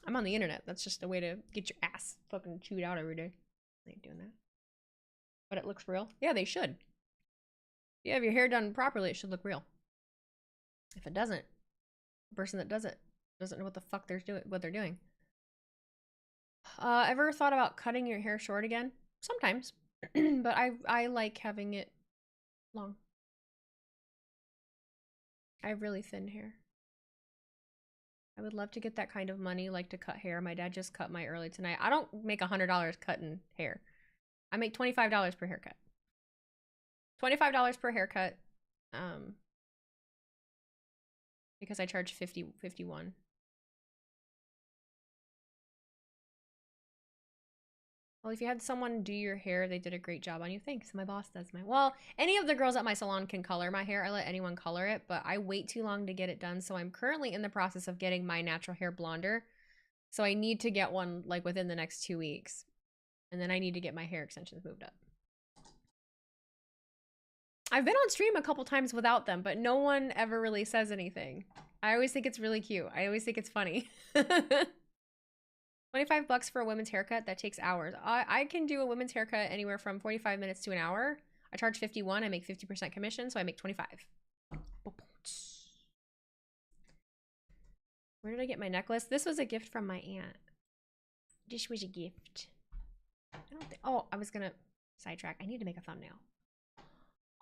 I'm on the internet. That's just a way to get your ass fucking chewed out every day. I ain't doing that. But it looks real? Yeah, they should. If you have your hair done properly, it should look real. If it doesn't, the person that does it doesn't know what the fuck they're doing. Ever thought about cutting your hair short again? Sometimes. But I like having it long. I have really thin hair. I would love to get that kind of money, like to cut hair. My dad just cut my early tonight. I don't make $100 cutting hair. I make $25 per haircut. $25 per haircut. Because I charge $51. Well, if you had someone do your hair, they did a great job on you. Thanks. My boss does mine. Well, any of the girls at my salon can color my hair. I let anyone color it, but I wait too long to get it done. So I'm currently in the process of getting my natural hair blonder. So I need to get one like within the next 2 weeks. And then I need to get my hair extensions moved up. I've been on stream a couple times without them, but no one ever really says anything. I always think it's really cute. I always think it's funny. $25 for a women's haircut, that takes hours. I can do a women's haircut anywhere from 45 minutes to an hour. I charge 51, I make 50% commission, so I make 25. Where did I get my necklace? This was a gift from my aunt. This was a gift. I was gonna sidetrack. I need to make a thumbnail.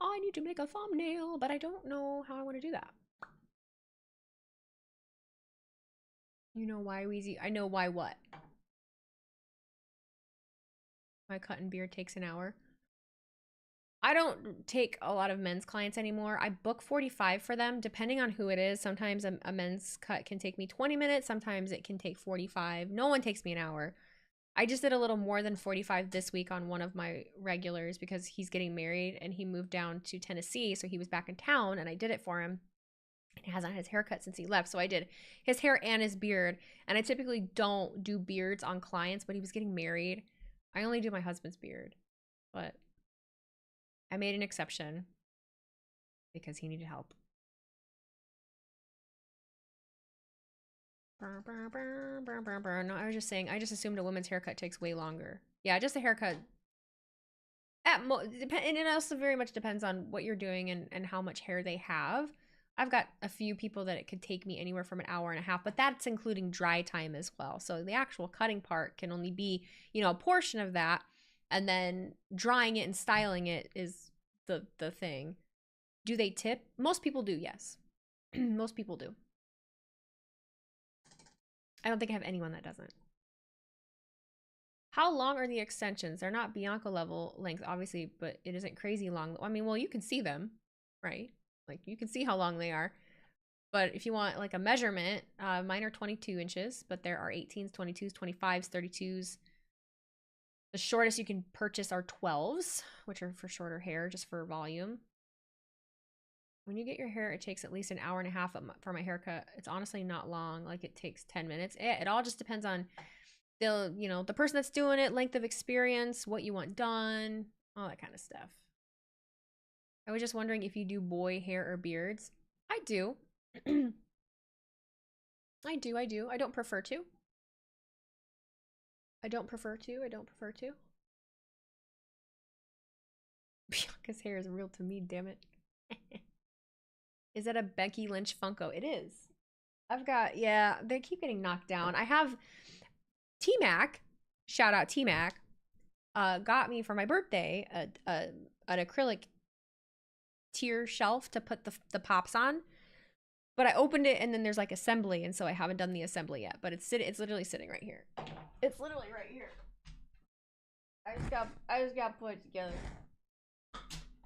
I need to make a thumbnail, but I don't know how I want to do that. You know why, Weezy? I know why what? My cut and beard takes an hour. I don't take a lot of men's clients anymore. I book 45 for them, depending on who it is. Sometimes a men's cut can take me 20 minutes. Sometimes it can take 45. No one takes me an hour. I just did a little more than 45 this week on one of my regulars because he's getting married and he moved down to Tennessee. So he was back in town and I did it for him. And he hasn't had his haircut since he left. So I did his hair and his beard. And I typically don't do beards on clients, but he was getting married. I only do my husband's beard. But I made an exception because he needed help. No, I was just saying, I just assumed a woman's haircut takes way longer. Yeah, just a haircut. And it also very much depends on what you're doing and how much hair they have. I've got a few people that it could take me anywhere from an hour and a half, but that's including dry time as well. So the actual cutting part can only be, you know, a portion of that. And then drying it and styling it is the thing. Do they tip? Most people do, yes. Most people do. I don't think I have anyone that doesn't. How long are the extensions? They're not Bianca level length, obviously, but it isn't crazy long. I mean, well, you can see them, right? Like, you can see how long they are. But if you want, like, a measurement, mine are 22 inches, but there are 18s, 22s, 25s, 32s. The shortest you can purchase are 12s, which are for shorter hair, just for volume. When you get your hair, it takes at least an hour and a half for my haircut. It's honestly not long. Like, it takes 10 minutes. It all just depends on the person that's doing it, length of experience, what you want done, all that kind of stuff. I was just wondering if you do boy hair or beards. I do. I do. I don't prefer to. Bianca's hair is real to me, damn it. Is that a Becky Lynch Funko? It is. I've got, yeah, they keep getting knocked down. I have T-Mac, shout out T-Mac, got me for my birthday an acrylic tier shelf to put the pops on. But I opened it and then there's like assembly, and so I haven't done the assembly yet. But it's literally sitting right here. It's literally right here. I just got put it together.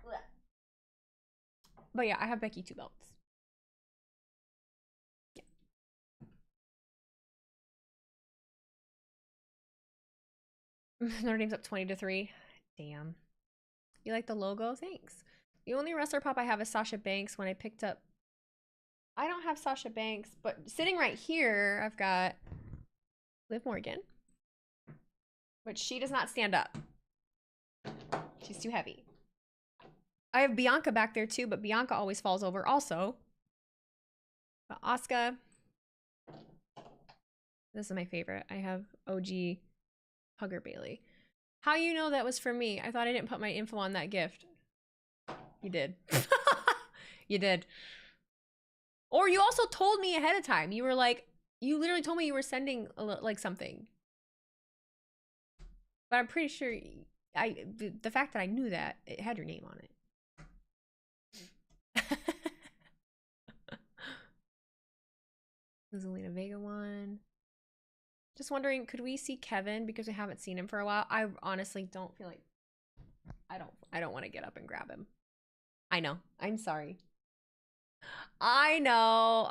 Blech. But yeah, I have Becky 2 belts. Yeah. Notre Dame's up 20-3. Damn. You like the logo? Thanks. The only wrestler pop I have is Sasha Banks. When I picked up, I don't have Sasha Banks, but sitting right here, I've got Liv Morgan, which she does not stand up. She's too heavy. I have Bianca back there too, but Bianca always falls over also. But Asuka, this is my favorite. I have OG Hugger Bailey. How you know that was for me? I thought I didn't put my info on that gift. You did. You did. Or you also told me ahead of time. You were like, you literally told me you were sending like something. But I'm pretty sure the fact that I knew that, it had your name on it. The Zelina Vega one. Just wondering, could we see Kevin because we haven't seen him for a while? I honestly don't feel like I don't want to get up and grab him. I know. I'm sorry. I know.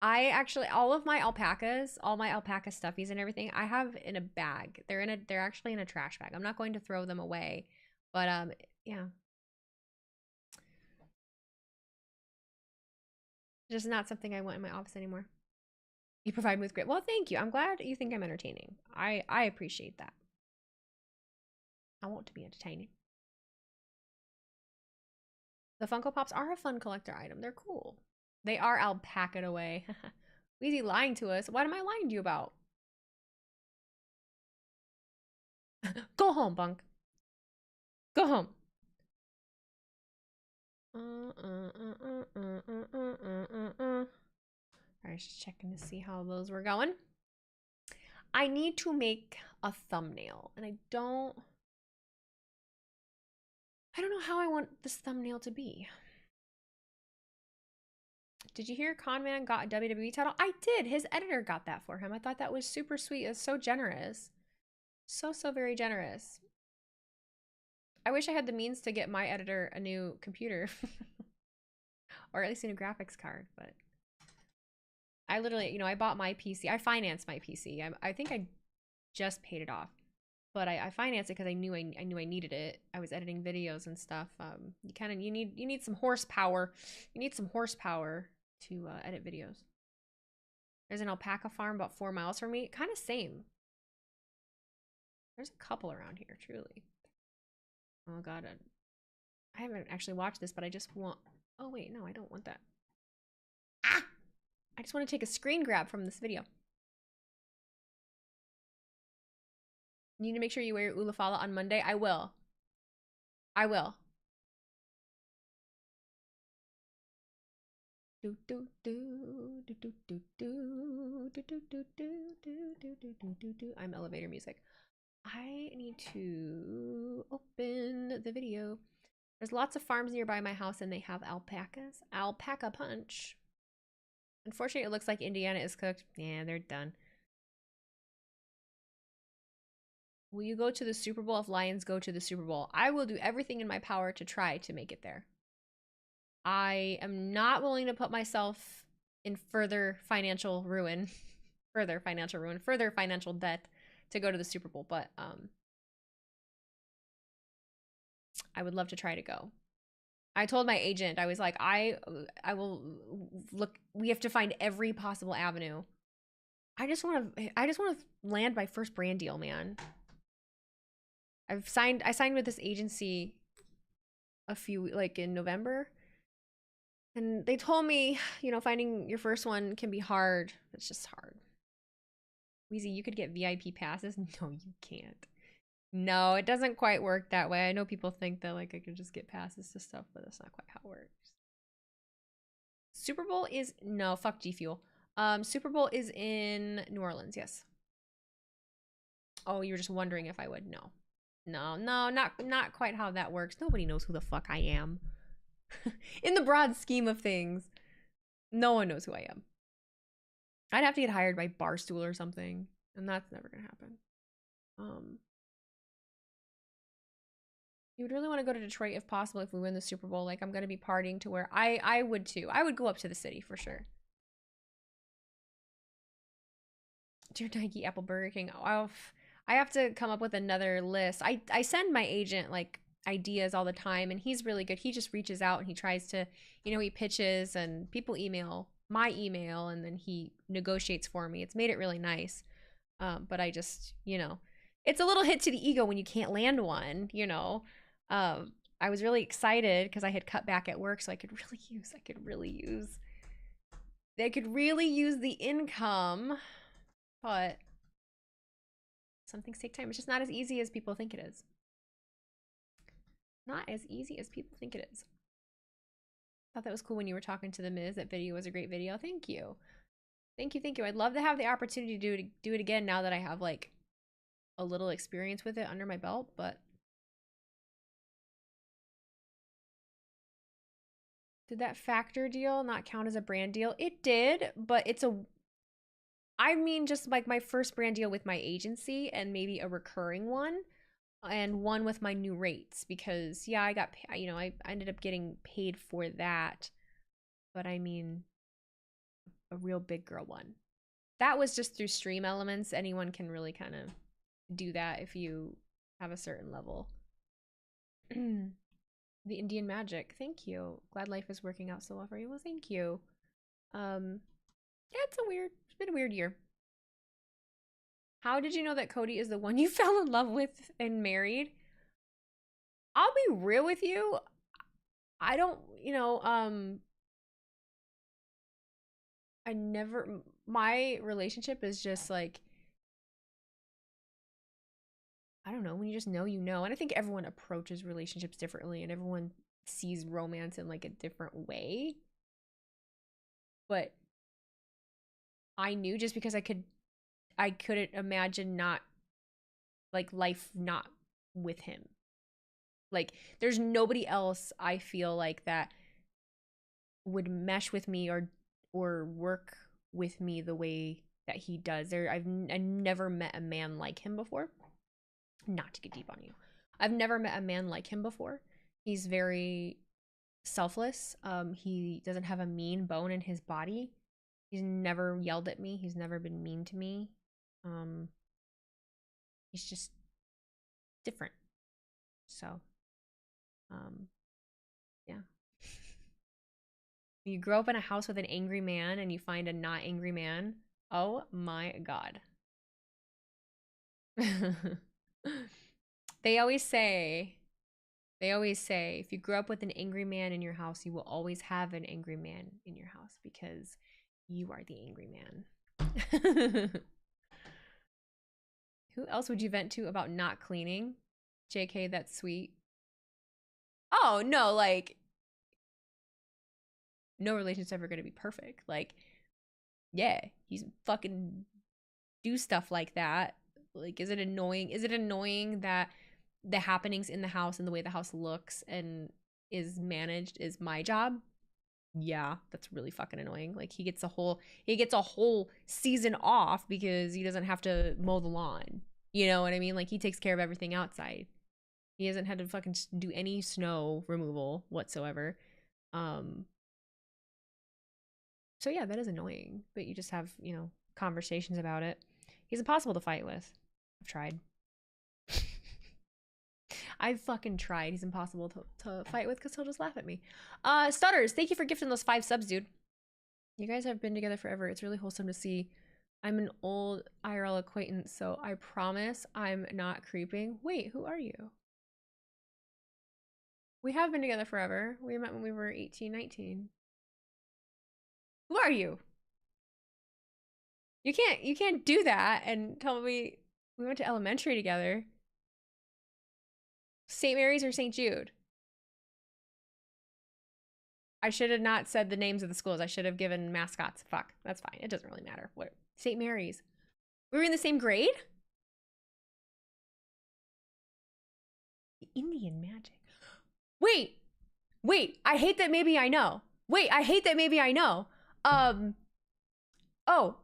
I actually, all my alpaca stuffies and everything, I have in a bag. They're actually in a trash bag. I'm not going to throw them away, but yeah. Just not something I want in my office anymore. You provide me with great. Well, thank you. I'm glad you think I'm entertaining. I appreciate that. I want to be entertaining. The Funko Pops are a fun collector item. They're cool. They are alpaca'd away. Weezy lying to us. What am I lying to you about? Go home, Bunk. Go home. Alright, just checking to see how those were going. I need to make a thumbnail, and I don't know how I want this thumbnail to be. Did you hear Conman got a WWE title? I did. His editor got that for him. I thought that was super sweet. It's so generous. So very generous. I wish I had the means to get my editor a new computer. Or at least a new graphics card, but I literally, you know, I bought my PC. I financed my PC. I think I just paid it off, but I financed it because I knew I needed it. I was editing videos and stuff. You need some horsepower. You need some horsepower to edit videos. There's an alpaca farm about 4 miles from me. Kind of same. There's a couple around here, truly. Oh god, I haven't actually watched this, but I just want. Oh wait, no, I don't want that. Ah! I just want to take a screen grab from this video. You need to make sure you wear your Ulafala on Monday. I will. I will. I'm elevator music. I need to open the video. There's lots of farms nearby my house and they have alpacas. Alpaca punch. Unfortunately, it looks like Indiana is cooked. Yeah, they're done. Will you go to the Super Bowl if Lions go to the Super Bowl? I will do everything in my power to try to make it there. I am not willing to put myself in further financial ruin. Further financial debt to go to the Super Bowl, but I would love to try to go. I told my agent, I was like, I will look, we have to find every possible avenue. I just want to land my first brand deal, man. I signed with this agency like in November. And they told me, you know, finding your first one can be hard. It's just hard. Weezy, you could get VIP passes? No, you can't. No, it doesn't quite work that way. I know people think that like I could just get passes to stuff, but that's not quite how it works. Super Bowl is no, fuck G Fuel. Super Bowl is in New Orleans, yes. Oh, you were just wondering if I would. No, not quite how that works. Nobody knows who the fuck I am. In the broad scheme of things, no one knows who I am. I'd have to get hired by Barstool or something, and that's never gonna happen. You would really want to go to Detroit if possible if we win the Super Bowl. Like, I'm gonna be partying to where I would too. I would go up to the city for sure. Dear Nike, Apple, Burger King. Oh, I have to come up with another list. I send my agent like ideas all the time, and he's really good. He just reaches out and he tries to, you know, he pitches and people email my email and then he negotiates for me. It's made it really nice. But I just, you know, it's a little hit to the ego when you can't land one, you know. I was really excited because I had cut back at work, so I could really use the income, but some things take time. It's just not as easy as people think it is. Not as easy as people think it is. Thought that was cool when you were talking to the Miz. That video was a great video. Thank you. Thank you. I'd love to have the opportunity to do it again now that I have like a little experience with it under my belt, but did that factor deal not count as a brand deal? It did, but I mean just like my first brand deal with my agency and maybe a recurring one. And one with my new rates because yeah, I ended up getting paid for that, but I mean a real big girl one. That was just through Stream Elements. Anyone can really kind of do that if you have a certain level. The Indian Magic, thank you. Glad life is working out so well for you. Well, thank you. Yeah, it's been a weird year. How did you know that Cody is the one you fell in love with and married? I'll be real with you. I don't, my relationship is just like, I don't know, when you just know, you know. And I think everyone approaches relationships differently and everyone sees romance in like a different way. But I knew just because I couldn't imagine not like life not with him. Like there's nobody else I feel like that would mesh with me or work with me the way that he does. I've never met a man like him before. Not to get deep on you. I've never met a man like him before. He's very selfless. He doesn't have a mean bone in his body. He's never yelled at me. He's never been mean to me. He's just different. So, yeah. You grow up in a house with an angry man and you find a not angry man. Oh my God. They always say, if you grow up with an angry man in your house, you will always have an angry man in your house because you are the angry man. Who else would you vent to about not cleaning? JK, that's sweet. Oh, no, like, no relationship's ever going to be perfect. Like, yeah, he's fucking do stuff like that. Like, is it annoying? Is it annoying that the happenings in the house and the way the house looks and is managed is my job? Yeah, that's really fucking annoying. Like, he gets a whole season off because he doesn't have to mow the lawn. You know what I mean? Like, he takes care of everything outside. He hasn't had to fucking do any snow removal whatsoever. So yeah, that is annoying. But you just have, you know, conversations about it. He's impossible to fight with. I've tried. I've fucking tried. He's impossible to fight with because he'll just laugh at me. Stutters, thank you for gifting those 5 subs, dude. You guys have been together forever. It's really wholesome to see. I'm an old IRL acquaintance, so I promise I'm not creeping. Wait, who are you? We have been together forever. We met when we were 18, 19. Who are you? You can't do that and tell me we went to elementary together. St. Mary's or St. Jude? I should have not said the names of the schools. I should have given mascots. Fuck, that's fine. It doesn't really matter. What? St. Mary's. We were in the same grade? The Indian magic. Wait, I hate that maybe I know. Wait, I hate that maybe I know. Oh,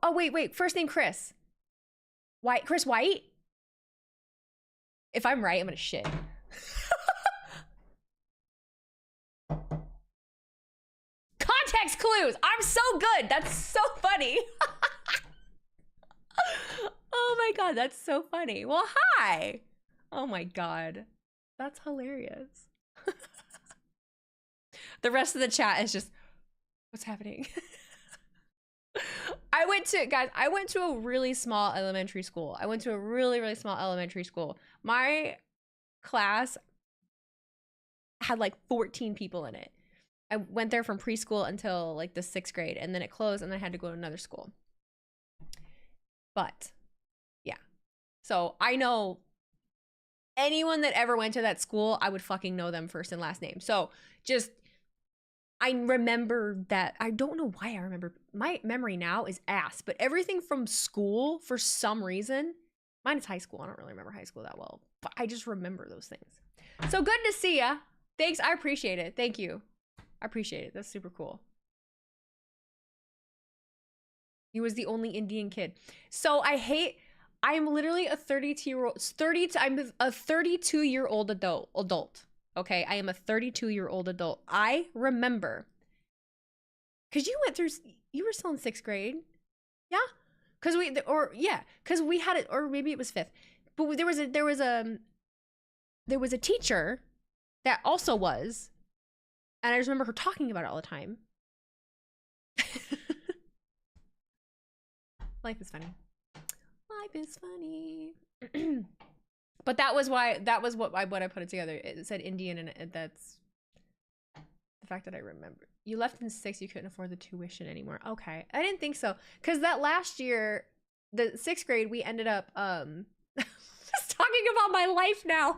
wait. First name Chris. White, Chris White? If I'm right, I'm gonna shit. Context clues. I'm so good. That's so funny. Oh my God, that's so funny. Well, hi. Oh my God. That's hilarious. The rest of the chat is just, what's happening? I went to a really small elementary school. I went to a really, really small elementary school. My class had like 14 people in it. I went there from preschool until like the 6th grade, and then it closed, and then I had to go to another school. But yeah, so I know anyone that ever went to that school, I would fucking know them first and last name. So just, I remember that. I don't know why I remember. My memory now is ass, but everything from school, for some reason, mine is high school. I don't really remember high school that well, but I just remember those things. So good to see ya. Thanks. I appreciate it. Thank you. I appreciate it. That's super cool. He was the only Indian kid. So I'm literally a 32-year-old adult. Okay, I am a 32-year-old adult. I remember, because you were still in 6th grade. Yeah, because we had it, or maybe it was 5th, but there was a teacher that also was, and I just remember her talking about it all the time. Life is funny. Life is funny. But that was what I put it together. It said Indian, and that's the fact that I remember. You left in 6th, you couldn't afford the tuition anymore. Okay, I didn't think so, because that last year, the 6th grade, we ended up just talking about my life now.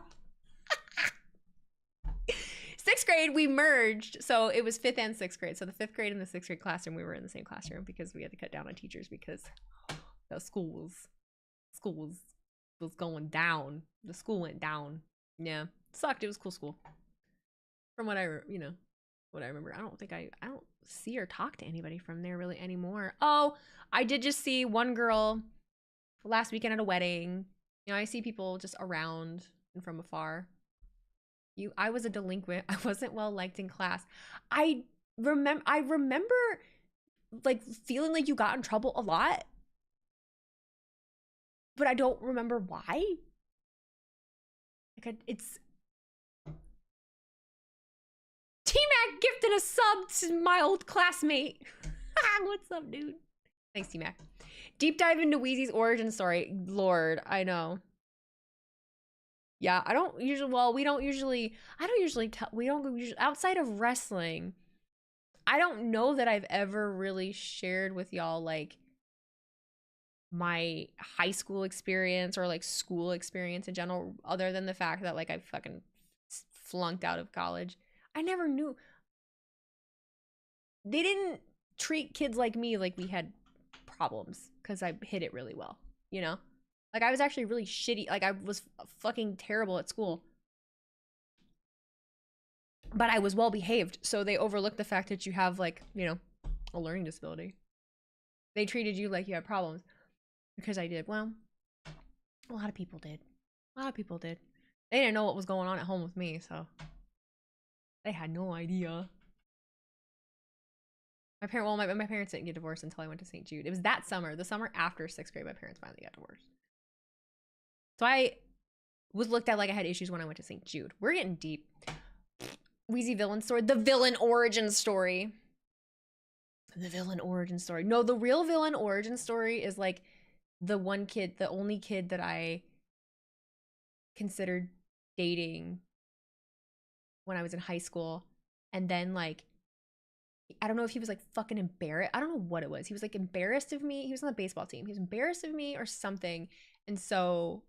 6th grade, we merged, so it was 5th and 6th grade. So the 5th grade and the 6th grade classroom, we were in the same classroom because we had to cut down on teachers because the school was going down. The school went down. Yeah, sucked. It was a cool school. From what I remember, I don't see or talk to anybody from there really anymore. Oh, I did just see one girl last weekend at a wedding. You know, I see people just around and from afar. I was a delinquent. I wasn't well liked in class. I remember like feeling like you got in trouble a lot, but I don't remember why. Like it's T-Mac gifted a sub to my old classmate. What's up, dude? Thanks, T-Mac. Deep dive into Wheezy's origin story. Lord, I know. Yeah, I don't usually outside of wrestling, I don't know that I've ever really shared with y'all like my high school experience or like school experience in general, other than the fact that like I fucking flunked out of college. I never knew. They didn't treat kids like me like we had problems because I hid it really well, you know? Like, I was actually really shitty. Like, I was fucking terrible at school. But I was well behaved, so they overlooked the fact that you have, like, you know, a learning disability. They treated you like you had problems. Because I did. Well, a lot of people did. A lot of people did. They didn't know what was going on at home with me, so. They had no idea. My parents didn't get divorced until I went to St. Jude. It was that summer, the summer after 6th grade, my parents finally got divorced. So I was looked at like I had issues when I went to St. Jude. We're getting deep. Wheezy villain story. The villain origin story. The villain origin story. No, the real villain origin story is like the one kid, the only kid that I considered dating when I was in high school. And then like, I don't know if he was like fucking embarrassed. I don't know what it was. He was like embarrassed of me. He was on the baseball team. He was embarrassed of me or something. And so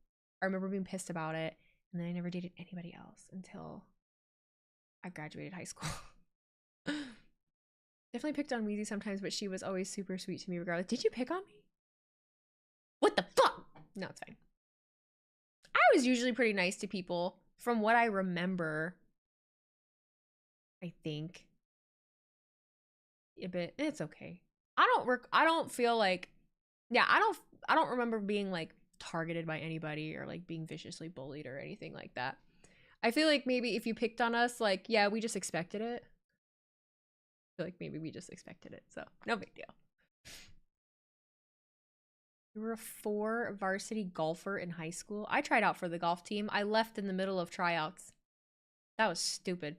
I remember being pissed about it. And then I never dated anybody else until I graduated high school. Definitely picked on Wheezy sometimes, but she was always super sweet to me regardless. Did you pick on me? What the fuck? No, it's fine. I was usually pretty nice to people from what I remember. I think. But it's okay. I don't feel like, yeah, I don't remember being like targeted by anybody or like being viciously bullied or anything like that. I feel like maybe if you picked on us, like, yeah, we just expected it. I feel like maybe we just expected it, so no big deal. You were a 4 varsity golfer in high school. I tried out for the golf team. I left in the middle of tryouts. That was stupid.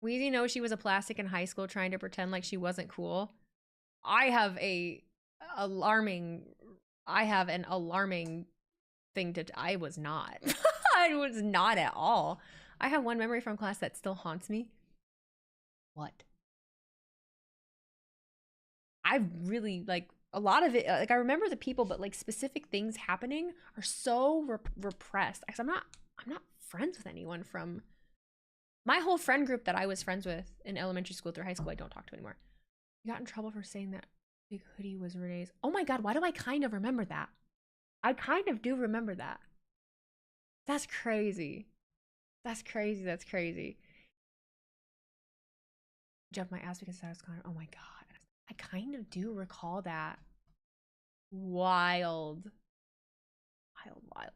Wheezy knows she was a plastic in high school trying to pretend like she wasn't cool. I have an alarming thing to, I was not. I was not at all. I have one memory from class that still haunts me. What? I really, like, a lot of it, like, I remember the people, but, like, specific things happening are so repressed. Because I'm not friends with anyone from my whole friend group that I was friends with in elementary school through high school. I don't talk to anymore. You got in trouble for saying that big hoodie was Renee's. Oh my God, why do I kind of remember that? I kind of do remember that. That's crazy. That's crazy. That's crazy. Jumped my ass because I was kind of, oh my God. I kind of do recall that. Wild. Wild.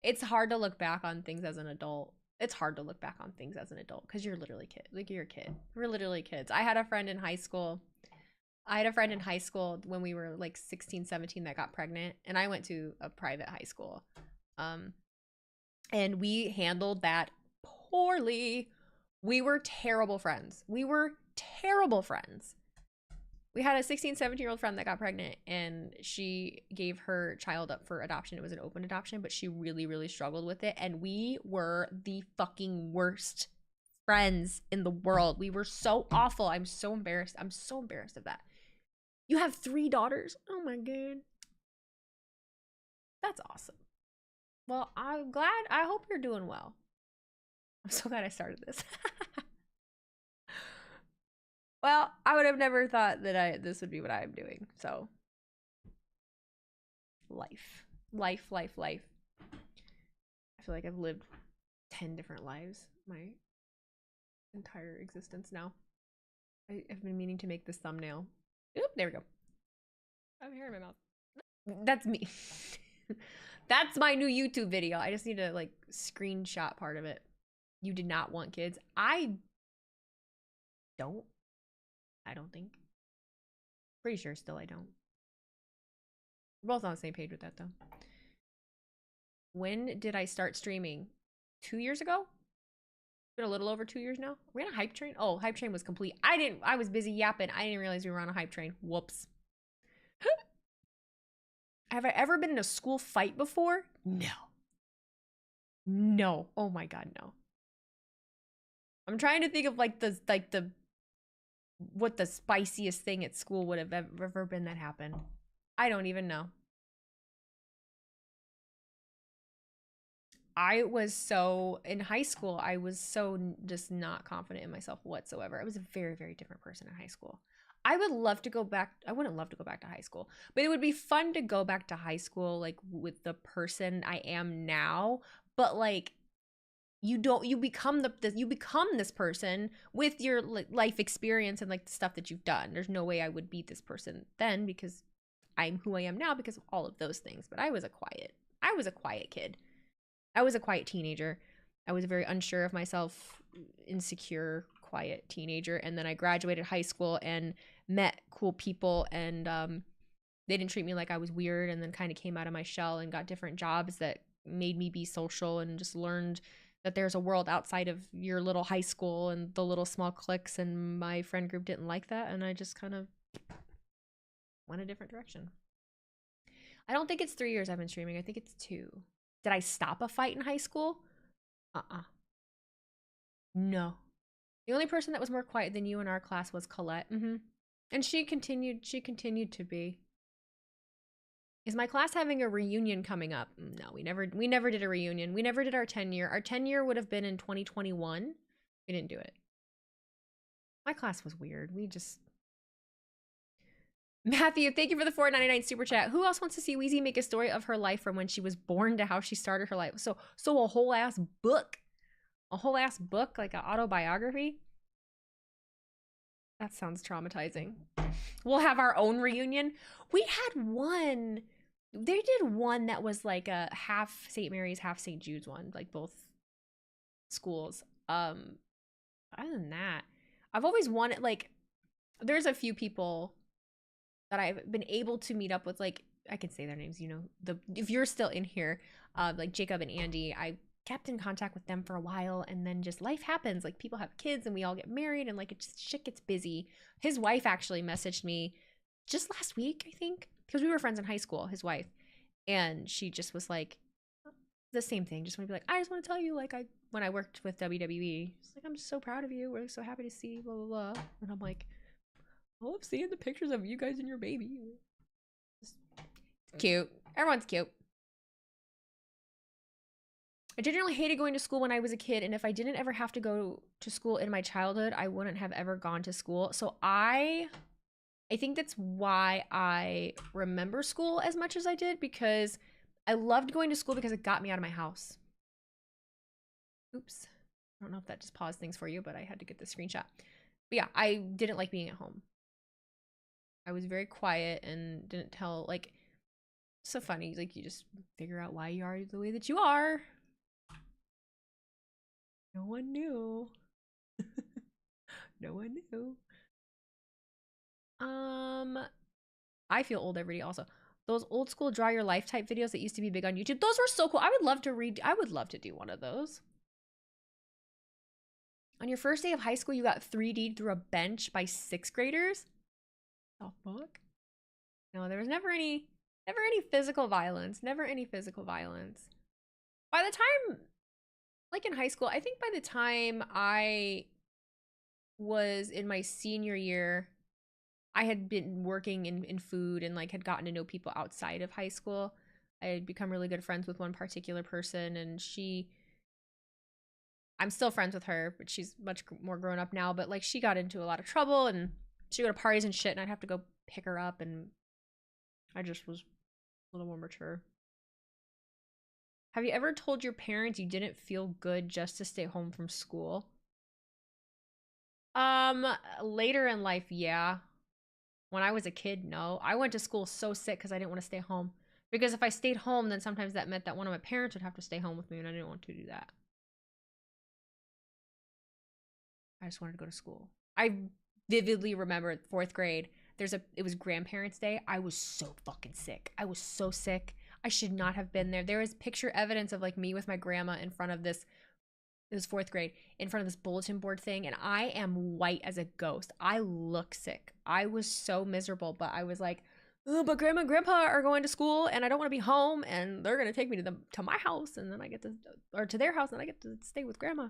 It's hard to look back on things as an adult. It's hard to look back on things as an adult because you're literally kid. Like, you're a kid. We're literally kids. I had a friend in high school. When we were like 16, 17 that got pregnant, and I went to a private high school. And we handled that poorly. We were terrible friends. We had a 16, 17-year-old friend that got pregnant, and she gave her child up for adoption. It was an open adoption, but she really, really struggled with it. And we were the fucking worst friends in the world. We were so awful. I'm so embarrassed. I'm so embarrassed of that. You have 3 daughters? Oh my God. That's awesome. Well, I'm glad. I hope you're doing well. I'm so glad I started this. Well, I would have never thought that this would be what I'm doing. So, life. I feel like I've lived 10 different lives my entire existence now. I've been meaning to make this thumbnail. Oop, there we go. I have hair in my mouth. That's me. That's my new YouTube video. I just need to like screenshot part of it. You did not want kids. I don't think. Pretty sure still I don't. We're both on the same page with that though. When did I start streaming? 2 years ago? It's been a little over 2 years now. Are we on a hype train? Oh, hype train was complete. I was busy yapping. I didn't realize we were on a hype train. Whoops. Have I ever been in a school fight before? No. No. Oh my god, no. I'm trying to think of like the what the spiciest thing at school would have ever been that happened. I don't even know. In high school, I was so just not confident in myself whatsoever. I was a very, very different person in high school. I would love to go back. I wouldn't love to go back to high school, but it would be fun to go back to high school, like with the person I am now. But like, you become this person with your life experience and like the stuff that you've done. There's no way I would be this person then because I'm who I am now because of all of those things. But I was a quiet kid. I was a quiet teenager. I was very unsure of myself, insecure, quiet teenager. And then I graduated high school and met cool people, and they didn't treat me like I was weird, and then kind of came out of my shell and got different jobs that made me be social and just learned that there's a world outside of your little high school and the little small cliques, and my friend group didn't like that, and I just kind of went a different direction. I don't think it's 3 years I've been streaming. I think it's 2. Did I stop a fight in high school? No. The only person that was more quiet than you in our class was Colette. And she continued to be. Is my class having a reunion coming up? No, we never did a reunion. We never did our 10-year. Our 10-year would have been in 2021. We didn't do it. My class was weird. Matthew, thank you for the $4.99 super chat. Who else wants to see Weezy make a story of her life from when she was born to how she started her life? So a whole ass book. A whole ass book, like an autobiography. That sounds traumatizing. We'll have our own reunion. We had one. They did one that was like a half St. Mary's, half St. Jude's one, like both schools. Other than that, I've always wanted, like, there's a few people that I've been able to meet up with, like, I can say their names, you know, if you're still in here, like Jacob and Andy, I kept in contact with them for a while, and then just life happens. Like, people have kids and we all get married, and like it just shit gets busy. His wife actually messaged me just last week, I think, because we were friends in high school, his wife, and she just was like the same thing, just want to be like, I just want to tell you, like, when I worked with WWE, it's like, I'm just so proud of you, we're so happy to see blah blah blah. And I'm like, I love seeing the pictures of you guys and your baby. It's cute. Everyone's cute. I generally hated going to school when I was a kid, and if I didn't ever have to go to school in my childhood, I wouldn't have ever gone to school. So I think that's why I remember school as much as I did, because I loved going to school because it got me out of my house. Oops. I don't know if that just paused things for you, but I had to get the screenshot. But yeah, I didn't like being at home. I was very quiet and didn't tell, like, so funny. Like, you just figure out why you are the way that you are. No one knew. No one knew. I feel old every day also. Those old school draw your life type videos that used to be big on YouTube. Those were so cool. I would love to do one of those. On your first day of high school, you got 3D'd through a bench by 6th graders? Oh, fuck. No, there was never any physical violence. Never any physical violence. By the time, like in high school, I think by the time I was in my senior year, I had been working in food and like had gotten to know people outside of high school. I had become really good friends with one particular person, and I'm still friends with her, but she's much more grown up now, but like she got into a lot of trouble and she'd go to parties and shit, and I'd have to go pick her up, and I just was a little more mature. Have you ever told your parents you didn't feel good just to stay home from school? Later in life, yeah. When I was a kid, no. I went to school so sick because I didn't want to stay home. Because if I stayed home, then sometimes that meant that one of my parents would have to stay home with me, and I didn't want to do that. I just wanted to go to school. I vividly remember 4th grade. It was grandparents' day. I was so fucking sick. I was so sick. I should not have been there. There is picture evidence of like me with my grandma in front of this. It was 4th grade, in front of this bulletin board thing, and I am white as a ghost. I look sick. I was so miserable, but I was like, oh, but grandma and grandpa are going to school, and I don't want to be home, and they're gonna take me to my house, and then I get to, or to their house, and I get to stay with grandma.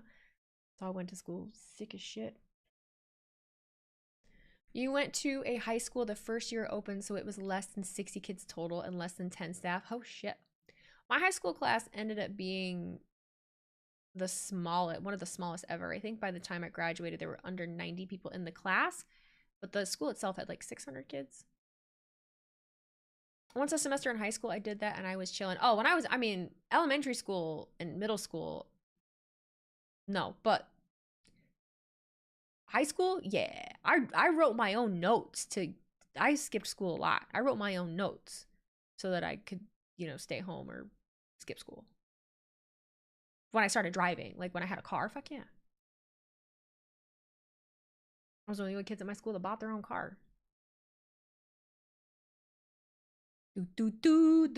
So I went to school sick as shit. You went to a high school the first year it opened, so it was less than 60 kids total and less than 10 staff. Oh shit. My high school class ended up being the smallest, one of the smallest ever. I think by the time I graduated, there were under 90 people in the class, but the school itself had like 600 kids. Once a semester in high school, I did that and I was chilling. Oh, when I mean, elementary school and middle school, no, but high school, yeah. I wrote my own notes I skipped school a lot. I wrote my own notes so that I could, stay home or skip school. When I started driving, like when I had a car, fuck yeah. I was one of the only kids at my school that bought their own car. The boo boo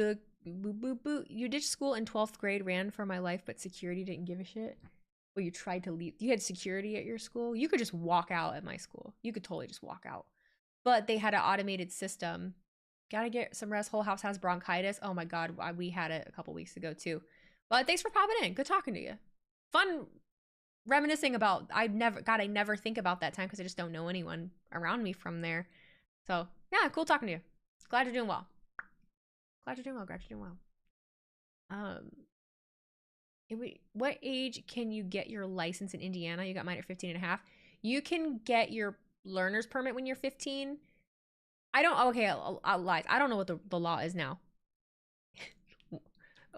boo. You ditched school in 12th grade, ran for my life, but security didn't give a shit. Well, you tried to leave. You had security at your school. You could just walk out at my school. You could totally just walk out. But they had an automated system. Gotta get some rest. Whole house has bronchitis. Oh my God, we had it a couple weeks ago too. But thanks for popping in. Good talking to you. Fun reminiscing about, I never think about that time because I just don't know anyone around me from there. So yeah, cool talking to you. Glad you're doing well. Glad you're doing well. What age can you get your license in Indiana? You got mine at 15 and a half. You can get your learner's permit when you're 15. I'll lie. I don't know what the law is now.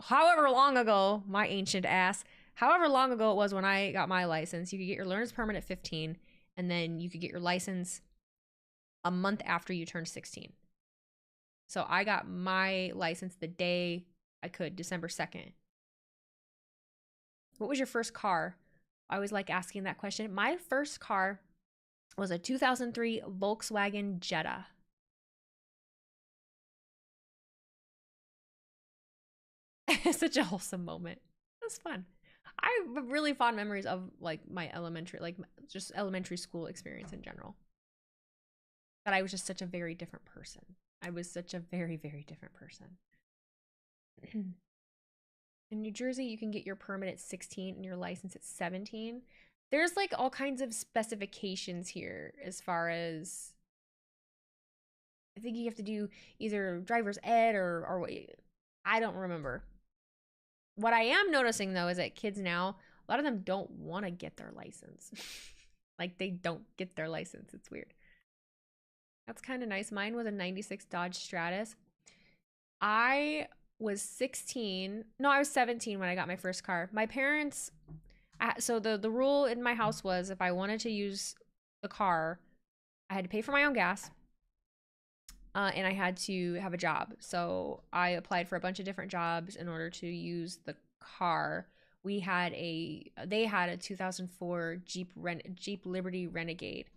However long ago, my ancient ass, however long ago it was when I got my license, you could get your learner's permit at 15, and then you could get your license a month after you turned 16. So I got my license the day I could, December 2nd. What was your first car? I always like asking that question. My first car was a 2003 Volkswagen Jetta. Such a wholesome moment. It was fun. I have really fond memories of like my just elementary school experience in general. But I was just such a very different person. I was such a very, very different person. In New Jersey, you can get your permit at 16 and your license at 17. There's like all kinds of specifications here as far as, I think you have to do either driver's ed or I don't remember. What I am noticing though is that kids now, a lot of them don't want to get their license. Like they don't get their license. It's weird. That's kind of nice. Mine was a 96 Dodge Stratus. I was 17 when I got my first car. My parents, so the rule in my house was if I wanted to use the car, I had to pay for my own gas, and I had to have a job. So I applied for a bunch of different jobs in order to use the car. They had a 2004 Jeep Liberty Renegade.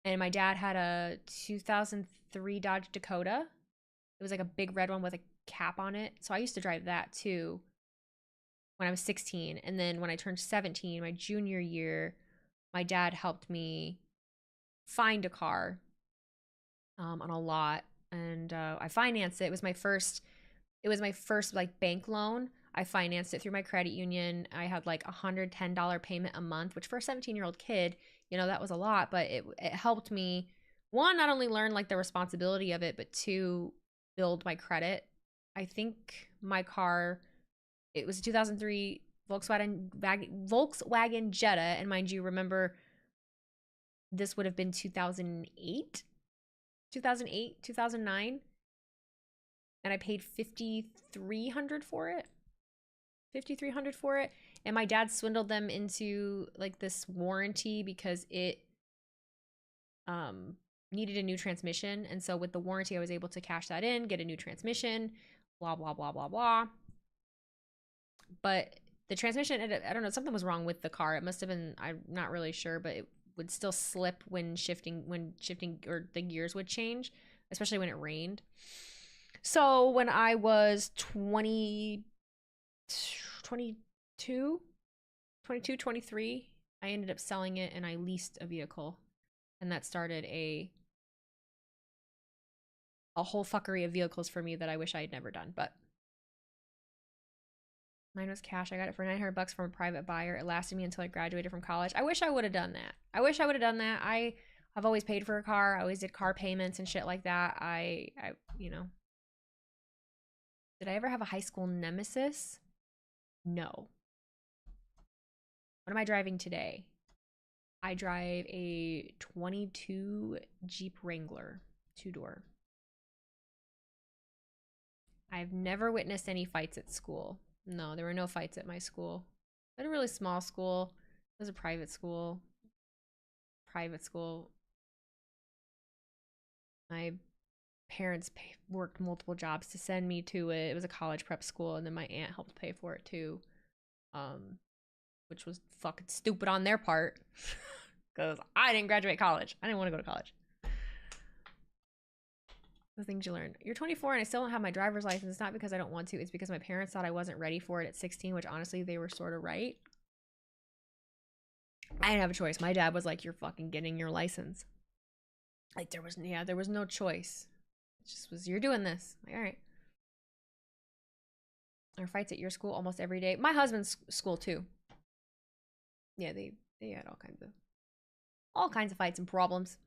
And my dad had a 2003 Dodge Dakota. It was like a big red one with a cap on it. So I used to drive that too when I was 16. And then when I turned 17, my junior year, my dad helped me find a car on a lot. And I financed it. It was my first like bank loan. I financed it through my credit union. I had like $110 payment a month, which for a 17-year-old kid, that was a lot, but it helped me, one, not only learn like the responsibility of it, but two, build my credit. I think my car, it was a 2003 Volkswagen Jetta. And mind you, remember, this would have been 2008, 2009. And I paid $5,300 for it. And my dad swindled them into like this warranty because it needed a new transmission. And so with the warranty, I was able to cash that in, get a new transmission, blah, blah, blah, blah, blah. But the transmission, I don't know, something was wrong with the car. It must have been, I'm not really sure, but it would still slip when shifting or the gears would change, especially when it rained. So when I was 23, I ended up selling it and I leased a vehicle. And that started a whole fuckery of vehicles for me that I wish I had never done. But mine was cash. I got it for $900 from a private buyer. It lasted me until I graduated from college. I wish I would have done that. I've always paid for a car. I always did car payments and shit like that. I you know. Did I ever have a high school nemesis? No. What am I driving today? I drive a 22 Jeep Wrangler, 2-door. I've never witnessed any fights at school. No, there were no fights at my school. I had a really small school. It was a private school. My parents worked multiple jobs to send me to it. It was a college prep school, and then my aunt helped pay for it too. Which was fucking stupid on their part. Because I didn't graduate college. I didn't want to go to college. The things you learn. You're 24 and I still don't have my driver's license. It's not because I don't want to. It's because my parents thought I wasn't ready for it at 16, which honestly, they were sort of right. I didn't have a choice. My dad was like, you're fucking getting your license. Like there was no choice. It just was, you're doing this. Like, all right. There are fights at your school almost every day. My husband's school too. Yeah, they had all kinds of fights and problems.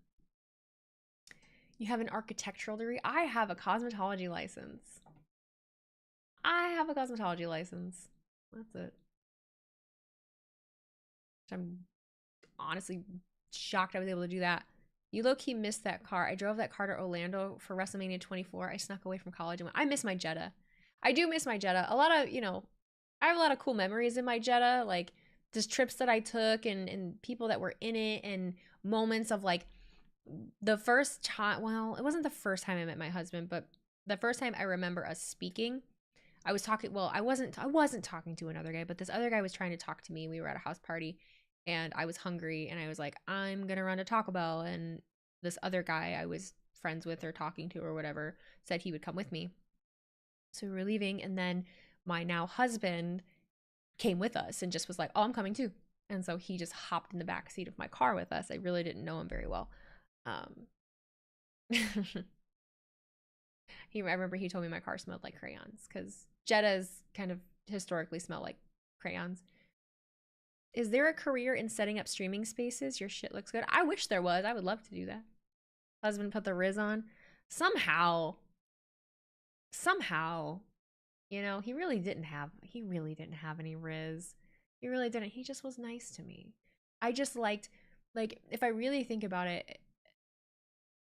You have an architectural degree? I have a cosmetology license. That's it. I'm honestly shocked I was able to do that. You low-key missed that car. I drove that car to Orlando for WrestleMania 24. I snuck away from college and went. I miss my Jetta. I do miss my Jetta. A lot of, I have a lot of cool memories in my Jetta. Like, just trips that I took and people that were in it and moments of like the first time. Well, it wasn't the first time I met my husband, but the first time I remember us speaking. I was talking, well, I wasn't talking to another guy, but this other guy was trying to talk to me. We were at a house party and I was hungry and I was like, I'm going to run to Taco Bell. And this other guy I was friends with or talking to or whatever said he would come with me. So we were leaving. And then my now husband came with us and just was like, oh, I'm coming too. And so he just hopped in the back seat of my car with us. I really didn't know him very well. I remember he told me my car smelled like crayons because Jettas kind of historically smell like crayons. Is there a career in setting up streaming spaces? Your shit looks good. I wish there was. I would love to do that. Husband put the Riz on. Somehow, he really didn't have any Riz. He really didn't. He just was nice to me. I just liked, like, if I really think about it,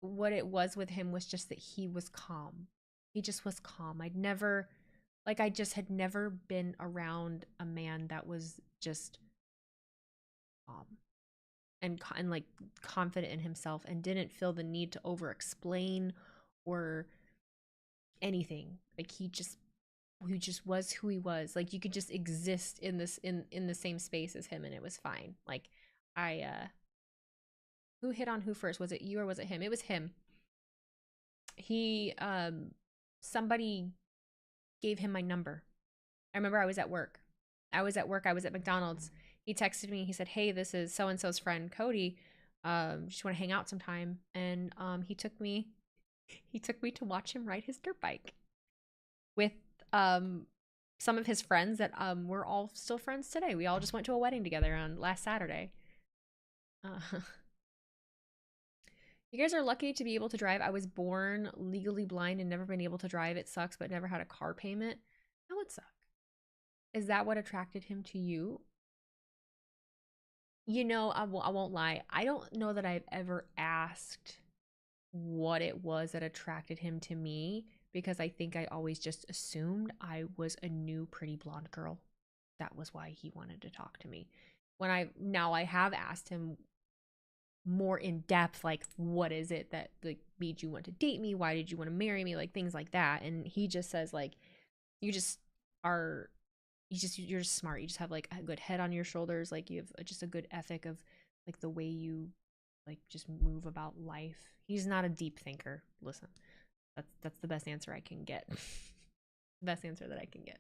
what it was with him was just that he was calm. He just was calm. I just had never been around a man that was just calm and like confident in himself and didn't feel the need to over explain or anything. Like he just was who he was. Like you could just exist in this in the same space as him and it was fine. Like who hit on who first? Was it you or was it him? It was him. He somebody gave him my number. I remember I was at work. I was at McDonald's. He texted me. He said, hey, this is so-and-so's friend, Cody. Just want to hang out sometime. And he took me to watch him ride his dirt bike with some of his friends that we're all still friends today. We all just went to a wedding together on last Saturday. You guys are lucky to be able to drive. I was born legally blind and never been able to drive. It sucks, but never had a car payment. That would suck. Is that what attracted him to you? I won't lie. I don't know that I've ever asked what it was that attracted him to me because I think I always just assumed I was a new pretty blonde girl. That was why he wanted to talk to me. Now I have asked him more in depth, like, what is it that like made you want to date me? Why did you want to marry me? Like things like that. And he just says like, you're just smart. You just have like a good head on your shoulders. Like you have just a good ethic of like the way you like just move about life. He's not a deep thinker. Listen, that's the best answer I can get. Best answer that I can get.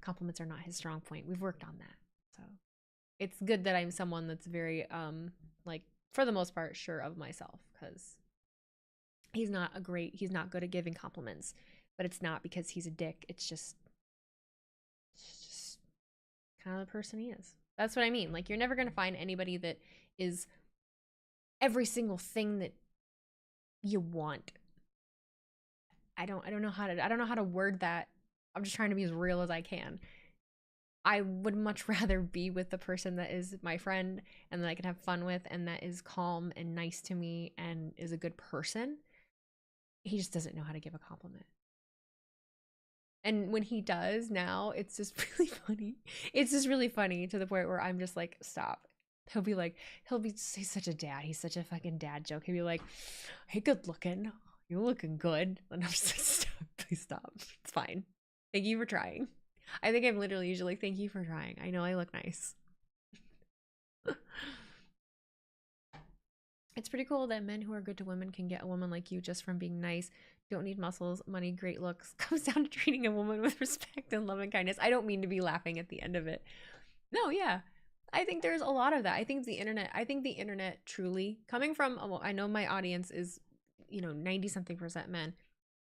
Compliments are not his strong point. We've worked on that. So it's good that I'm someone that's very like for the most part sure of myself, because he's not good at giving compliments, but it's not because he's a dick. It's just kind of the person he is. That's what I mean. Like, you're never going to find anybody that is every single thing that you want. I don't know how to word that. I'm just trying to be as real as I can. I would much rather be with the person that is my friend and that I can have fun with and that is calm and nice to me and is a good person. He just doesn't know how to give a compliment. And when he does now, it's just really funny. It's just really funny to the point where I'm just like, stop. He's such a dad. He's such a fucking dad joke. He'll be like, hey, good looking. You're looking good. And I'm just like, stop. Please stop. It's fine. Thank you for trying. I think I'm literally usually like, thank you for trying. I know I look nice. It's pretty cool that men who are good to women can get a woman like you just from being nice. Don't need muscles, money, great looks. Comes down to treating a woman with respect and love and kindness. I don't mean to be laughing at the end of it. No, yeah. I think there's a lot of that. I think the internet truly, coming from, I know my audience is, 90-something% men.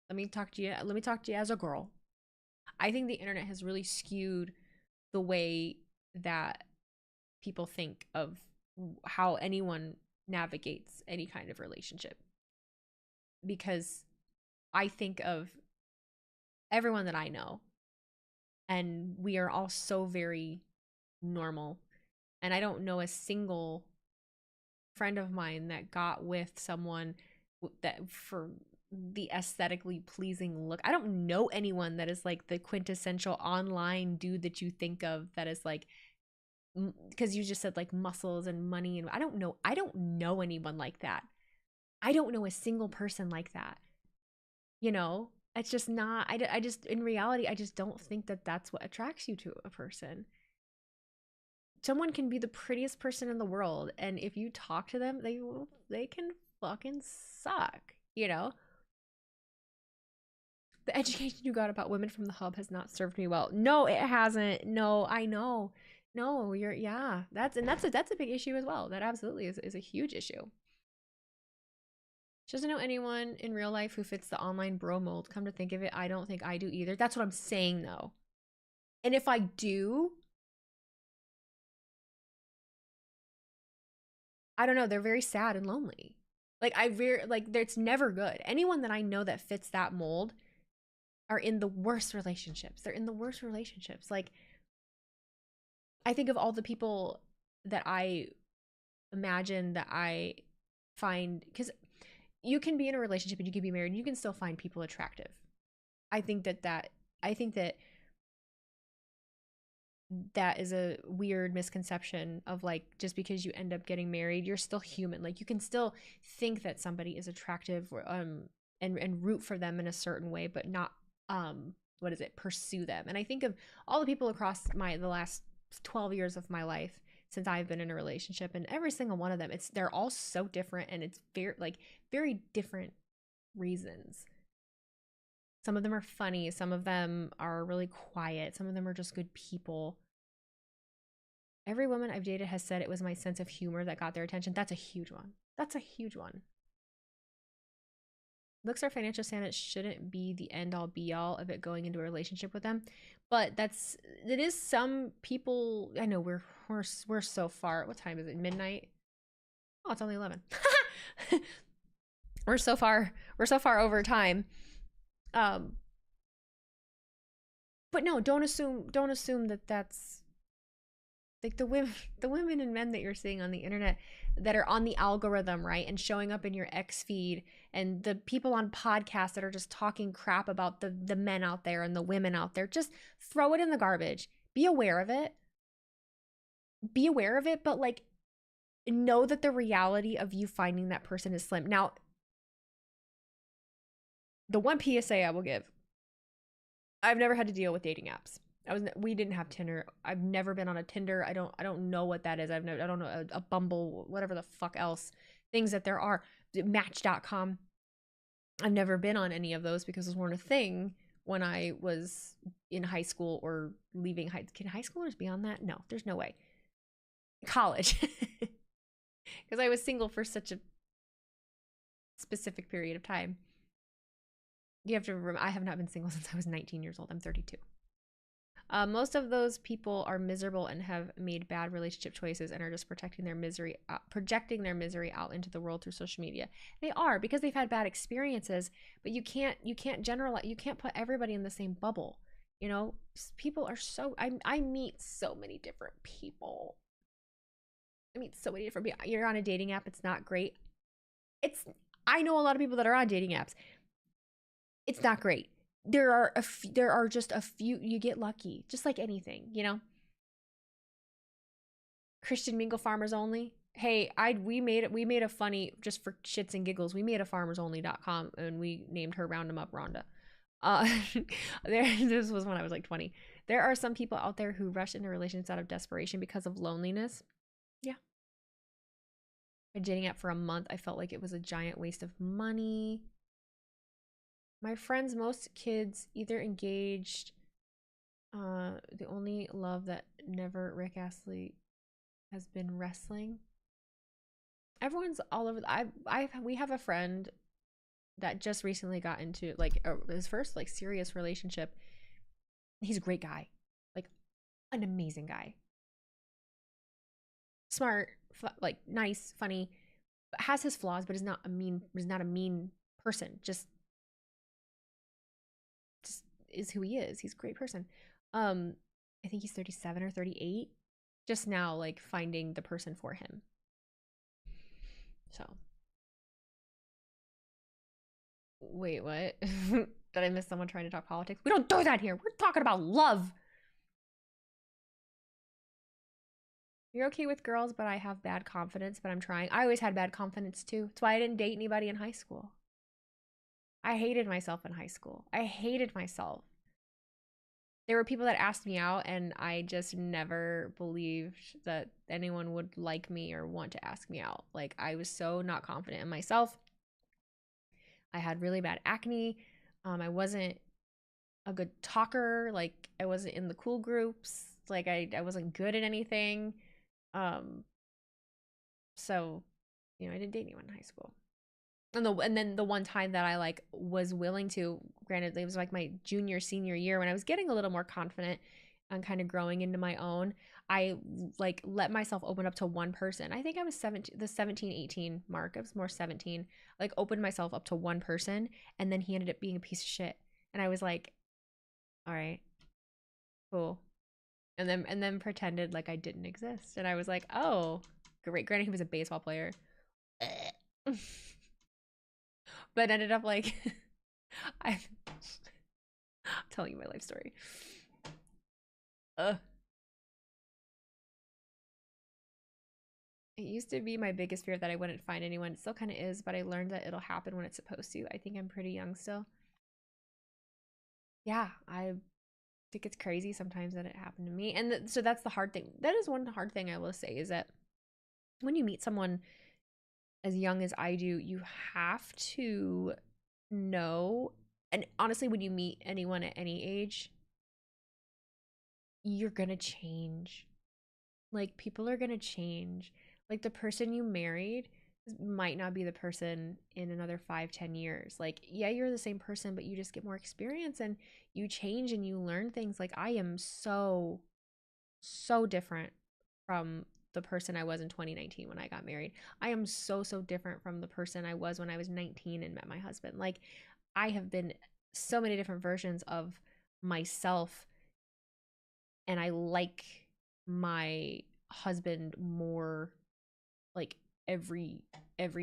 Let me talk to you as a girl. I think the internet has really skewed the way that people think of how anyone navigates any kind of relationship. Because I think of everyone that I know, and we are all so very normal. And I don't know a single friend of mine that got with someone that for the aesthetically pleasing look. I don't know anyone that is like the quintessential online dude that you think of that is like, because you just said like muscles and money, and I don't know anyone like that. I don't know a single person like that. It's just not, I just, in reality, I just don't think that that's what attracts you to a person. Someone can be the prettiest person in the world, and if you talk to them, they can fucking suck, The education you got about women from the hub has not served me well. No, it hasn't. No, I know. No, that's a big issue as well. That absolutely is a huge issue. She doesn't know anyone in real life who fits the online bro mold. Come to think of it, I don't think I do either. That's what I'm saying, though. And if I do, I don't know, they're very sad and lonely. It's never good. Anyone that I know that fits that mold are in the worst relationships. They're in the worst relationships. Like, I think of all the people that I imagine that I find, because you can be in a relationship and you can be married and you can still find people attractive. I think that is a weird misconception of like, just because you end up getting married, you're still human. Like, you can still think that somebody is attractive and root for them in a certain way, but not pursue them. And I think of all the people across the last 12 years of my life since I've been in a relationship, and every single one of them, they're all so different, and it's very different reasons. Some of them are funny, some of them are really quiet, some of them are just good people. Every woman I've dated has said it was my sense of humor that got their attention. That's a huge one. Looks or financial status shouldn't be the end all be all of it going into a relationship with them, but it is some people. I know we're so far. What time is it? Midnight? Oh, it's only 11. We're so far over time. But no, don't assume that that's like the women and men that you're seeing on the internet that are on the algorithm, right, and showing up in your X feed, and the people on podcasts that are just talking crap about the men out there and the women out there. Just throw it in the garbage. Be aware of it, but like, know that the reality of you finding that person is slim. Now, the one PSA I will give, I've never had to deal with dating apps. We didn't have Tinder. I've never been on a Tinder. I don't know what that is. I don't know a Bumble, whatever the fuck else things that there are. Match.com. I've never been on any of those because those weren't a thing when I was in high school or leaving high. Can high schoolers be on that? No, there's no way. College. Because I was single for such a specific period of time. You have to remember, I have not been single since I was 19 years old. I'm 32. Most of those people are miserable and have made bad relationship choices and are just projecting their misery out into the world through social media. They are, because they've had bad experiences, but you can't generalize. You can't put everybody in the same bubble. You know, people are so, I meet so many different people. You're on a dating app. It's not great. I know a lot of people that are on dating apps. It's not great. There are just a few. You get lucky, just like anything, you know. Christian Mingle Farmers Only. Hey, we made a funny, just for shits and giggles. We made a farmersonly.com and we named her Round 'em Up Rhonda. This was when I was like 20. There are some people out there who rush into relationships out of desperation because of loneliness. Yeah. A dating app for a month, I felt like it was a giant waste of money. My friends, most kids either engaged. The only love that never Rick Astley has been wrestling. Everyone's all over. We have a friend that just recently got into like his first like serious relationship. He's a great guy, like an amazing guy. Smart, like nice, funny, but has his flaws, but is not a mean person. Just is who he is. He's a great person. I think he's 37 or 38. Just now, like, finding the person for him. So. Wait, what? Did I miss someone trying to talk politics? We don't do that here. We're talking about love. You're okay with girls, but I have bad confidence, but I'm trying. I always had bad confidence too. That's why I didn't date anybody in high school. I hated myself in high school. I hated myself. There were people that asked me out and I just never believed that anyone would like me or want to ask me out. Like, I was so not confident in myself. I had really bad acne. I wasn't a good talker. Like, I wasn't in the cool groups. Like, I wasn't good at anything. So, you know, I didn't date anyone in high school. And then the one time that I like was willing to, granted it was like my senior year when I was getting a little more confident and kind of growing into my own, I like let myself open up to one person. I think I was 17, 18 mark. I was more 17, like opened myself up to one person, and then he ended up being a piece of shit. And I was like, all right, cool. And then pretended like I didn't exist. And I was like, oh, great. Granted, he was a baseball player. But ended up like, I'm telling you my life story. It used to be my biggest fear that I wouldn't find anyone. It still kind of is, but I learned that it'll happen when it's supposed to. I think I'm pretty young still. Yeah, I think it's crazy sometimes that it happened to me. And so that's the hard thing. That is one hard thing I will say, is that when you meet someone as young as I do, you have to know, and honestly, when you meet anyone at any age, you're gonna change. Like, people are gonna change. Like, the person you married might not be the person in another 5-10 years. Like, yeah, you're the same person, but you just get more experience and you change and you learn things. Like, I am so different from the person I was in 2019 when I got married. I am so different from the person I was when I was 19 and met my husband. Like, I have been so many different versions of myself, and I like my husband more, like every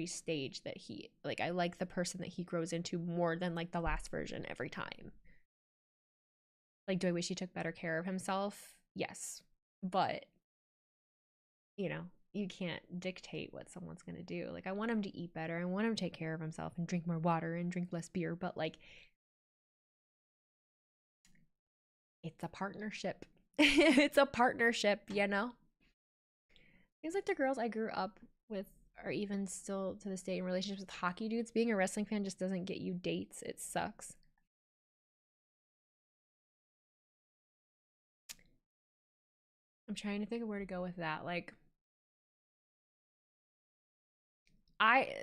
stage that he, like, I like the person that he grows into more than like the last version every time. Like, do I wish he took better care of himself? Yes. But, you know, you can't dictate what someone's going to do. Like, I want him to eat better. I want him to take care of himself and drink more water and drink less beer. But, like, it's a partnership. It's a partnership, you know? Things like the girls I grew up with are even still to this day in relationships with hockey dudes. Being a wrestling fan just doesn't get you dates. It sucks. I'm trying to think of where to go with that. Like,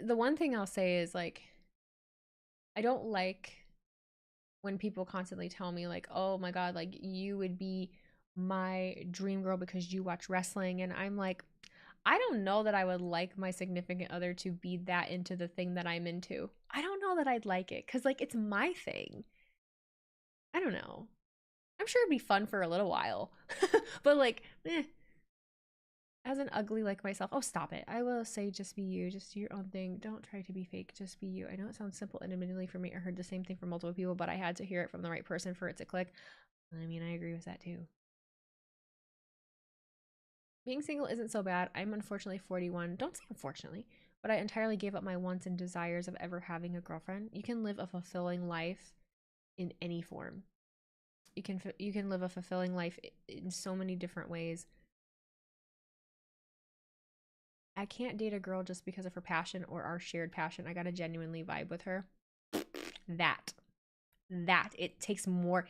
the one thing I'll say is, like, I don't like when people constantly tell me, like, oh my God, like, you would be my dream girl because you watch wrestling. And I'm like, I don't know that I would like my significant other to be that into the thing that I'm into. I don't know that I'd like it because, like, it's my thing. I don't know. I'm sure it'd be fun for a little while. But, like, as an ugly like myself, oh, stop it. I will say just be you. Just do your own thing. Don't try to be fake. Just be you. I know it sounds simple, and admittedly for me, I heard the same thing from multiple people, but I had to hear it from the right person for it to click. I mean, I agree with that too. Being single isn't so bad. I'm unfortunately 41. Don't say unfortunately, but I entirely gave up my wants and desires of ever having a girlfriend. You can live a fulfilling life in any form. You can live a fulfilling life in so many different ways. I can't date a girl just because of her passion or our shared passion. I gotta genuinely vibe with her. That it takes more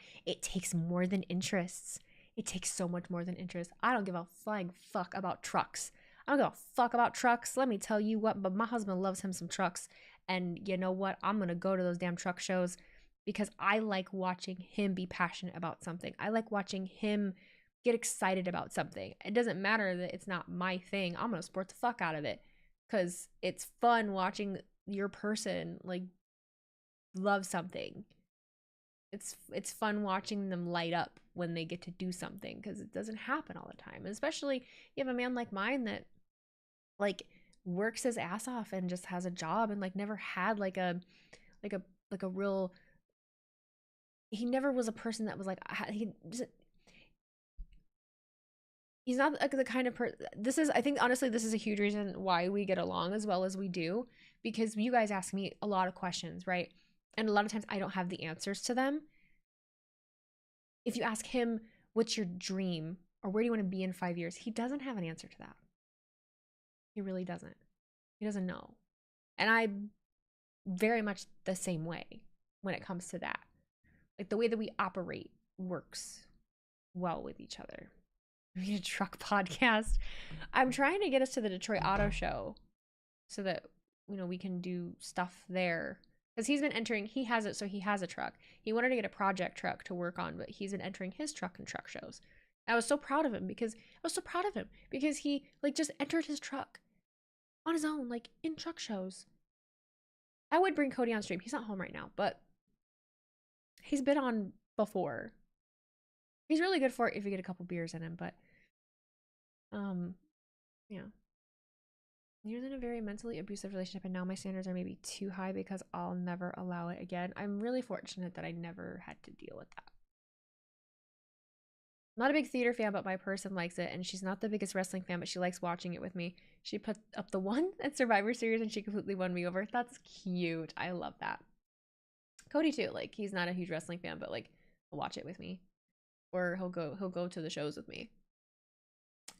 than interests. It takes so much more than interest. I don't give a flying fuck about trucks. I don't give a fuck about trucks. Let me tell you what, but my husband loves him some trucks. And you know what? I'm gonna go to those damn truck shows because I like watching him be passionate about something. I like watching him get excited about something. It doesn't matter that it's not my thing. I'm gonna support the fuck out of it because it's fun watching your person, like, love something. It's fun watching them light up when they get to do something because it doesn't happen all the time. And especially you have a man like mine that, like, works his ass off and just has a job and, like, never had like a real, he never was a person that was like, he's not like the kind of person. I think honestly this is a huge reason why we get along as well as we do, because you guys ask me a lot of questions, right? And a lot of times I don't have the answers to them. If you ask him, what's your dream or where do you want to be in 5 years? He doesn't have an answer to that. He really doesn't. He doesn't know. And I'm very much the same way when it comes to that. Like, the way that we operate works well with each other. We need a truck podcast. I'm trying to get us to the Detroit Auto Show so that, you know, we can do stuff there. Because he's been entering, he has it, so he has a truck. He wanted to get a project truck to work on, but he's been entering his truck and truck shows. I was so proud of him because he, like, just entered his truck on his own, like, in truck shows. I would bring Cody on stream. He's not home right now, but he's been on before. He's really good for it if you get a couple beers in him, but yeah. He was in a very mentally abusive relationship, and now my standards are maybe too high because I'll never allow it again. I'm really fortunate that I never had to deal with that. I'm not a big theater fan, but my person likes it, and she's not the biggest wrestling fan, but she likes watching it with me. She put up the one at Survivor Series, and she completely won me over. That's cute. I love that. Cody too. Like, he's not a huge wrestling fan, but, like, he'll watch it with me, or he'll go to the shows with me.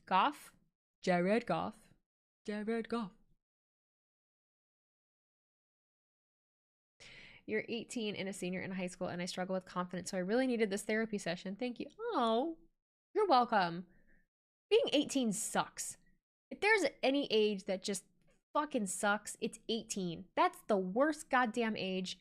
Goff, Jared Goff. Jared Goff. You're 18 and a senior in high school, and I struggle with confidence, so I really needed this therapy session. Thank you. Oh, you're welcome. Being 18 sucks. If there's any age that just fucking sucks, it's 18. That's the worst goddamn age.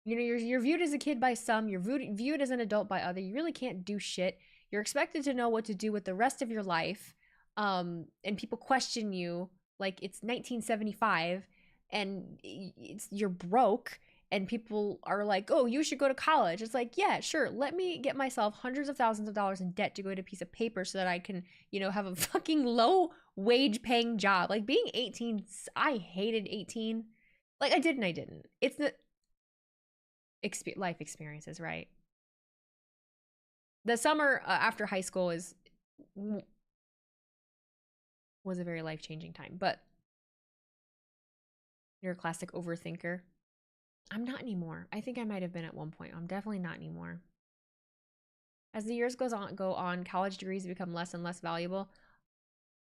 You know, you're viewed as a kid by some, you're viewed as an adult by other. You really can't do shit. You're expected to know what to do with the rest of your life. And people question you like it's 1975 and you're broke, and people are like, oh, you should go to college. It's like, yeah, sure, let me get myself hundreds of thousands of dollars in debt to go get a piece of paper so that I can, you know, have a fucking low wage paying job. Like, being 18, I hated 18. Like, I did and I didn't. It's the life experiences, right? The summer after high school is was a very life-changing time. But you're a classic overthinker. I'm not anymore. I think I might have been at one point. I'm definitely not anymore. As the years go on, college degrees become less and less valuable.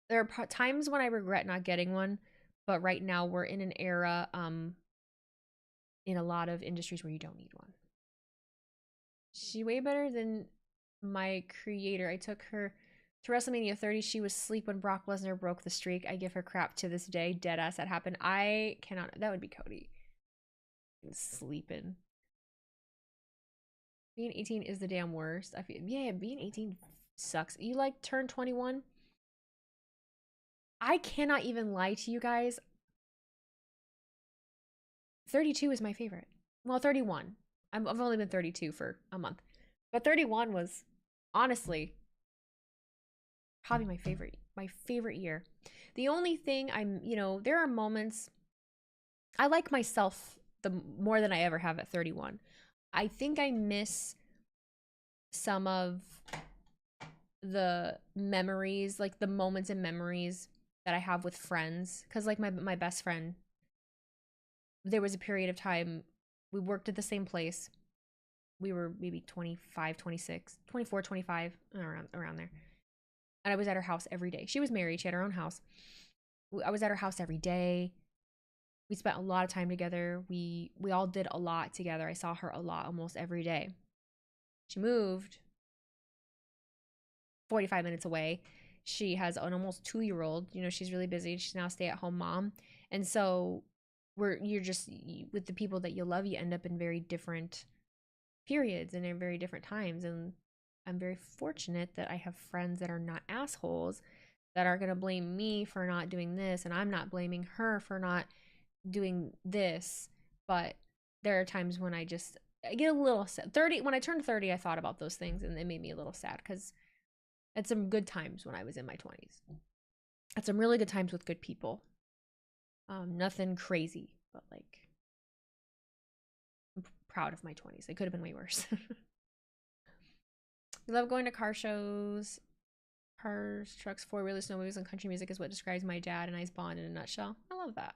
There are times when I regret not getting one, but right now we're in an era in a lot of industries where you don't need one. She's way better than my creator. I took her to WrestleMania 30. She was asleep when Brock Lesnar broke the streak. I give her crap to this day. Deadass that happened. I cannot. That would be Cody. Sleeping. Being 18 is the damn worst. I feel, yeah, being 18 sucks. You like turn 21? I cannot even lie to you guys. 32 is my favorite. Well, 31. I've only been 32 for a month. But 31 was honestly probably my favorite year. The only thing there are moments I like myself more than I ever have at 31. I think I miss some of the memories, like the moments and memories that I have with friends. Because like my best friend, there was a period of time we worked at the same place. We were maybe 25, 26, 24, 25, around there. And I was at her house every day. She was married. She had her own house. I was at her house every day. We spent a lot of time together. We all did a lot together. I saw her a lot, almost every day. She moved 45 minutes away. She has an almost 2-year-old. She's really busy. She's now a stay-at-home mom. And so you're just, with the people that you love, you end up in very different periods and in very different times. And I'm very fortunate that I have friends that are not assholes, that are going to blame me for not doing this, and I'm not blaming her for not doing this. But there are times when I get a little sad. When I turned 30, I thought about those things, and it made me a little sad, because at some good times when I was in my 20s. At some really good times with good people. Nothing crazy, but like, I'm proud of my 20s. It could have been way worse. We love going to car shows. Cars, trucks, four-wheelers, snow movies, and country music is what describes my dad and I's bond in a nutshell. I love that.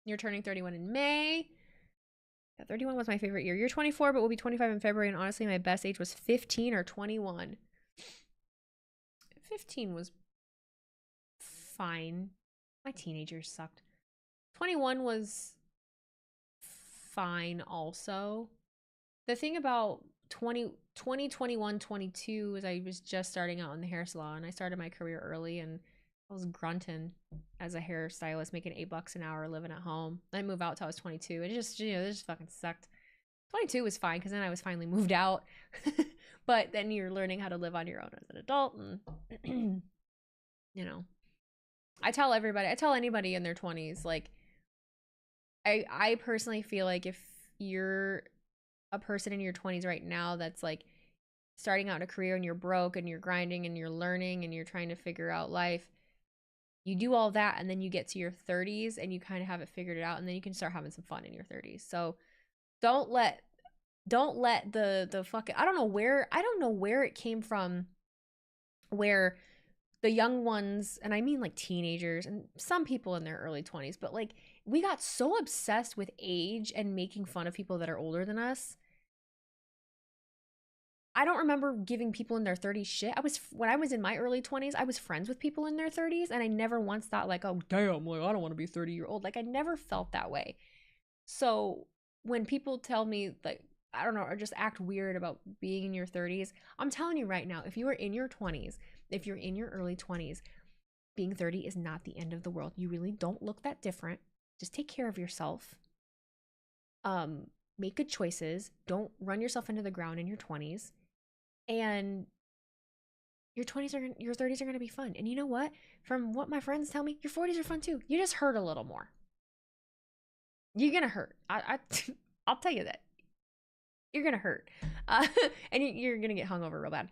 You're turning 31 in May. Yeah, 31 was my favorite year. You're 24, but we'll be 25 in February, and honestly, my best age was 15 or 21. 15 was fine. My teenagers sucked. 21 was fine also. The thing about 20, 21, 22 is I was just starting out in the hair salon. I started my career early, and I was grunting as a hairstylist, making $8 an hour, living at home. I moved out till I was 22. It just fucking sucked. 22 was fine because then I was finally moved out. But then you're learning how to live on your own as an adult, and I tell anybody in their 20s, like, I personally feel like if you're a person in your 20s right now that's like starting out in a career and you're broke and you're grinding and you're learning and you're trying to figure out life, you do all that and then you get to your 30s and you kind of have it figured out, and then you can start having some fun in your 30s. So don't let the fucking, I don't know where it came from, where the young ones, and I mean like teenagers and some people in their early 20s, but like we got so obsessed with age and making fun of people that are older than us. I don't remember giving people in their 30s shit. When I was in my early 20s, I was friends with people in their 30s, and I never once thought like, oh damn, like I don't want to be 30-year-old. Like I never felt that way. So when people tell me like, I don't know, or just act weird about being in your 30s, I'm telling you right now, if you are in your 20s, if you're in your early 20s, being 30 is not the end of the world. You really don't look that different. Just take care of yourself. Make good choices. Don't run yourself into the ground in your 20s. And your 30s are going to be fun. And you know what? From what my friends tell me, your 40s are fun too. You just hurt a little more. You're going to hurt. I'll tell you that. You're going to hurt. And you're going to get hungover real bad.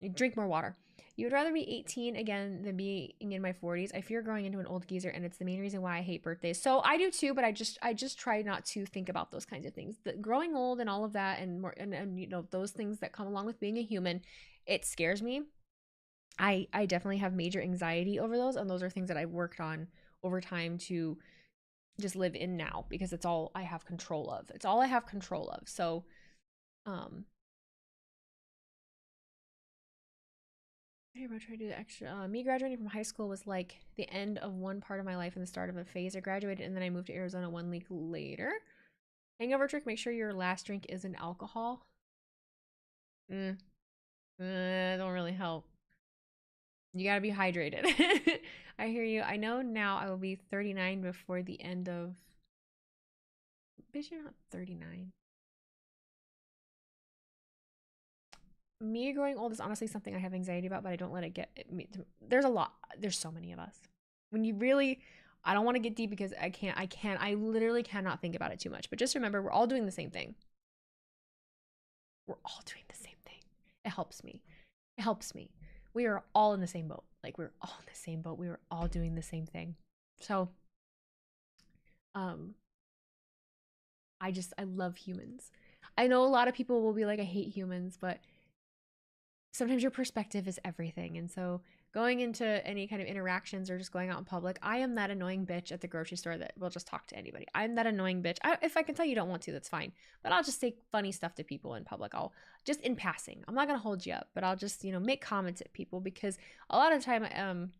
You drink more water. You would rather be 18 again than being in my 40s. I fear growing into an old geezer, and it's the main reason why I hate birthdays. So I do too, but I just try not to think about those kinds of things. Growing old and all of that, and more, and those things that come along with being a human, it scares me. I definitely have major anxiety over those, and those are things that I've worked on over time to just live in now, because it's all I have control of. It's all I have control of. So, hey, bro, try to do the extra. Me graduating from high school was like the end of one part of my life and the start of a phase. I graduated and then I moved to Arizona 1 week later. Hangover trick: make sure your last drink isn't alcohol. Don't really help. You gotta be hydrated. I hear you. I know now I will be 39 before the end of... Bitch, you're not 39. Me growing old is honestly something I have anxiety about, but I don't let it get me. There's a lot. There's so many of us. When you really... I don't want to get deep because I literally cannot think about it too much. But just remember, we're all doing the same thing. We're all doing the same thing. It helps me. It helps me. We are all in the same boat. Like, we're all in the same boat. We were all doing the same thing. So, I love humans. I know a lot of people will be like, I hate humans, but sometimes your perspective is everything. And so going into any kind of interactions or just going out in public, I am that annoying bitch at the grocery store that will just talk to anybody. I'm that annoying bitch. If I can tell you don't want to, that's fine. But I'll just say funny stuff to people in public. I'll just in passing. I'm not going to hold you up, but I'll just, make comments at people, because a lot of the time,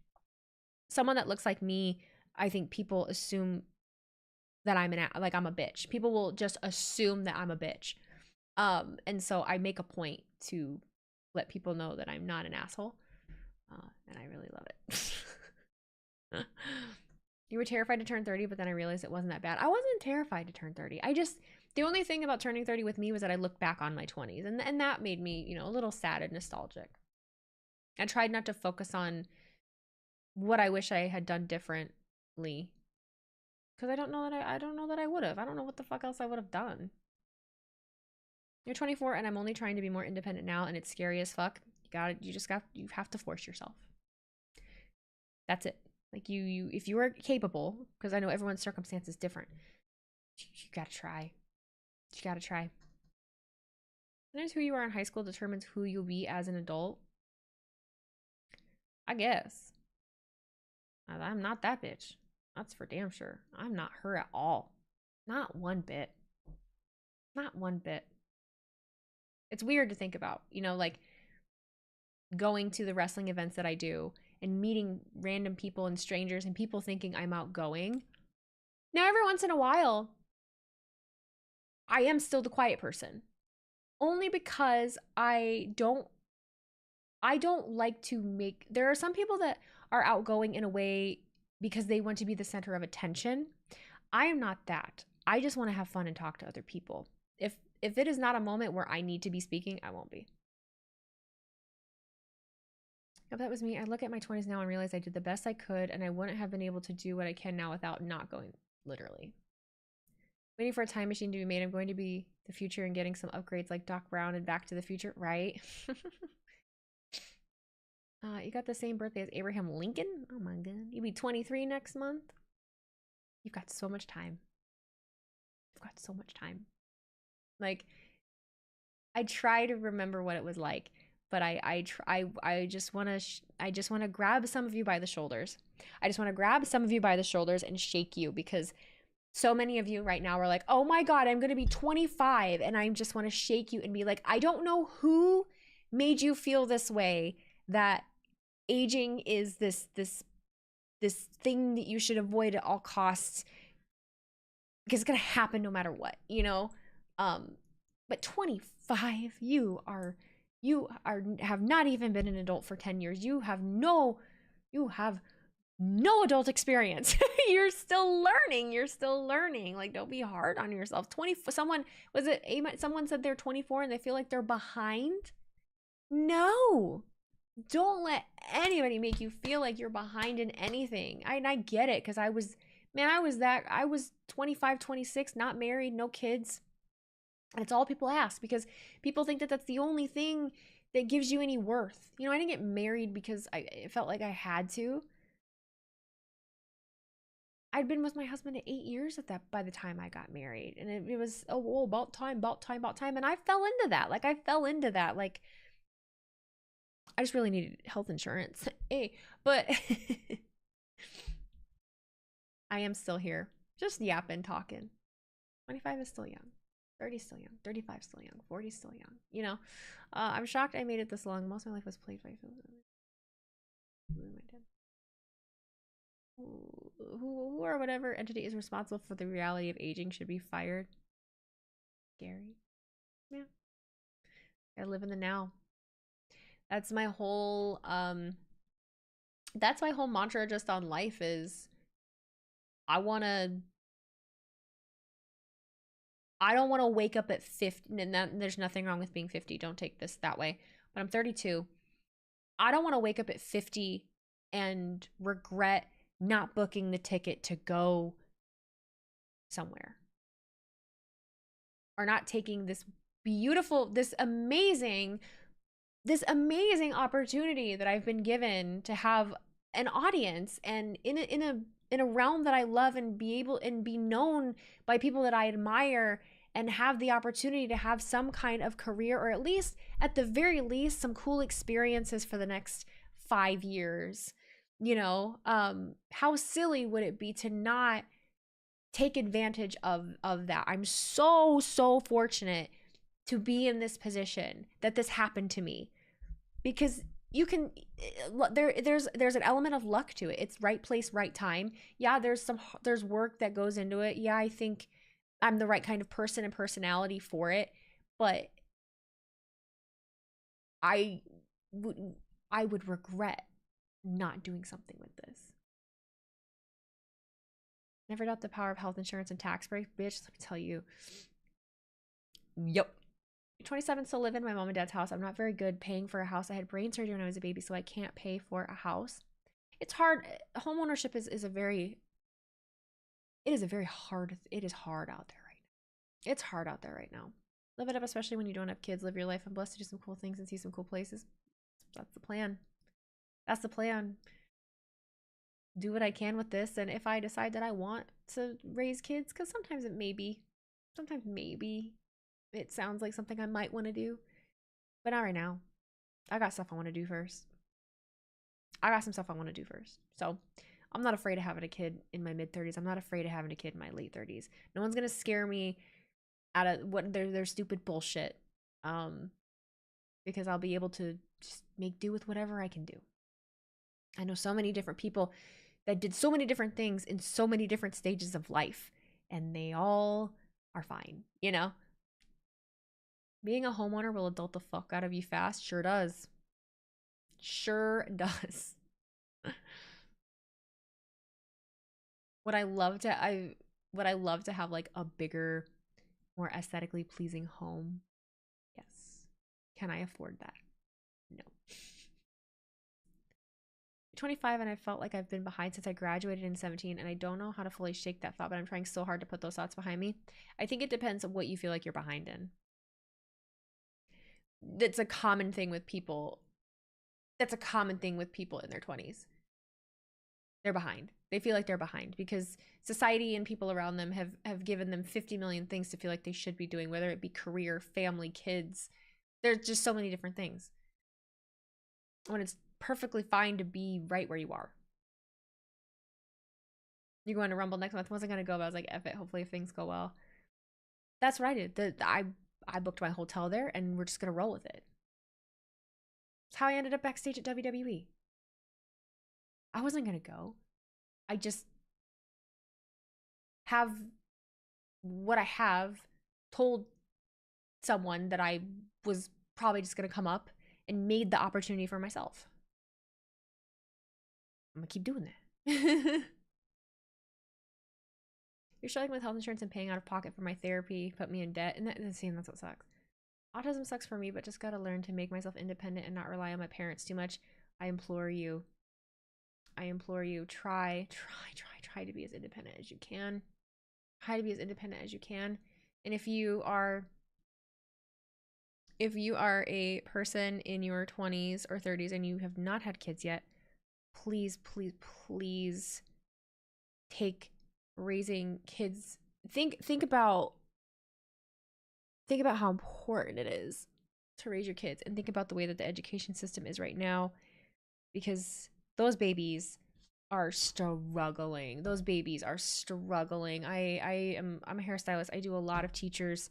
someone that looks like me, I think people assume that I'm a bitch. People will just assume that I'm a bitch. And so I make a point to let people know that I'm not an asshole. And I really love it. You were terrified to turn 30, but then I realized it wasn't that bad. I wasn't terrified to turn 30. The only thing about turning 30 with me was that I looked back on my 20s, and that made me, a little sad and nostalgic. I tried not to focus on what I wish I had done differently, because I don't know that I would have. I don't know what the fuck else I would have done. You're 24 and I'm only trying to be more independent now, and it's scary as fuck. You have to force yourself. That's it. Like if you are capable, because I know everyone's circumstance is different, you gotta try. You gotta try. Sometimes who you are in high school determines who you'll be as an adult. I guess. I'm not that bitch. That's for damn sure. I'm not her at all. Not one bit. Not one bit. It's weird to think about, like going to the wrestling events that I do and meeting random people and strangers and people thinking I'm outgoing. Now, every once in a while, I am still the quiet person. Only because I don't like to there are some people that are outgoing in a way because they want to be the center of attention. I am not that. I just want to have fun and talk to other people. If it is not a moment where I need to be speaking, I won't be. If that was me, I look at my 20s now and realize I did the best I could, and I wouldn't have been able to do what I can now without not going, literally. Waiting for a time machine to be made. I'm going to be the future and getting some upgrades like Doc Brown and Back to the Future, right? You got the same birthday as Abraham Lincoln? Oh my god. You'll be 23 next month? You've got so much time. You've got so much time. Like, I try to remember what it was like, but I just want to grab some of you by the shoulders. I just want to grab some of you by the shoulders and shake you, because so many of you right now are like, oh my god, I'm going to be 25, and I just want to shake you and be like, I don't know who made you feel this way, that aging is this thing that you should avoid at all costs, because it's going to happen no matter what, but 25, you have not even been an adult for 10 years. You have no adult experience. You're still learning. Like, don't be hard on yourself. Someone said they're 24 and they feel like they're behind. No, don't let anybody make you feel like you're behind in anything. I get it, because I was 25, 26, not married, no kids. And it's all people ask, because people think that that's the only thing that gives you any worth. I didn't get married because I felt like I had to. I'd been with my husband at 8 years by the time I got married. And it was, about time. And I fell into that. Like, I just really needed health insurance. Hey, but I am still here. Just yapping, talking. 25 is still young. 30 is still young. 35 is still young. 40 is still young. You know, I'm shocked I made it this long. Most of my life was played by who or whatever entity is responsible for the reality of aging should be fired. Scary. Yeah. I live in the now. That's my whole mantra just on life is I don't want to wake up at 50, and there's nothing wrong with being 50. Don't take this that way. But I'm 32. I don't want to wake up at 50 and regret not booking the ticket to go somewhere. Or not taking this amazing opportunity that I've been given to have an audience and in a realm that I love and be known by people that I admire and have the opportunity to have some kind of career, or at least at the very least some cool experiences for the next 5 years. You know, how silly would it be to not take advantage of that? I'm so fortunate to be in this position that this happened to me, because you can there's an element of luck to it. It's right place, right time. Yeah, there's work that goes into it. Yeah, I think I'm the right kind of person and personality for it, but I would regret not doing something with this. Never doubt the power of health insurance and tax break, bitch. Let me tell you. Yep. 27, still live in my mom and dad's house. I'm not very good paying for a house. I had brain surgery when I was a baby, so I can't pay for a house. It's hard. Homeownership is very hard. It is hard out there right now. It's hard out there right now. Live it up, especially when you don't have kids. Live your life. I'm blessed to do some cool things and see some cool places. That's the plan. That's the plan. Do what I can with this, and if I decide that I want to raise kids, because sometimes maybe it sounds like something I might want to do, but not right now. I got stuff I want to do first. So I'm not afraid of having a kid in my mid-30s. I'm not afraid of having a kid in my late 30s. No one's gonna scare me out of what their stupid bullshit, because I'll be able to just make do with whatever I can do. I know so many different people that did so many different things in so many different stages of life, and they all are fine, you know? Being a homeowner will adult the fuck out of you fast. Sure does. Sure does. Would I love to have like a bigger, more aesthetically pleasing home? Yes. Can I afford that? No. 25 and I felt like I've been behind since I graduated in 17, and I don't know how to fully shake that thought, but I'm trying so hard to put those thoughts behind me. I think it depends on what you feel like you're behind in. That's a common thing with people. That's a common thing with people in their 20s. They're behind. They feel like they're behind because society and people around them have given them 50 million things to feel like they should be doing, whether it be career, family, kids. There's just so many different things. When it's perfectly fine to be right where you are. You're going to Rumble next month. Wasn't going to go, but I was like, F it. Hopefully if things go well. That's what I did. I booked my hotel there, and we're just going to roll with it. That's how I ended up backstage at WWE. I wasn't going to go. I just have what I have, told someone that I was probably just going to come up, and made the opportunity for myself. I'm going to keep doing that. You're struggling with health insurance and paying out of pocket for my therapy, put me in debt, and that's what sucks. Autism sucks for me, but just gotta learn to make myself independent and not rely on my parents too much. I implore you, try to be as independent as you can. Try to be as independent as you can. And if you are a person in your 20s or 30s and you have not had kids yet, please take raising kids. Think about how important it is to raise your kids and think about the way that the education system is right now, because those babies are struggling. Those babies are struggling. I'm a hairstylist. I do a lot of teachers'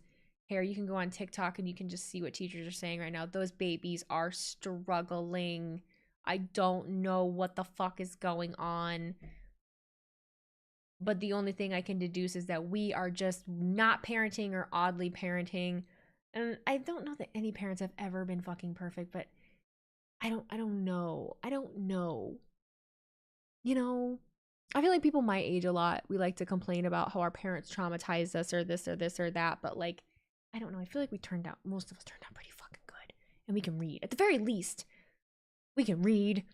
hair. You can go on TikTok and you can just see what teachers are saying right now. Those babies are struggling. I don't know what the fuck is going on. But the only thing I can deduce is that we are just not parenting or oddly parenting. And I don't know that any parents have ever been fucking perfect, but I don't know. I don't know. You know, I feel like people my age a lot, we like to complain about how our parents traumatized us or this or that, but like, I don't know. I feel like most of us turned out pretty fucking good. And we can read. At the very least, we can read.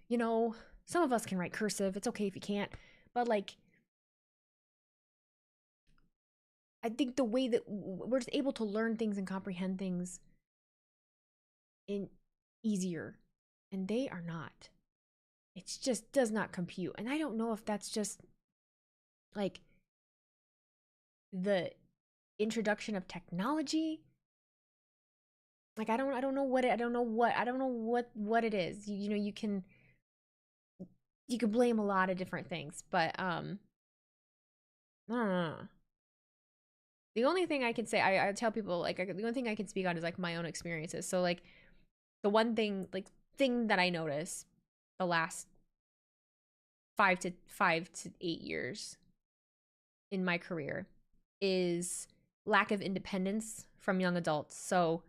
You know, some of us can write cursive. It's okay if you can't. But like, I think the way that we're just able to learn things and comprehend things in easier, and they are not. It just does not compute. And I don't know if that's just like the introduction of technology. Like I don't know what it is. You know, you can blame a lot of different things, but I don't know. The only thing I can say, I tell people, like, the only thing I can speak on is like my own experiences. So like the one thing that I notice the last 5 to 8 years in my career is lack of independence from young adults. So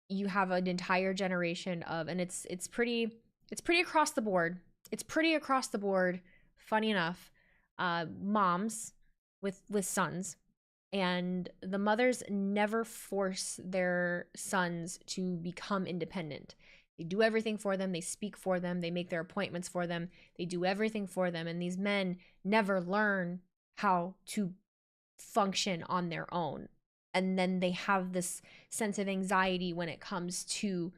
you have an entire generation of, and it's pretty across the board. It's pretty across the board, funny enough, moms with sons, and the mothers never force their sons to become independent. They do everything for them. They speak for them. They make their appointments for them. They do everything for them. And these men never learn how to function on their own. And then they have this sense of anxiety when it comes to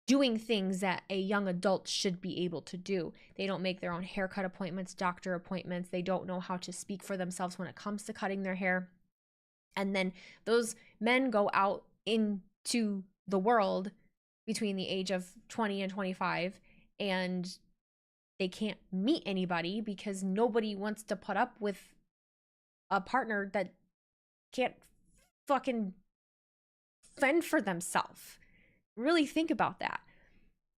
doing things that a young adult should be able to do. They don't make their own haircut appointments, doctor appointments. They don't know how to speak for themselves when it comes to cutting their hair. And then those men go out into the world between the age of 20 and 25, and they can't meet anybody because nobody wants to put up with a partner that can't fucking fend for themselves. Really think about that.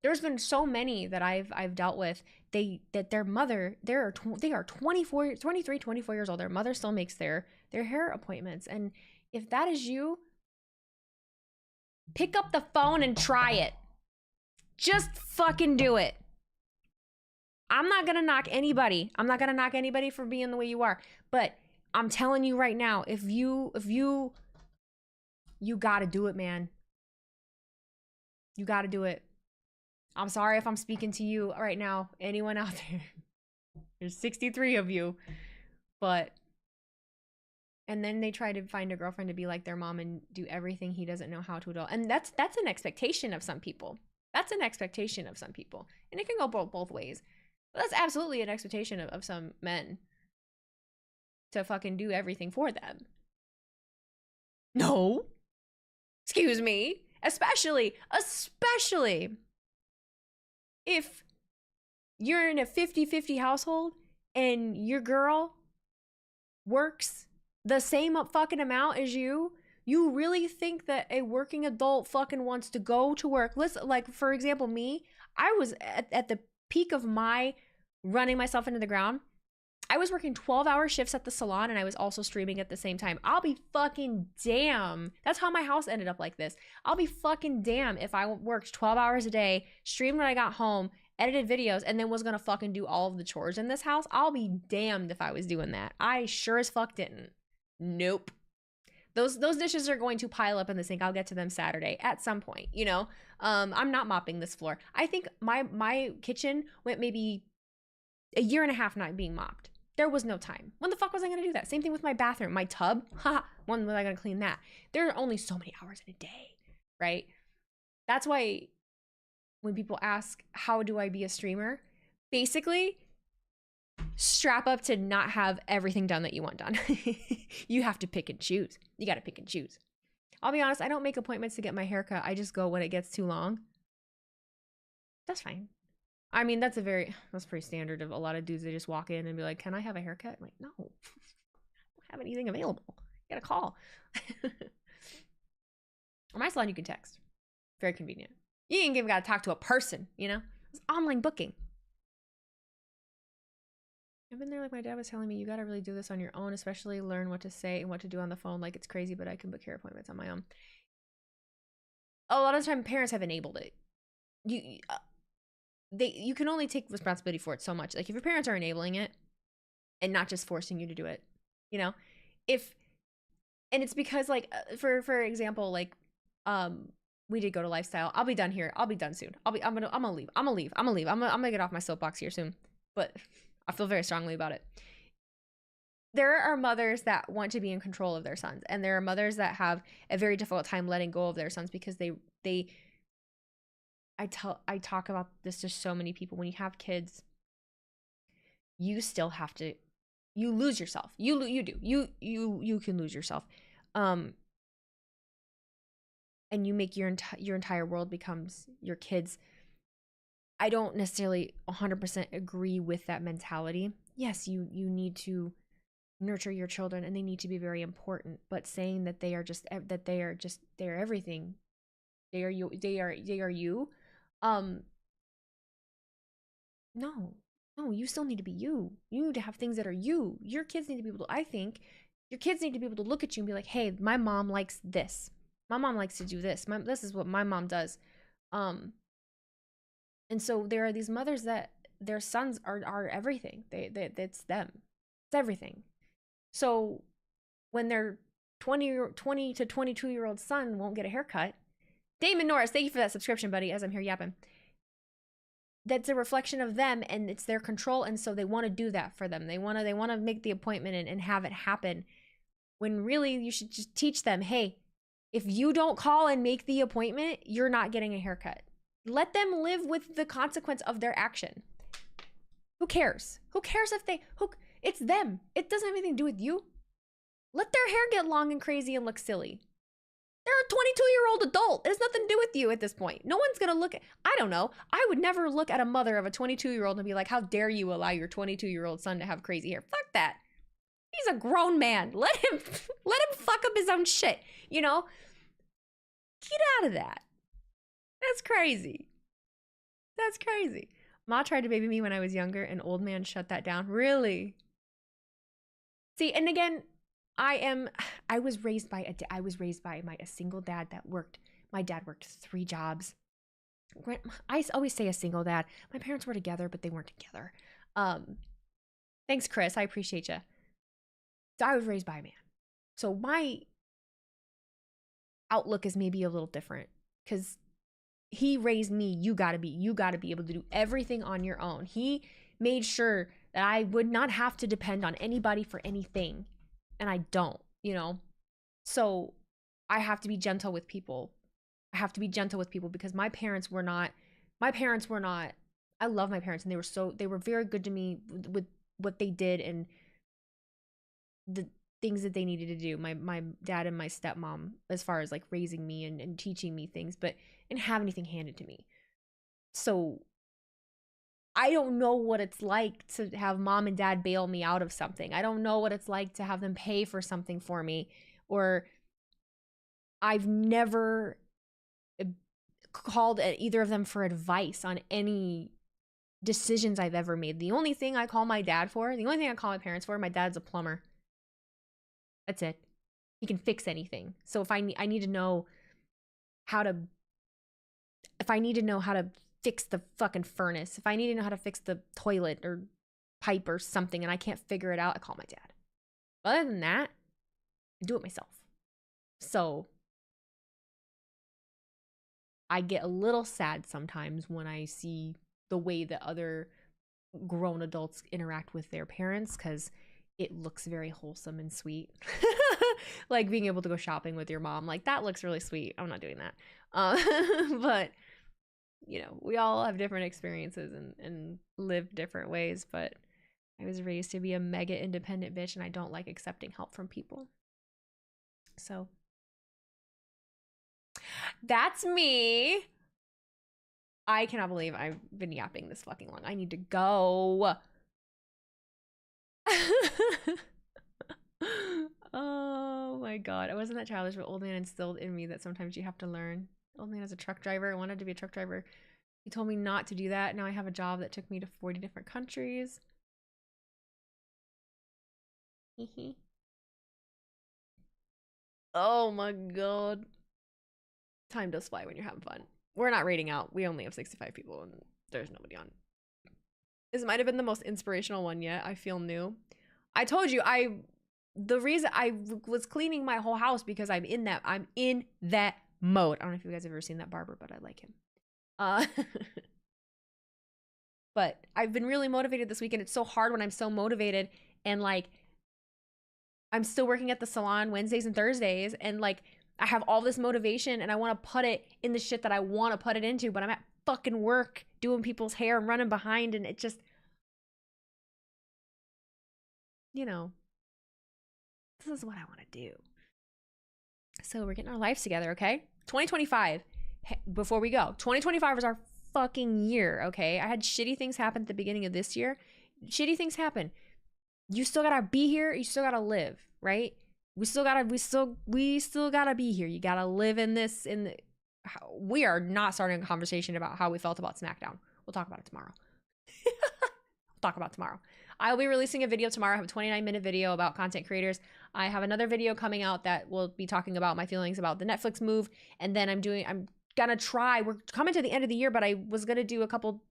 There's been so many that I've dealt with. They are 23, 24 years old. Their mother still makes their hair appointments. And if that is you, pick up the phone and try it. Just fucking do it. I'm not gonna knock anybody. I'm not gonna knock anybody for being the way you are. But I'm telling you right now, if you gotta do it, man. You gotta do it. I'm sorry if I'm speaking to you right now. Anyone out there? There's 63 of you. And then they try to find a girlfriend to be like their mom and do everything he doesn't know how to do. And that's an expectation of some people. That's an expectation of some people. And it can go both ways. But that's absolutely an expectation of some men to fucking do everything for them. No. Excuse me. Especially if you're in a 50-50 household and your girl works the same fucking amount as you really think that a working adult fucking wants to go to work? Listen, like, for example, me, I was at the peak of my running myself into the ground. I was working 12-hour shifts at the salon, and I was also streaming at the same time. I'll be fucking damn. That's how my house ended up like this. I'll be fucking damn if I worked 12 hours a day, streamed when I got home, edited videos, and then was gonna fucking do all of the chores in this house. I'll be damned if I was doing that. I sure as fuck didn't. Nope. Those dishes are going to pile up in the sink. I'll get to them Saturday at some point, you know? I'm not mopping this floor. I think my kitchen went maybe a year and a half not being mopped. There was no time. When the fuck was I going to do that? Same thing with my bathroom. My tub. When was I going to clean that? There are only so many hours in a day, right? That's why when people ask, how do I be a streamer? Basically, strap up to not have everything done that you want done. You have to pick and choose. You got to pick and choose. I'll be honest, I don't make appointments to get my hair cut. I just go when it gets too long. That's fine. I mean, that's pretty standard of a lot of dudes. They just walk in and be like, can I have a haircut? I'm like, no, I don't have anything available. You gotta call. Or my salon, you can text. Very convenient. You ain't even gotta talk to a person, you know? It's online booking. I've been there, like my dad was telling me, you gotta really do this on your own, especially learn what to say and what to do on the phone. Like, it's crazy, but I can book hair appointments on my own. A lot of the time, parents have enabled it. You can only take responsibility for it so much. Like, if your parents are enabling it and not just forcing you to do it, you know? And it's because, like, for example, like, we did go to Lifestyle. I'll be done here. I'll be done soon. I'm gonna leave. I'm gonna get off my soapbox here soon. But I feel very strongly about it. There are mothers that want to be in control of their sons, and there are mothers that have a very difficult time letting go of their sons because I talk about this to so many people. When you have kids, you still have to, you lose yourself. You can lose yourself. And you make your entire world becomes your kids. I don't necessarily 100% agree with that mentality. Yes, you need to nurture your children and they need to be very important, but saying that they are everything. They are you. No, you still need to be you. You need to have things that are you. Your kids need to be able to, I think, your kids need to be able to look at you and be like, hey, my mom likes this. My mom likes to do this. This is what my mom does. And so there are these mothers that their sons are everything. It's them. It's everything. So when their 20 to 22-year-old son won't get a haircut, Damon Norris, thank you for that subscription, buddy, as I'm here yapping. That's a reflection of them and it's their control. And so they want to do that for them. They want to make the appointment and have it happen, when really you should just teach them, hey, if you don't call and make the appointment, you're not getting a haircut. Let them live with the consequence of their action. Who cares? Who cares if it's them. It doesn't have anything to do with you. Let their hair get long and crazy and look silly. They're a 22-year-old adult. It has nothing to do with you at this point. No one's going to look at, I don't know. I would never look at a mother of a 22-year-old and be like, how dare you allow your 22-year-old son to have crazy hair? Fuck that. He's a grown man. Let him fuck up his own shit, you know? Get out of that. That's crazy. That's crazy. Ma tried to baby me when I was younger, and old man shut that down. Really? See, and again, I was raised by a single dad that worked. My dad worked 3 jobs. I always say a single dad. My parents were together, but they weren't together. Thanks, Chris. I appreciate you. So I was raised by a man. So my outlook is maybe a little different because he raised me. You gotta be able to do everything on your own. He made sure that I would not have to depend on anybody for anything. And I don't, you know? So I have to be gentle with people. Because my parents were not, I love my parents and they were very good to me with what they did and the things that they needed to do. My dad and my stepmom, as far as like raising me and teaching me things, but didn't have anything handed to me. So I don't know what it's like to have mom and dad bail me out of something. I don't know what it's like to have them pay for something for me, or I've never called either of them for advice on any decisions I've ever made. The only thing I call my parents for, my dad's a plumber. That's it. He can fix anything. So if I need to know how to fix the fucking furnace, if I need to know how to fix the toilet or pipe or something and I can't figure it out, I call my dad. Other than that, I do it myself. So I get a little sad sometimes when I see the way that other grown adults interact with their parents, because it looks very wholesome and sweet. Like being able to go shopping with your mom, like that looks really sweet. I'm not doing that. But you know, we all have different experiences and live different ways, but I was raised to be a mega independent bitch and I don't like accepting help from people. So That's me. I cannot believe I've been yapping this fucking long. I need to go. Oh my god. I wasn't that childish, but old man instilled in me that sometimes you have to learn. Old man is a truck driver. I wanted to be a truck driver. He told me not to do that. Now I have a job that took me to 40 different countries. Oh my god. Time does fly when you're having fun. We're not rating out. We only have 65 people and there's nobody on. This might have been the most inspirational one yet. I feel new. I told you, the reason I was cleaning my whole house because I'm in that mode. I don't know if you guys have ever seen that barber, but I like him. But I've been really motivated this weekend. It's so hard when I'm so motivated and like I'm still working at the salon Wednesdays and Thursdays and like I have all this motivation and I want to put it in the shit that I want to put it into, but I'm at fucking work doing people's hair and running behind and it just, you know, this is what I want to do. So we're getting our lives together, okay? 2025, before we go, 2025 is our fucking year, okay? I had shitty things happen at the beginning of this year. Shitty things happen. You still gotta be here. You still gotta live, right? We still gotta be here. You gotta live in this. We are not starting a conversation about how we felt about Smackdown. We'll talk about it tomorrow. I'll be releasing a video tomorrow. I have a 29-minute video about content creators. I have another video coming out that will be talking about my feelings about the Netflix move. And then I'm gonna try, we're coming to the end of the year, but I was gonna do a couple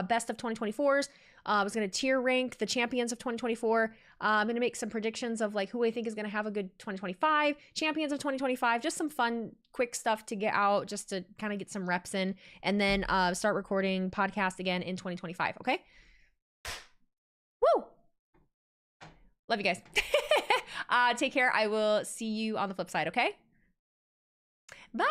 best of 2024s. I was gonna tier rank the champions of 2024. I'm gonna make some predictions of like who I think is gonna have a good 2025, champions of 2025, just some fun, quick stuff to get out, just to kind of get some reps in, and then start recording podcast again in 2025, okay? Woo! Love you guys. Take care. I will see you on the flip side, okay? Bye!